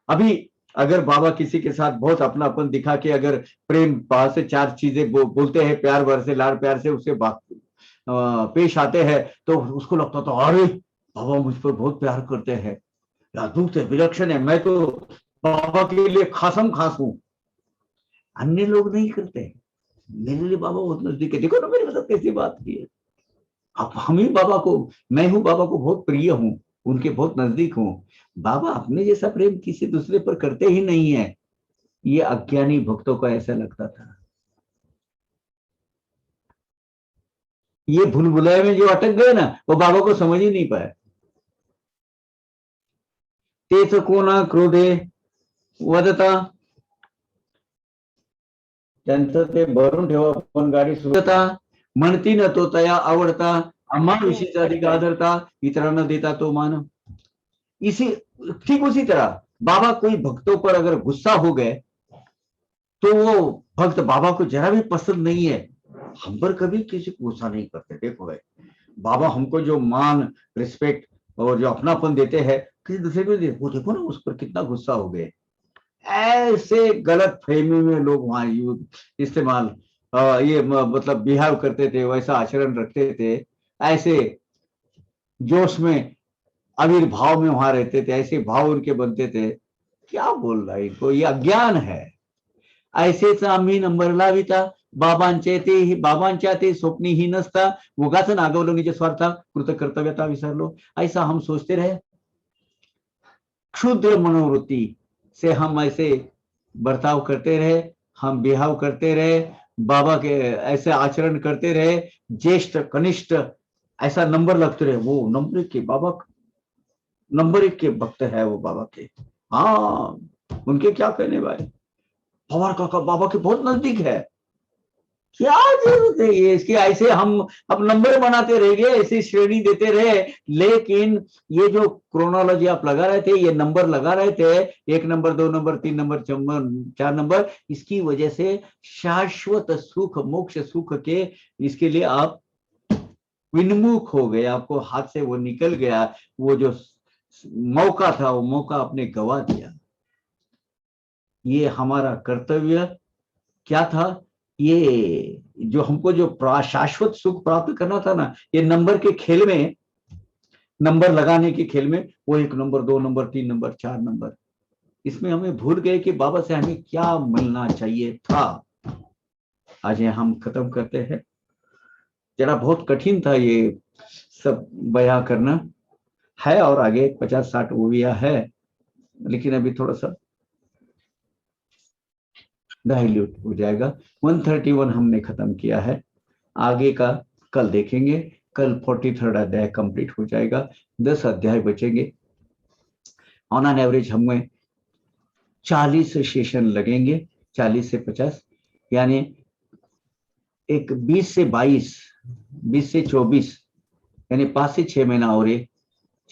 Speaker 1: अभी अगर बाबा किसी के साथ बहुत अपनापन दिखा के अगर प्रेम भाव से चार चीजें बोलते हैं, प्यार भर से, लाड़ प्यार से उसे पेश आते हैं, तो उसको लगता था अरे बाबा मुझ पर बहुत प्यार करते हैं, अद्भुत है, विलक्षण है, मैं तो बाबा के लिए खासम खास हूं। अन्य लोग नहीं करते, मेरे लिए बाबा बहुत नजदीक है। देखो ना मेरे साथ कैसी बात की है। अब हम ही बाबा को, मैं हूं बाबा को बहुत प्रिय हूं, उनके बहुत नजदीक हूं। बाबा अपने जैसा प्रेम किसी दूसरे पर करते ही नहीं है। ये अज्ञानी भक्तों को ऐसा लगता था। ये भूल भुलैया में जो अटक गए ना, वो बाबा को समझ ही नहीं पाए। तेज कोना क्रोधे वदता त्यांचं ते भरून ठेवा पण गाडी सुद्धा म्हणती न तो तया आवडता अम्मा विषयीचा अधिक आदरता इतरांना देता तो मान। इसी ठीक उसी तरह बाबा कोई भक्तों पर अगर गुस्सा हो गए तो वो भक्त बाबा को जरा भी पसंद नहीं है। हम पर कभी किसी को गुस्सा नहीं करते। देखो भाई, बाबा हमको जो मान रिस्पेक्ट और जो अपनापन देते हैं किसी दूसरे को दे, वो देखो ना उस पर कितना गुस्सा हो गए। ऐसे गलत फहमी में लोग वहां इस्तेमाल ये मतलब बिहेव करते थे, वैसा आचरण रखते थे, ऐसे जोश में आविर्भाव में वहां रहते थे, ऐसे भाव उनके बनते थे। क्या बोल रहा है इनको, ये अज्ञान है। ऐसेच आम्ही नंबर लाविता बाबांच्या ते स्वप्नीही नसता उगाच नागवलो निज स्वार्था कृत कर्तव्यता विसरलो। ऐसा हम सोचते रहे, क्षुद्र मनोवृत्ति से हम ऐसे बर्ताव करते रहे, हम बिहाव करते रहे, बाबा के ऐसे आचरण करते रहे, ज्येष्ठ कनिष्ठ ऐसा नंबर लगते रहे। वो नंबर के बाबा नंबर 1 के भक्त है वो बाबा के। हाँ, उनके क्या कहने भाई, पवार काका बाबा के बहुत नजदीक है। क्या जरूरत है ये इसकी, ऐसे हम अब नंबर बनाते रहेंगे, ऐसी श्रेणी देते रहे। लेकिन ये जो क्रोनोलॉजी आप लगा रहे थे, ये नंबर लगा रहे थे, 1 नंबर 2 नंबर 3 नंबर 4 नंबर, इसकी वजह से शाश्वत सुख मोक्ष सुख के इसके लिए आप विन्मुख हो गए, आपको हाथ से वो निकल गया। वो जो मौका था वो मौका आपने गवा दिया। ये हमारा कर्तव्य क्या था, ये जो हमको जो शाश्वत सुख प्राप्त करना था ना, ये नंबर के खेल में, नंबर लगाने के खेल में, वो 1 नंबर 2 नंबर 3 नंबर 4 नंबर, इसमें हमें भूल गए कि बाबा से हमें क्या मिलना चाहिए था। आज ये हम खत्म करते हैं। जरा बहुत कठिन था ये सब बयां करना है, और आगे 50-60 मूवियां है, लेकिन अभी थोड़ा सा डाइल्यूट हो जाएगा। 131 हमने खत्म किया है, आगे का कल देखेंगे। कल 43rd अध्याय कंप्लीट हो जाएगा, 10 अध्याय बचेंगे। ऑन एन एवरेज हमें 40 सेशन लगेंगे, 40 से 50, यानी एक 20 से 22, 20 से 24, यानी 5 से 6 महीना और ये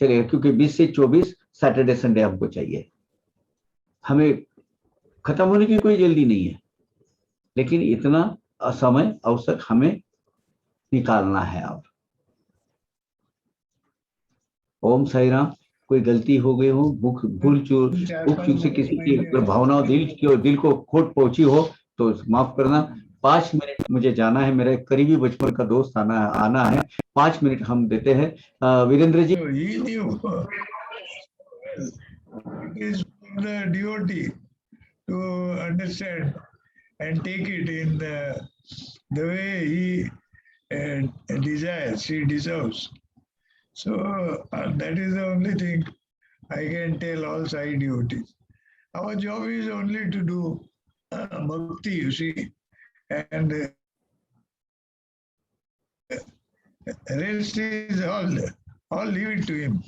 Speaker 1: चलेगा, क्योंकि 20 से 24 सैटरडे संडे हमको चाहिए। हमें खत्म होने की कोई जल्दी नहीं है, लेकिन इतना समय अवसर हमें निकालना है। अब ओम साई राम। कोई गलती हो गई हो, भूल चूक से किसी की भावनाओं दिल को खोट पहुंची हो तो माफ करना। 5 मिनट मुझे जाना है, मेरे करीबी बचपन का दोस्त आना है। 5 मिनट हम देते हैं। Virendra ji,
Speaker 3: the devotee to understand and take it in the way he desires, he deserves. So that is the only thing I can tell all Sai devotees. Our job is only to do bhakti, you see, and rest is all leave it to him.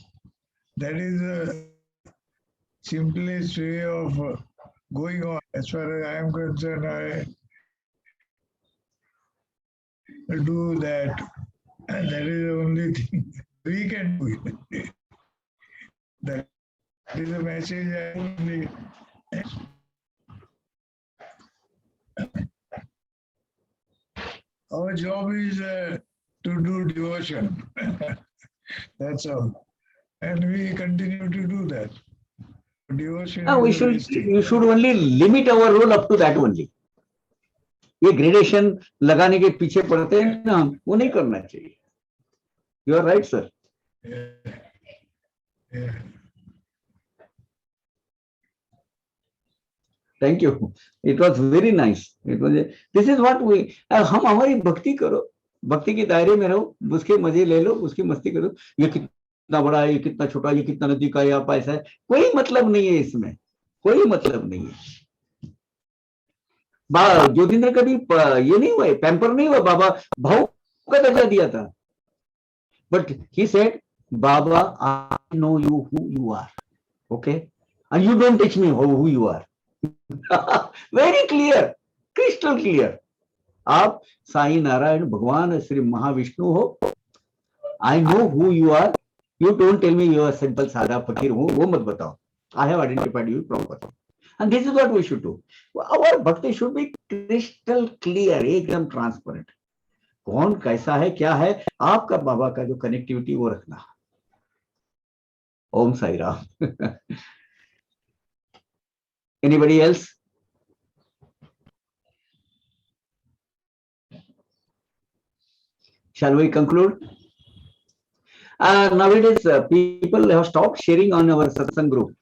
Speaker 3: That is the simplest way of going on. As far as I am concerned, I do that, and that is the only thing we can do. That is a message I only. Our job is to do devotion. That's all, and we continue to do that. Devotion.
Speaker 1: you should only limit our role up to that only. ये gradation लगाने के पीछे पड़ते हैं ना, वो नहीं करना चाहिए। You are right sir. Thank you, it was very nice. It was this is what we, हम हमारी भक्ति करो, भक्ति के दायरे में रहो, उसके मजे ले लो, उसकी मस्ती करो। ये कितना बड़ा है, ये कितना छोटा, ये कितना नजदीक है, आप ऐसा है, कोई मतलब नहीं है इसमें, कोई मतलब नहीं है। ज्योतिन्द्र कभी ये नहीं हुआ, पैम्पर नहीं हुआ, बाबा भाव का दर्जा दिया था, बट ही सेड बाबा I know you who you are, okay, and you don't teach me who you are. Very clear, crystal clear. आप साईं नारायण भगवान श्री महाविष्णु हो. I know who you are. You don't tell me you are simple सादा फकीर हूँ, वो मत बताओ. I have identified you properly. And this is what we should do. Our bhakti should be crystal clear, एकदम transparent. कौन कैसा है, क्या है, आपका बाबा का जो कनेक्टिविटी वो रखना. ओम Sai Ram. Anybody else? Shall we conclude? Nowadays, people have stopped sharing on our satsang group.